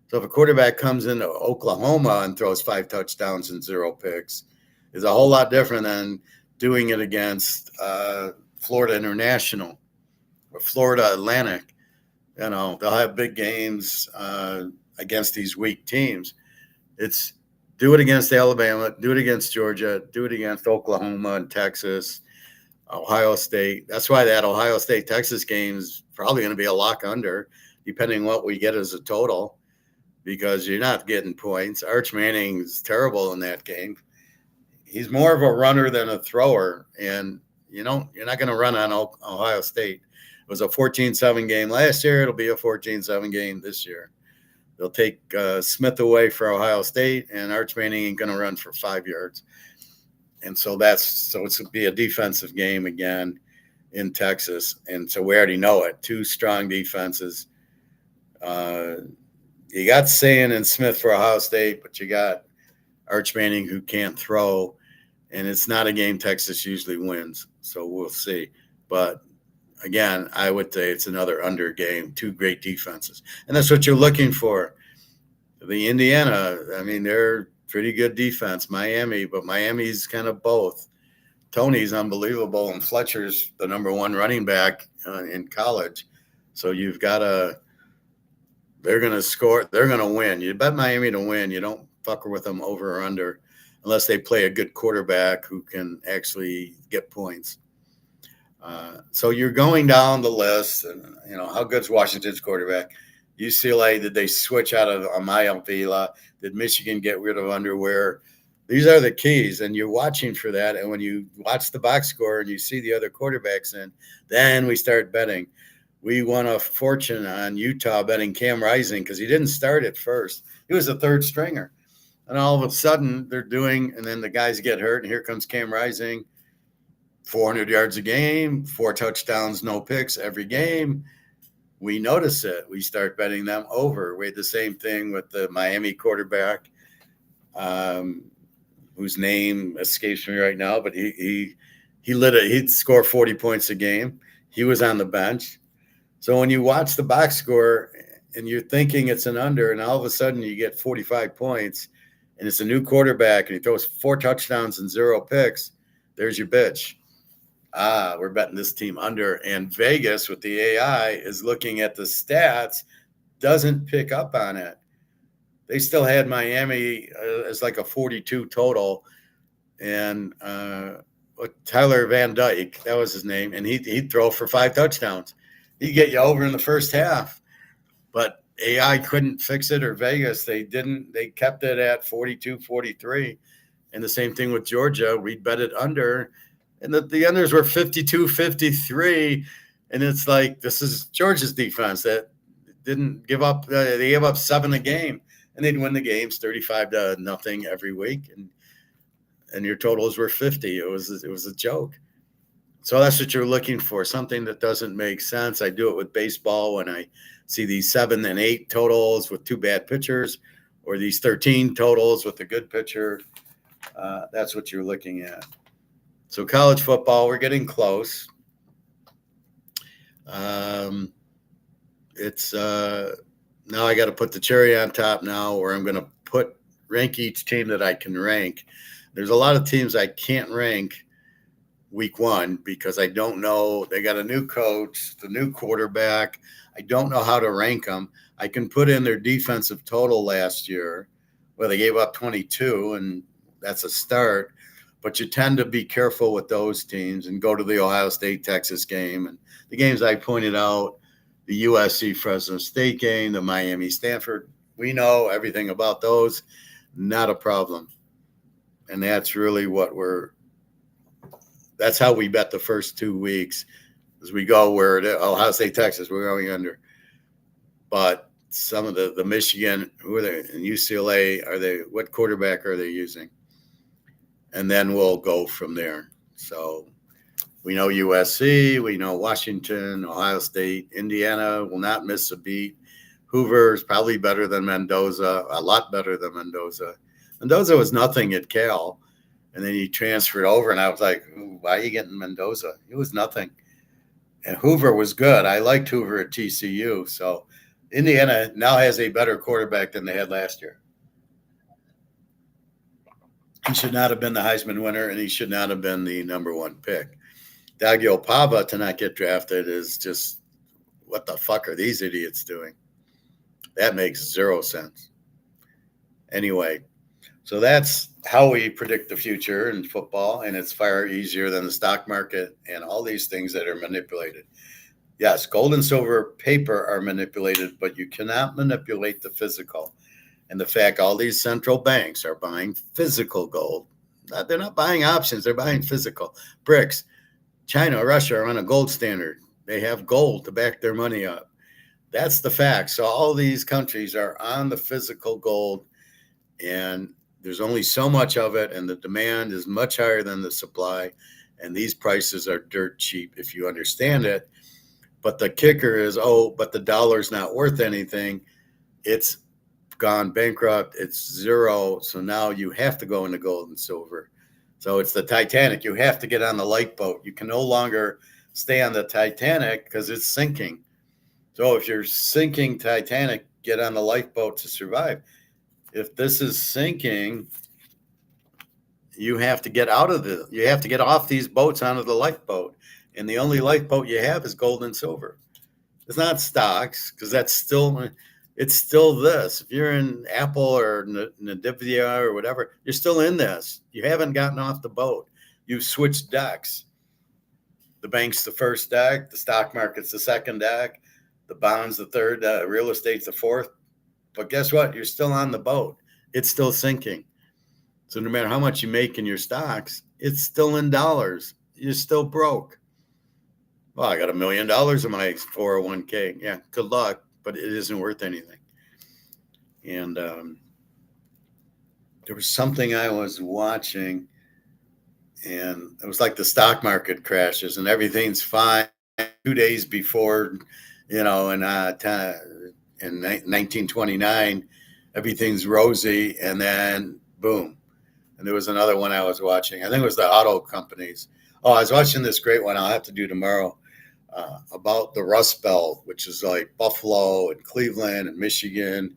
So if a quarterback comes into Oklahoma and throws 5 touchdowns and 0 picks, is a whole lot different than doing it against Florida International or Florida Atlantic. You know, they'll have big games against these weak teams. It's do it against Alabama, do it against Georgia, do it against Oklahoma and Texas, Ohio State. That's why that Ohio State-Texas game is probably going to be a lock under, depending on what we get as a total, because you're not getting points. Arch Manning's terrible in that game. He's more of a runner than a thrower, and you're not going to run on Ohio State. It was a 14-7 game last year. It'll be a 14-7 game this year. They'll take Smith away for Ohio State, and Arch Manning ain't going to run for 5 yards. And so it's going to be a defensive game again in Texas. And so we already know it. 2 strong defenses. You got Sayin and Smith for Ohio State, but you got Arch Manning who can't throw. And it's not a game Texas usually wins. So we'll see. But again, I would say it's another under game, 2 great defenses. And that's what you're looking for. The Indiana, I mean, they're pretty good defense. Miami, but Miami's kind of both. Tony's unbelievable, and Fletcher's the number 1 running back in college. So you've got they're going to score. They're going to win. You bet Miami to win. You don't fucker with them over or under unless they play a good quarterback who can actually get points. So you're going down the list, and how good's Washington's quarterback? UCLA, did they switch out of Amaya Vila? Did Michigan get rid of Underwear? These are the keys, and you're watching for that. And when you watch the box score and you see the other quarterbacks in, then we start betting. We won a fortune on Utah betting Cam Rising because he didn't start at first. He was a 3rd stringer. And all of a sudden and then the guys get hurt, and here comes Cam Rising, 400 yards a game, 4 touchdowns, no picks every game. We notice it. We start betting them over. We had the same thing with the Miami quarterback, whose name escapes me right now, but he'd score 40 points a game. He was on the bench. So when you watch the box score and you're thinking it's an under, and all of a sudden you get 45 points, and it's a new quarterback, and he throws 4 touchdowns and 0 picks, there's your bitch. We're betting this team under. And Vegas with the AI is looking at the stats, doesn't pick up on it. They still had Miami as like a 42 total. And Tyler Van Dyke, that was his name, and he'd throw for 5 touchdowns. He'd get you over in the first half. But AI couldn't fix it, or Vegas. They kept it at 42, 43. And the same thing with Georgia. We'd bet it under. And the unders were 52, 53. And it's like, this is Georgia's defense that didn't give up. They gave up 7 a game, and they'd win the games 35-0 every week. And your totals were 50. It was a joke. So that's what you're looking for, something that doesn't make sense. I do it with baseball when I see these 7 and 8 totals with 2 bad pitchers, or these 13 totals with a good pitcher. That's what you're looking at. So college football, we're getting close. It's now I got to put the cherry on top now, where I'm going to rank each team that I can rank. There's a lot of teams I can't rank week 1 because I don't know. They got a new coach, the new quarterback. I don't know how to rank them. I can put in their defensive total last year, where they gave up 22, and that's a start. But you tend to be careful with those teams and go to the Ohio State-Texas game. And the games I pointed out, the USC-Fresno State game, the Miami-Stanford, we know everything about those. Not a problem. And that's really that's how we bet the first 2 weeks. As we go where Ohio State, Texas, we're going under. But some of the Michigan, who are they, and UCLA, what quarterback are they using? And then we'll go from there. So we know USC, we know Washington, Ohio State, Indiana will not miss a beat. Hoover is probably better than Mendoza, a lot better than Mendoza. Mendoza was nothing at Cal, and then he transferred over, and I was like, why are you getting Mendoza? It was nothing. And Hoover was good. I liked Hoover at TCU. So Indiana now has a better quarterback than they had last year. He should not have been the Heisman winner, and he should not have been the number 1 pick. Dagiopava to not get drafted is just, what the fuck are these idiots doing? That makes 0 sense. Anyway, so that's how we predict the future in football, and it's far easier than the stock market and all these things that are manipulated. Yes, gold and silver paper are manipulated, but you cannot manipulate the physical. And the fact all these central banks are buying physical gold. They're not buying options, they're buying physical. BRICS, China, Russia are on a gold standard. They have gold to back their money up. That's the fact. So all these countries are on the physical gold, and there's only so much of it, and the demand is much higher than the supply, and these prices are dirt cheap if you understand it. But the kicker is, but the dollar's not worth anything. It's gone bankrupt. It's 0. So now you have to go into gold and silver. So it's the Titanic. You have to get on the lifeboat. You can no longer stay on the Titanic because it's sinking. So if you're sinking Titanic, get on the lifeboat to survive. If this is sinking, you have to get off these boats onto the lifeboat. And the only lifeboat you have is gold and silver. It's not stocks, because it's still this. If you're in Apple or Nvidia or whatever, you're still in this. You haven't gotten off the boat. You've switched decks. The bank's the first deck. The stock market's the second deck. The bonds the third. Real estate's the fourth. But guess what? You're still on the boat. It's still sinking. So no matter how much you make in your stocks, it's still in dollars. You're still broke. Well, I got $1 million in my 401k. Yeah, good luck, but it isn't worth anything. And there was something I was watching, and it was like the stock market crashes and everything's fine 2 days before, in 1929, everything's rosy, and then boom. And there was another one I was watching. I think it was the auto companies. Oh, I was watching this great one I'll have to do tomorrow about the Rust Belt, which is like Buffalo and Cleveland and Michigan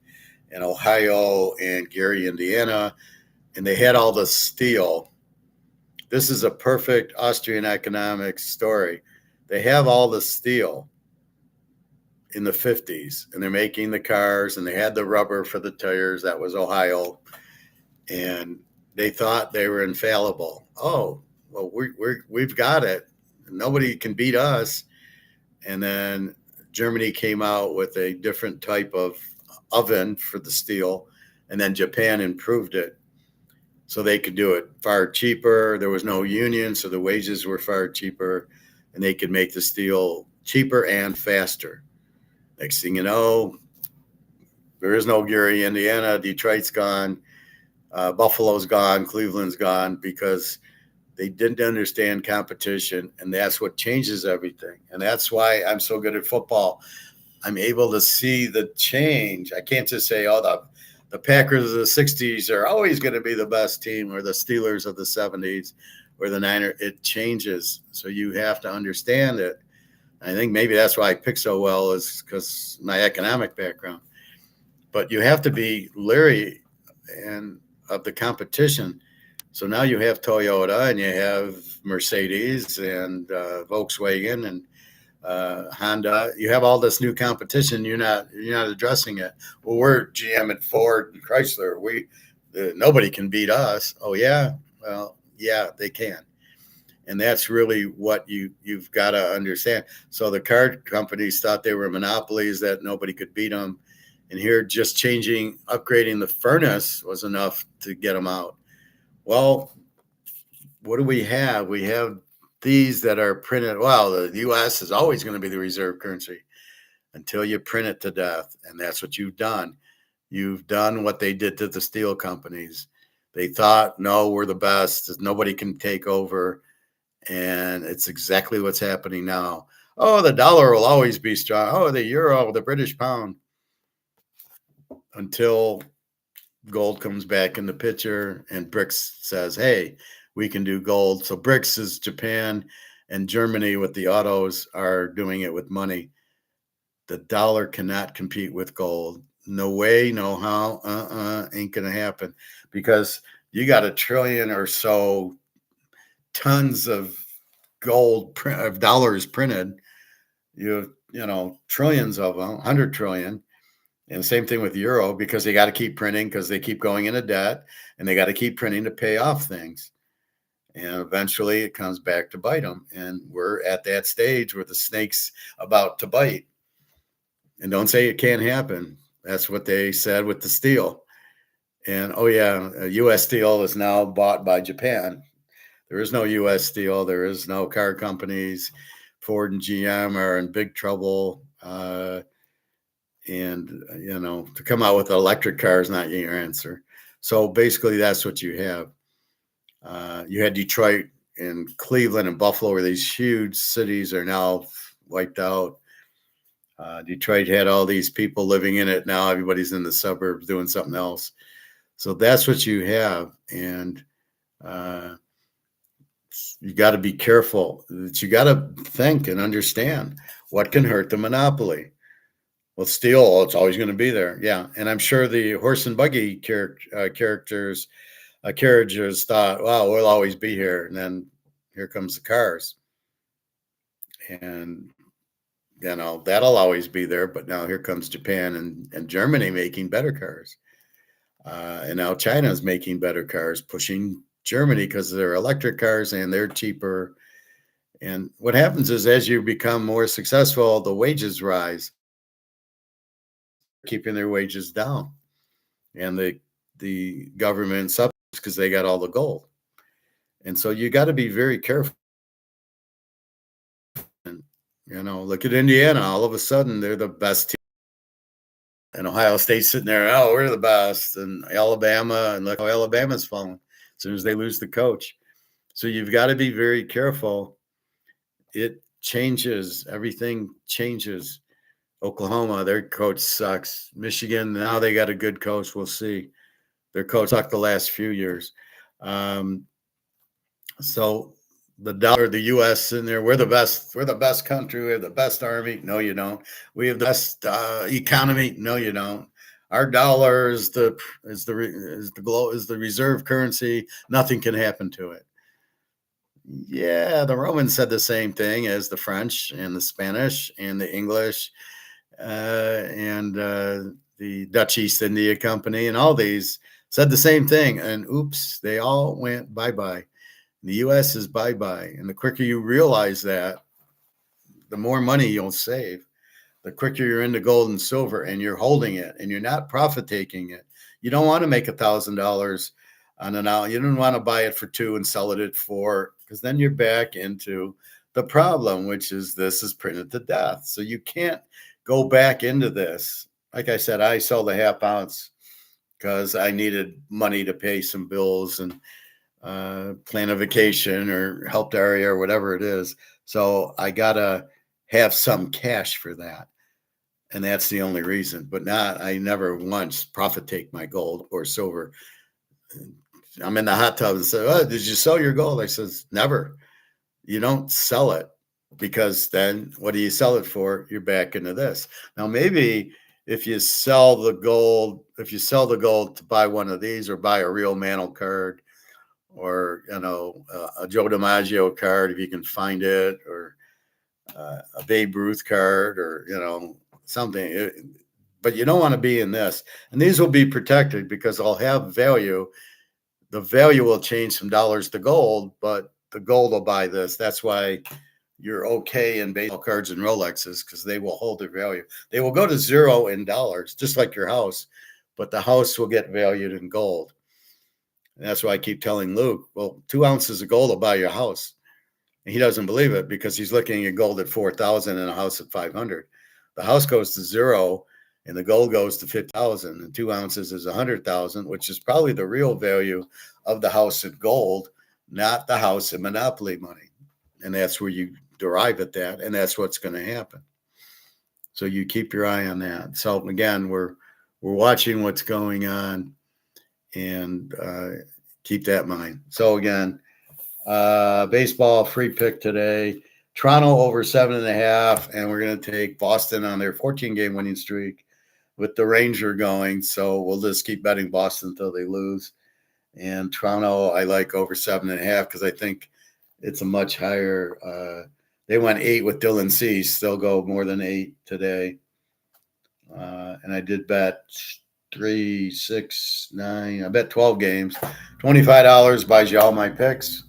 and Ohio and Gary, Indiana. And they had all the steel. This is a perfect Austrian economics story. They have all the steel in the 50s, and they're making the cars, and they had the rubber for the tires. That was Ohio. And they thought they were infallible. Oh, well, we've got it. Nobody can beat us. And then Germany came out with a different type of oven for the steel, and then Japan improved it so they could do it far cheaper. There was no union, so the wages were far cheaper, and they could make the steel cheaper and faster. Next thing you know, there is no Gary, Indiana. Detroit's gone. Buffalo's gone. Cleveland's gone because They didn't understand competition, and that's what changes everything. And that's why I'm so good at football. I'm able to see the change. I can't just say, oh, the Packers of the 60s are always going to be the best team, or the Steelers of the 70s, or the Niners. It changes. So you have to understand it. I think maybe that's why I pick so well, is because my economic background. But you have to be leery and of the competition. So now you have Toyota and you have Mercedes and Volkswagen and Honda. You have all this new competition. You're not addressing it. Well, we're GM and Ford and Chrysler. Nobody can beat us. Oh yeah, well yeah they can, and that's really what you've got to understand. So the car companies thought they were monopolies, that nobody could beat them, and here just upgrading the furnace was enough to get them out. Well, what do we have? We have these that are printed. Well, the U.S. is always going to be the reserve currency until you print it to death. And that's what you've done. You've done what they did to the steel companies. They thought, no, we're the best. Nobody can take over. And it's exactly what's happening now. Oh, the dollar will always be strong. Oh, the euro, the British pound. Until gold comes back in the picture and BRICS says, hey, we can do gold. So BRICS is Japan and Germany with the autos are doing it with money. The dollar cannot compete with gold. No way, no how, ain't going to happen, because you got $1 trillion or so tons of of dollars printed. You have, trillions of them, 100 trillion. And same thing with euro, because they got to keep printing because they keep going into debt, and they got to keep printing to pay off things. And eventually it comes back to bite them. And we're at that stage where the snake's about to bite. And don't say it can't happen. That's what they said with the steel. And oh yeah, U.S. steel is now bought by Japan. There is no U.S. steel. There is no car companies. Ford and GM are in big trouble. And to come out with an electric car is not your answer. So basically that's what you have. You had Detroit and Cleveland and Buffalo, where these huge cities are now wiped out. Detroit had all these people living in it. Now everybody's in the suburbs doing something else. So that's what you have. And you got to be careful. You got to think and understand what can hurt the monopoly. Well, steel, it's always going to be there. Yeah. And I'm sure the horse and buggy carriages thought, wow, we'll always be here. And then here comes the cars. And, that'll always be there. But now here comes Japan and Germany making better cars. And now China's making better cars, pushing Germany because they're electric cars and they're cheaper. And what happens is, as you become more successful, the wages rise, keeping their wages down. And the government subsidies because they got all the gold. And so you got to be very careful. And, look at Indiana. All of a sudden, they're the best team. And Ohio State's sitting there, oh, we're the best. And Alabama, and look how Alabama's falling as soon as they lose the coach. So you've got to be very careful. It changes. Everything changes. Oklahoma, their coach sucks. Michigan, now they got a good coach. We'll see. Their coach sucked the last few years. So the dollar, the U.S. in there, we're the best. We're the best country. We have the best army. No, you don't. We have the best economy. No, you don't. Our dollar is the reserve currency. Nothing can happen to it. Yeah, the Romans said the same thing as the French and the Spanish and the English and the Dutch East India Company, and all these said the same thing. And oops, they all went bye-bye. The U.S. is bye-bye. And the quicker you realize that, the more money you'll save. The quicker you're into gold and silver and you're holding it and you're not profit taking it. You don't want to make $1,000 on an hour. You don't want to buy it for $2 and sell it at $4, because then you're back into the problem, which is this is printed to death. So you can't go back into this. Like I said, I sold a half ounce because I needed money to pay some bills, and plan a vacation or help the area or whatever it is. So I gotta have some cash for that. And that's the only reason. But not, I never once profit take my gold or silver. I'm in the hot tub and say, "Oh, did you sell your gold?" I says, "Never. You don't sell it, because then what do you sell it for? You're back into this." Now, maybe if you sell the gold, to buy one of these or buy a real Mantle card, or a Joe DiMaggio card if you can find it, or a Babe Ruth card, or something. But you don't want to be in this. And these will be protected because they'll have value. The value will change from dollars to gold, but the gold will buy this. That's why you're okay in baseball cards and Rolexes, because they will hold their value. They will go to zero in dollars, just like your house, but the house will get valued in gold. And that's why I keep telling Luke, well, 2 ounces of gold will buy your house. And he doesn't believe it because he's looking at gold at 4,000 and a house at 500. The house goes to zero and the gold goes to 50,000, and 2 ounces is 100,000, which is probably the real value of the house in gold, not the house in monopoly money. And that's where you derive at that, and that's what's going to happen. So you keep your eye on that. So again, we're watching what's going on, and keep that in mind. So again, baseball free pick today. Toronto over 7.5, and we're going to take Boston on their 14-game winning streak with the Ranger going. So we'll just keep betting Boston until they lose. And Toronto, I like over 7.5 because I think it's a much higher. They went 8 with Dylan Cease. They'll go more than 8 today. And I did bet 3, 6, 9. I bet 12 games. $25 buys you all my picks.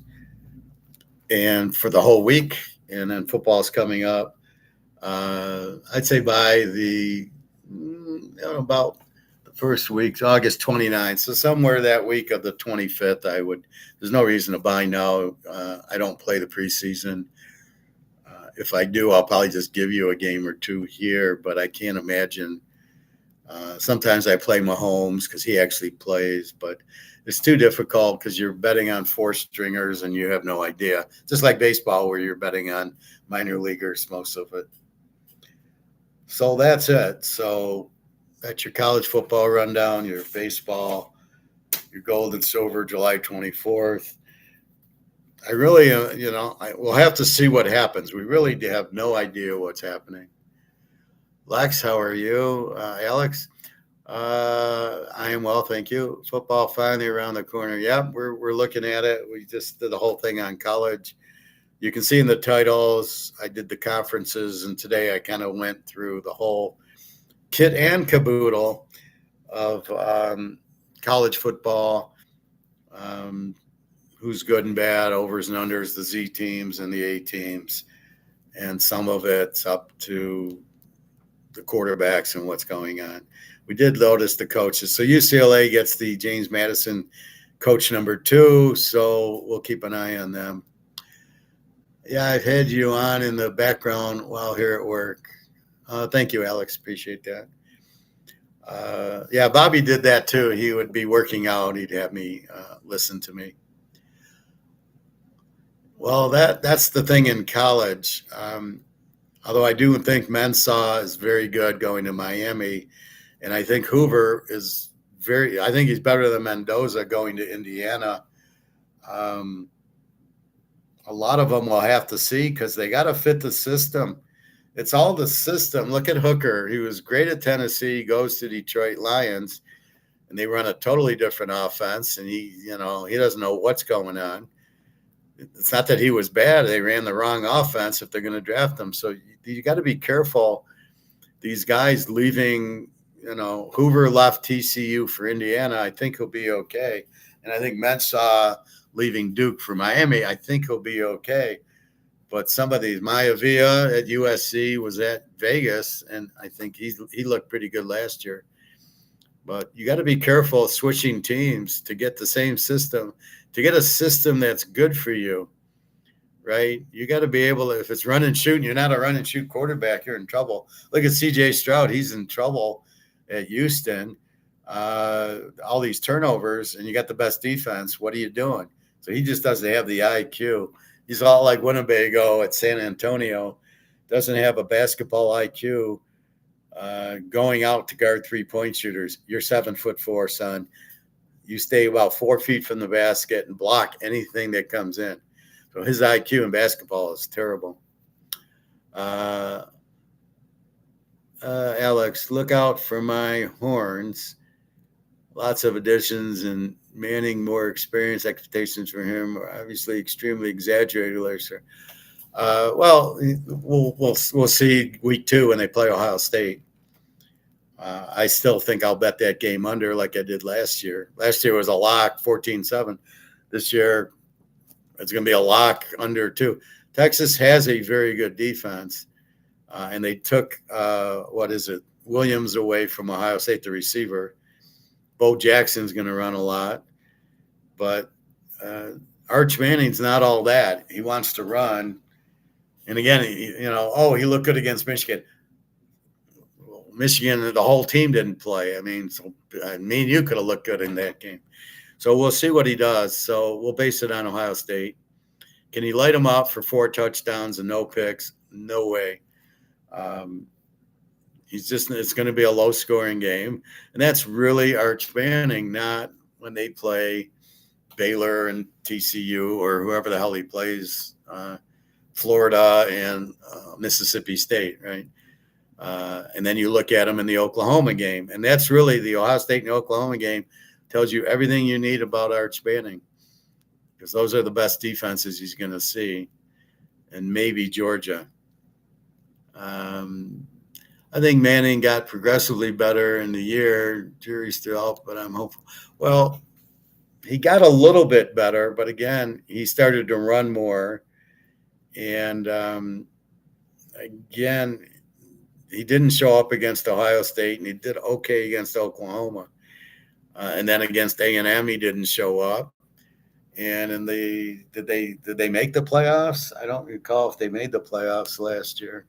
And for the whole week, and then football's coming up. I'd say by about the first week, August 29th. So somewhere that week of the 25th, there's no reason to buy now. I don't play the preseason. If I do, I'll probably just give you a game or two here, but I can't imagine. Sometimes I play Mahomes because he actually plays, but it's too difficult because you're betting on 4-stringers and you have no idea. Just like baseball, where you're betting on minor leaguers, most of it. So that's it. So that's your college football rundown, your baseball, your gold and silver, July 24th. I really, we'll have to see what happens. We really have no idea what's happening. Lex, how are you? Alex? I am well, thank you. Football finally around the corner. Yep, we're looking at it. We just did the whole thing on college. You can see in the titles, I did the conferences, and today I kind of went through the whole kit and caboodle of college football, who's good and bad, overs and unders, the Z teams and the A teams, and some of it's up to the quarterbacks and what's going on. We did notice the coaches. So UCLA gets the James Madison coach number 2, so we'll keep an eye on them. Yeah, I've had you on in the background while here at work. Thank you, Alex. Appreciate that. Yeah, Bobby did that too. He would be working out. He'd have me listen to me. Well, that's the thing in college. Although I do think Mensah is very good going to Miami, and I think Hoover is I think he's better than Mendoza going to Indiana. A lot of them will have to see because they got to fit the system. It's all the system. Look at Hooker. He was great at Tennessee, goes to Detroit Lions, and they run a totally different offense, and he doesn't know what's going on. It's not that he was bad. They ran the wrong offense if they're going to draft him. So you got to be careful. These guys leaving, Hoover left TCU for Indiana. I think he'll be okay. And I think Mensah leaving Duke for Miami, I think he'll be okay. But some of these, Maivia at USC was at Vegas, and I think he looked pretty good last year. But you got to be careful switching teams to get the same system, to get a system that's good for you, right? You got to be able to, if it's run and shoot and you're not a run and shoot quarterback, you're in trouble. Look at CJ Stroud. He's in trouble at Houston. All these turnovers, and you got the best defense. What are you doing? So he just doesn't have the IQ. He's all like Winnebago at San Antonio, doesn't have a basketball IQ. Going out to guard 3-point shooters, you're 7'4", son. You stay about 4 feet from the basket and block anything that comes in. So his IQ in basketball is terrible. Alex, look out for my horns. Lots of additions and Manning more experience. Expectations for him are obviously extremely exaggerated. Well, we'll see week 2 when they play Ohio State. I still think I'll bet that game under like I did last year. Last year was a lock, 14-7. This year, it's going to be a lock under 2. Texas has a very good defense, and they took, Williams away from Ohio State, the receiver. Bo Jackson's going to run a lot. But Arch Manning's not all that. He wants to run. And again, he looked good against Michigan. Michigan, the whole team didn't play. Me and you could have looked good in that game. So we'll see what he does. So we'll base it on Ohio State. Can he light them up for 4 touchdowns and no picks? No way. It's going to be a low-scoring game. And that's really Arch Manning, not when they play Baylor and TCU or whoever the hell he plays, Florida and Mississippi State, right? And then you look at him in the Oklahoma game. And that's really the Ohio State and the Oklahoma game tells you everything you need about Arch Manning, because those are the best defenses he's going to see, and maybe Georgia. I think Manning got progressively better in the year. Jury's still out, but I'm hopeful. Well, he got a little bit better, but again, he started to run more. And again, he didn't show up against Ohio State, and he did okay against Oklahoma. And then against A&M, he didn't show up. And did they make the playoffs? I don't recall if they made the playoffs last year.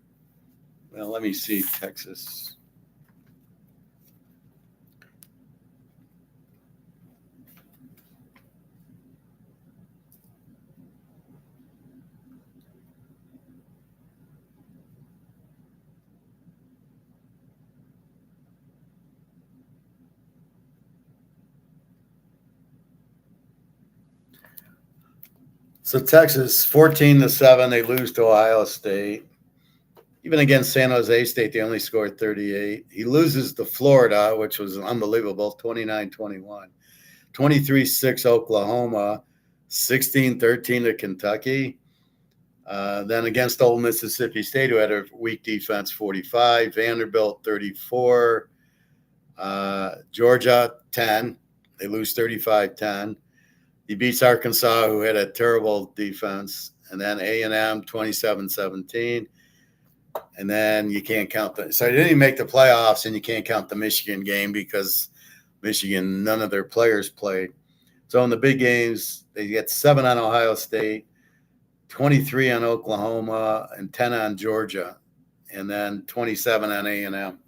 Well, let me see, Texas. So Texas, 14-7, they lose to Ohio State. Even against San Jose State, they only scored 38. He loses to Florida, which was unbelievable, 29-21. 23-6 Oklahoma, 16-13 to Kentucky. Then against Old Mississippi State, who had a weak defense, 45. Vanderbilt, 34. Georgia, 10. They lose 35-10. He beats Arkansas, who had a terrible defense. And then A&M, 27-17. And then you can't count so he didn't even make the playoffs, and you can't count the Michigan game because Michigan, none of their players played. So in the big games, they get 7 on Ohio State, 23 on Oklahoma, and 10 on Georgia, and then 27 on A&M.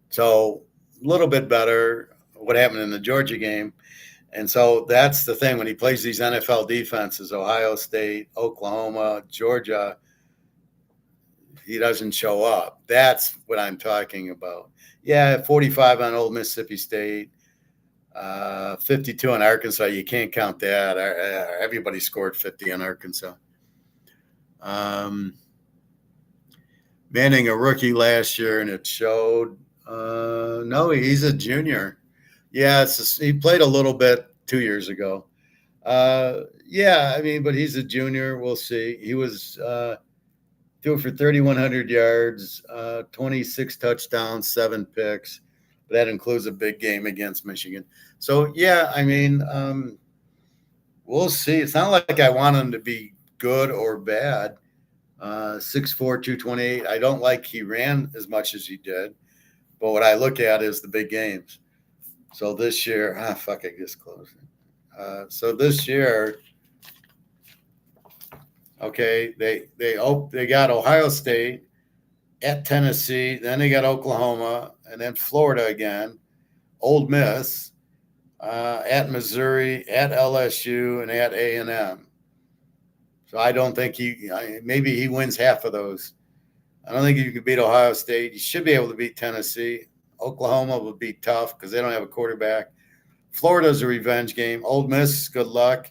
So a little bit better what happened in the Georgia game. And so that's the thing. When he plays these NFL defenses, Ohio State, Oklahoma, Georgia, he doesn't show up. That's what I'm talking about. Yeah, 45 on Old Mississippi State, 52 on Arkansas. You can't count that. Everybody scored 50 on Arkansas. Manning, a rookie last year, and it showed. No, he's a junior. Yeah, he played a little bit 2 years ago. But he's a junior. We'll see. He was threw for 3,100 yards, 26 touchdowns, 7 picks. That includes a big game against Michigan. So, we'll see. It's not like I want him to be good or bad. 6'4", 228. I don't like he ran as much as he did. But what I look at is the big games. So this year, I just closed it. So this year, okay, they got Ohio State at Tennessee, then they got Oklahoma, and then Florida again, Ole Miss, at Missouri, at LSU, and at A&M. So I don't think maybe he wins half of those. I don't think you could beat Ohio State. You should be able to beat Tennessee. Oklahoma will be tough because they don't have a quarterback. Florida's a revenge game. Ole Miss, good luck.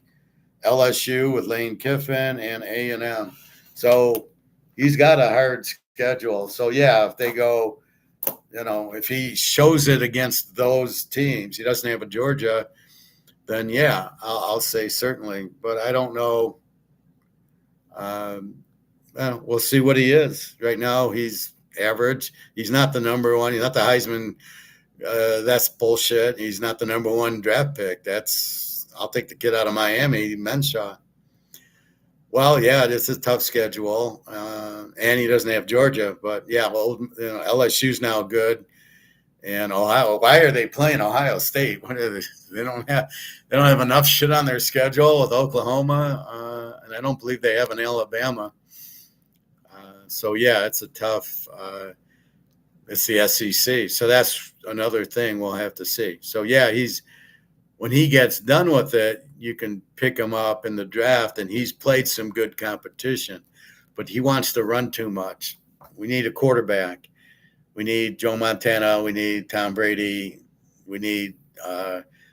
LSU with Lane Kiffin and A&M. So he's got a hard schedule. So yeah, if they go, if he shows it against those teams, he doesn't have a Georgia, then yeah, I'll say certainly. But I don't know. We'll see what he is. Right now, he's average. He's not the number one. He's not the Heisman. That's bullshit. He's not the number one draft pick. I'll take the kid out of Miami, Menshaw. Well, yeah, this is a tough schedule, and he doesn't have Georgia. But yeah, LSU's now good, and Ohio. Why are they playing Ohio State? What are they? They don't have enough shit on their schedule with Oklahoma, and I don't believe they have an Alabama. So yeah, it's a tough. It's the SEC, so that's another thing we'll have to see. So yeah, when he gets done with it, you can pick him up in the draft, and he's played some good competition, but he wants to run too much. We need a quarterback. We need Joe Montana. We need Tom Brady. We need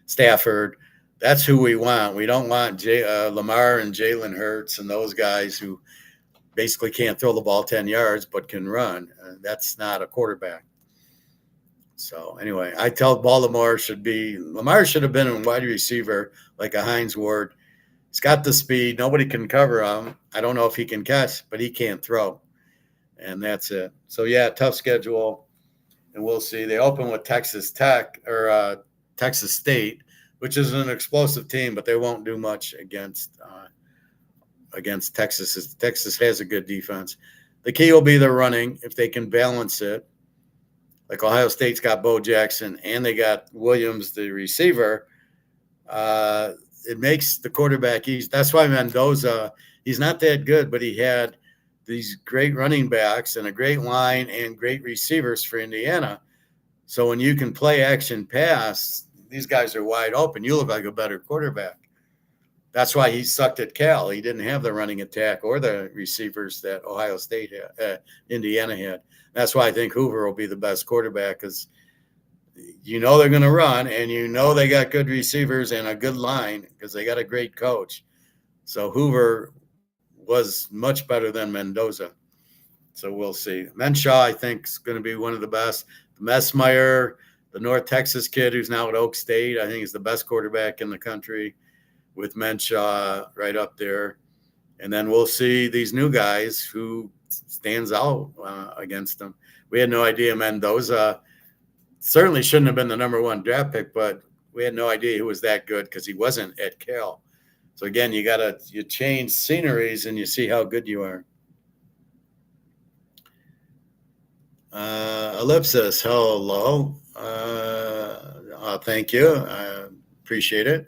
Stafford. That's who we want. We don't want Lamar and Jalen Hurts and those guys who basically can't throw the ball 10 yards but can run. That's not a quarterback. So anyway, I tell Lamar should have been a wide receiver like a Hines Ward. He's got the speed. Nobody can cover him. I don't know if he can catch, but he can't throw. And that's it. So yeah, tough schedule. And we'll see. They open with Texas Tech or Texas State, which is an explosive team, but they won't do much against Texas. Texas has a good defense. The key will be the running if they can balance it. Like Ohio State's got Bo Jackson and they got Williams, the receiver. It makes the quarterback easy. That's why Mendoza, he's not that good, but he had these great running backs and a great line and great receivers for Indiana. So when you can play action pass, these guys are wide open. You look like a better quarterback. That's why he sucked at Cal. He didn't have the running attack or the receivers that Ohio State had, Indiana had. That's why I think Hoover will be the best quarterback because they're going to run and they got good receivers and a good line because they got a great coach. So Hoover was much better than Mendoza. So we'll see. Menshaw, I think, is going to be one of the best. Messmeyer, the North Texas kid who's now at Oak State, I think is the best quarterback in the country with Menshaw right up there. And then we'll see these new guys who stands out against them. We had no idea Mendoza certainly shouldn't have been the number one draft pick, but we had no idea he was that good because he wasn't at Cal. So again, you change sceneries and you see how good you are. Ellipsis, hello. Thank you. I appreciate it.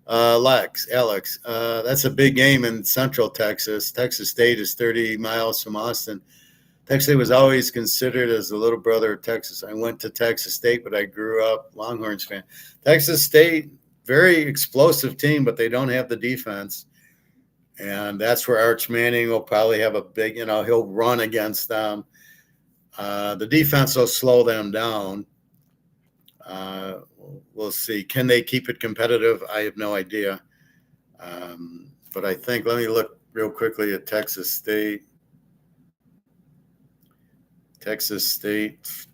Alex, that's a big game in Central Texas. Texas State is 30 miles from Austin. Texas State was always considered as the little brother of Texas. I went to Texas State, but I grew up Longhorns fan. Texas State, very explosive team, but they don't have the defense. And that's where Arch Manning will probably have a big, he'll run against them. The defense will slow them down. We'll see. Can they keep it competitive? I have no idea. But I think, let me look real quickly at Texas State. Texas State.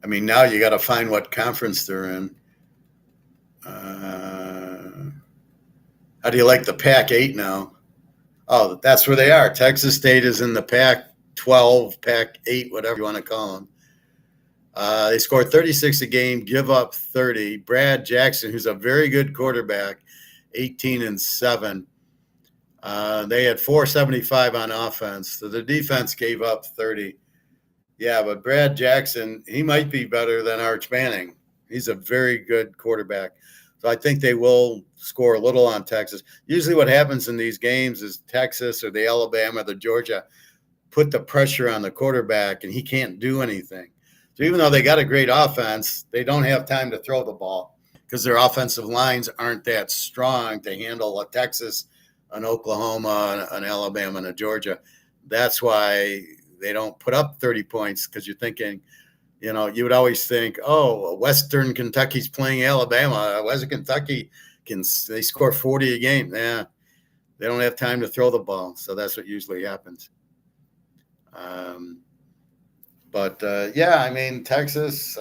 I mean, now you got to find what conference they're in. How do you like the Pac-8 now? Oh, that's where they are. Texas State is in the Pac-12, Pac-8, whatever you want to call them. They scored 36 a game, give up 30. Brad Jackson, who's a very good quarterback, 18-7. They had 475 on offense, so the defense gave up 30. Yeah, but Brad Jackson, he might be better than Arch Manning. He's a very good quarterback. So I think they will score a little on Texas. Usually what happens in these games is Texas or the Alabama or the Georgia put the pressure on the quarterback and he can't do anything. So even though they got a great offense, they don't have time to throw the ball because their offensive lines aren't that strong to handle a Texas, an Oklahoma, an Alabama, and a Georgia. That's why they don't put up 30 points because you're thinking, you would always think, oh, Western Kentucky's playing Alabama. Western Kentucky they score 40 a game. Yeah, they don't have time to throw the ball. So that's what usually happens. But yeah, I mean, Texas,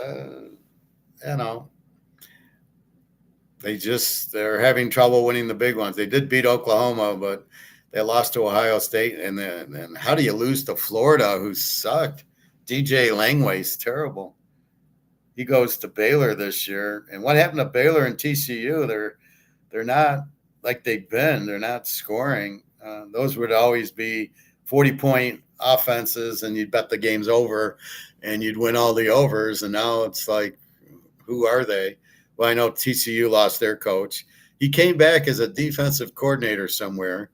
they're having trouble winning the big ones. They did beat Oklahoma, but they lost to Ohio State. And then how do you lose to Florida, who sucked? DJ Langway's terrible. He goes to Baylor this year. And what happened to Baylor and TCU? They're not like they've been. They're not scoring. Those would always be 40-point offenses, and you'd bet the game's over, and you'd win all the overs. And now it's like, who are they? Well, I know TCU lost their coach. He came back as a defensive coordinator somewhere,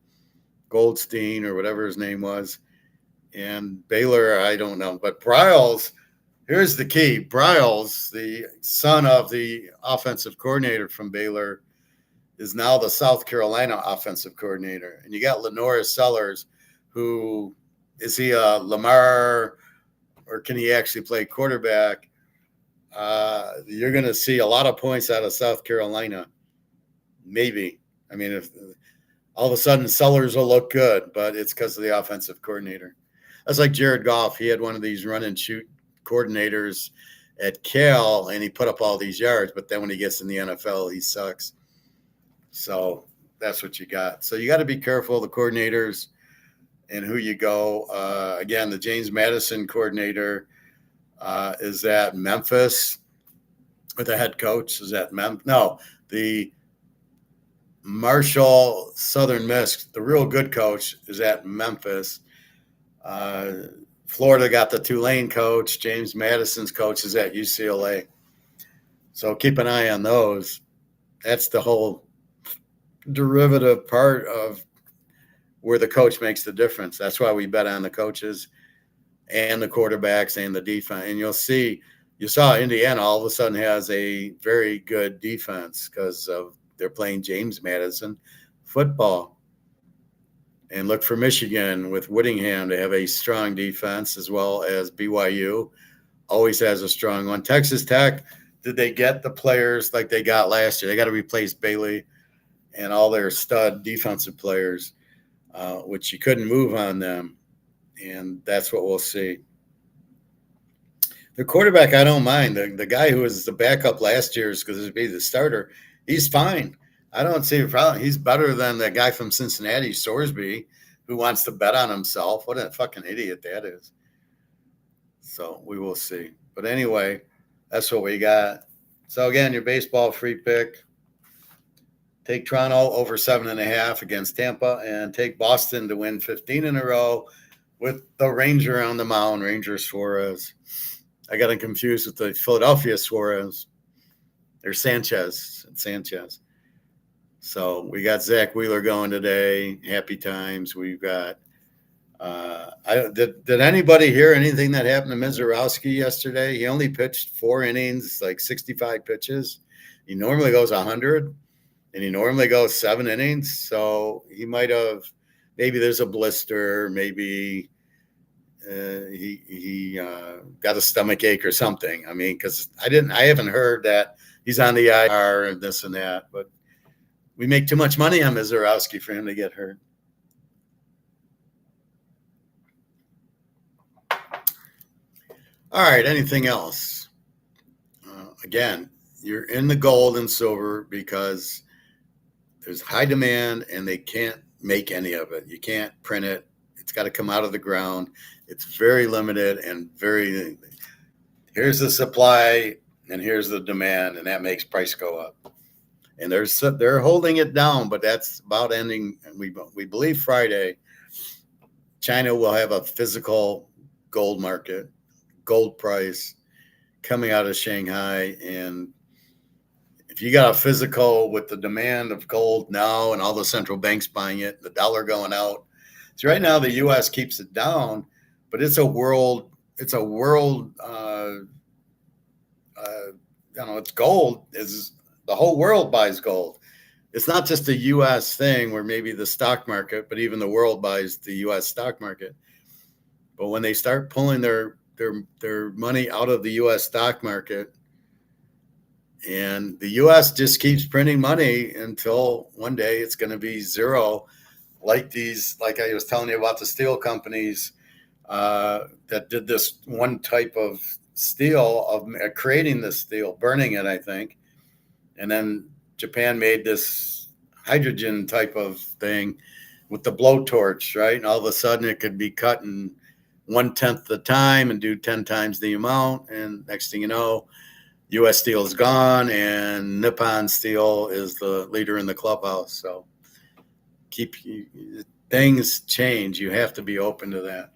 Goldstein or whatever his name was. And Baylor, I don't know. But Briles, here's the key. Briles, the son of the offensive coordinator from Baylor, is now the South Carolina offensive coordinator. And you got Lenora Sellers, who is he a Lamar, or can he actually play quarterback? You're going to see a lot of points out of South Carolina. Maybe. I mean, if all of a sudden Sellers will look good, but it's because of the offensive coordinator. That's like Jared Goff. He had one of these run and shoot coordinators at Cal, and he put up all these yards. But then when he gets in the NFL, he sucks. So that's what you got. So you got to be careful, the coordinators and who you go. Again, the James Madison coordinator is at Memphis, or the head coach is at Memphis. No, the Marshall Southern Miss, the real good coach, is at Memphis. Florida got the Tulane coach. James Madison's coach is at UCLA. So keep an eye on those. That's the whole derivative part of where the coach makes the difference. That's why we bet on the coaches and the quarterbacks and the defense. And you saw Indiana all of a sudden has a very good defense because they're playing James Madison football. And look for Michigan with Whittingham to have a strong defense, as well as BYU always has a strong one. Texas Tech, did they get the players like they got last year? They got to replace Bailey and all their stud defensive players, which you couldn't move on them. And that's what we'll see. The quarterback, I don't mind. The guy who was the backup last year is because he'd be the starter. He's fine. I don't see a problem. He's better than the guy from Cincinnati, Sorsby, who wants to bet on himself. What a fucking idiot that is. So we will see. But anyway, that's what we got. So again, your baseball free pick. Take Toronto over 7.5 against Tampa, and take Boston to win 15 in a row with the Ranger on the mound, Ranger Suarez. I got him confused with the Philadelphia Suarez. They're Sanchez. So we got Zach Wheeler going today. Happy times. We've got did anybody hear anything that happened to Mizorowski yesterday? He only pitched 4 innings, like 65 pitches. He normally goes 100, and he normally goes 7 innings. So he might have, maybe there's a blister, maybe he got a stomach ache or something. I mean, because I haven't heard that he's on the IR and this and that, but we make too much money on Mizorowski for him to get hurt. All right, anything else? Again, you're in the gold and silver because there's high demand and they can't make any of it. You can't print it. It's got to come out of the ground. It's very limited and here's the supply and here's the demand, and that makes price go up. And they're holding it down, but that's about ending. And we believe Friday, China will have a physical gold market, gold price coming out of Shanghai, and if you got a physical with the demand of gold now and all the central banks buying it, the dollar going out. So right now the U.S. keeps it down, but it's a world. It's gold. Is the whole world buys gold? It's not just a U.S. thing where maybe the stock market, but even the world buys the U.S. stock market. But when they start pulling their money out of the U.S. stock market, and the U.S. just keeps printing money until one day it's going to be zero, like I was telling you about the steel companies that did this one type of steel of creating this steel, burning it, I think, and then Japan made this hydrogen type of thing with the blowtorch, right? And all of a sudden it could be cut in 1/10 the time and do 10 times the amount. And next thing you know, U.S. Steel is gone and Nippon Steel is the leader in the clubhouse. So things change. You have to be open to that.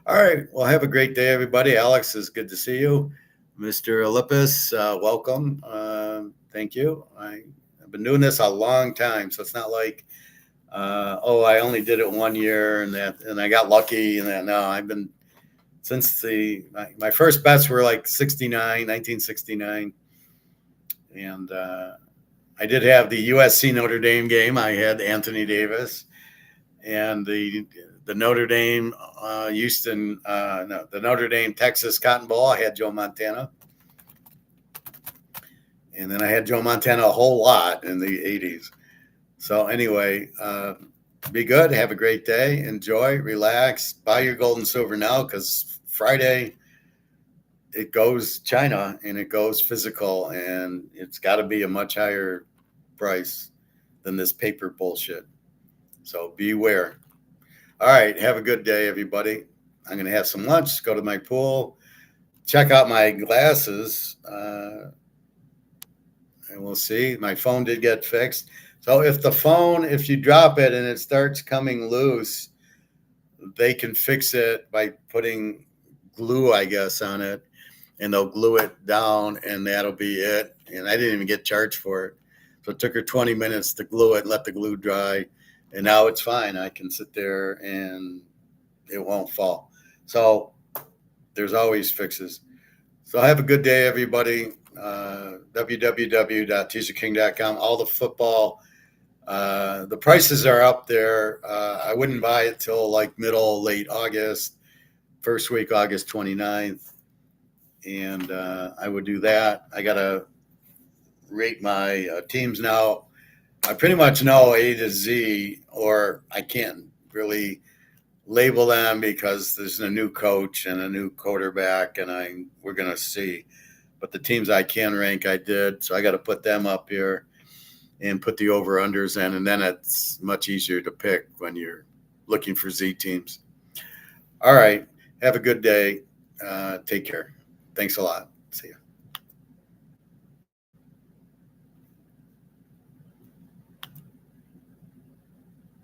All right. Well, have a great day, everybody. Alex, it's good to see you. Mr. Olympus, welcome. Thank you. I've been doing this a long time, so it's not like, I only did it 1 year and I got lucky and that. No, I've been since my first bets were like 1969. And I did have the USC Notre Dame game. I had Anthony Davis and the Notre Dame the Notre Dame Texas Cotton Bowl. I had Joe Montana. And then I had Joe Montana a whole lot in the 80s. So anyway, be good. Have a great day. Enjoy. Relax. Buy your gold and silver now because Friday it goes China and it goes physical. And it's got to be a much higher price than this paper bullshit. So beware. All right. Have a good day, everybody. I'm going to have some lunch, go to my pool, check out my glasses. And we'll see. My phone did get fixed. So if you drop it and it starts coming loose, they can fix it by putting glue, I guess, on it, and they'll glue it down, and that'll be it. And I didn't even get charged for it. So it took her 20 minutes to glue it and let the glue dry. And now it's fine. I can sit there and it won't fall. So there's always fixes. So have a good day, everybody. www.teaserking.com. All the football, the prices are up there. I wouldn't buy it till like late August, first week, August 29th. And I would do that. I got to rate my teams now. I pretty much know A to Z, or I can't really label them because there's a new coach and a new quarterback, and we're going to see. But the teams I can rank, I did. So I got to put them up here and put the over-unders in. And then it's much easier to pick when you're looking for Z teams. All right. Have a good day. Take care. Thanks a lot. See you.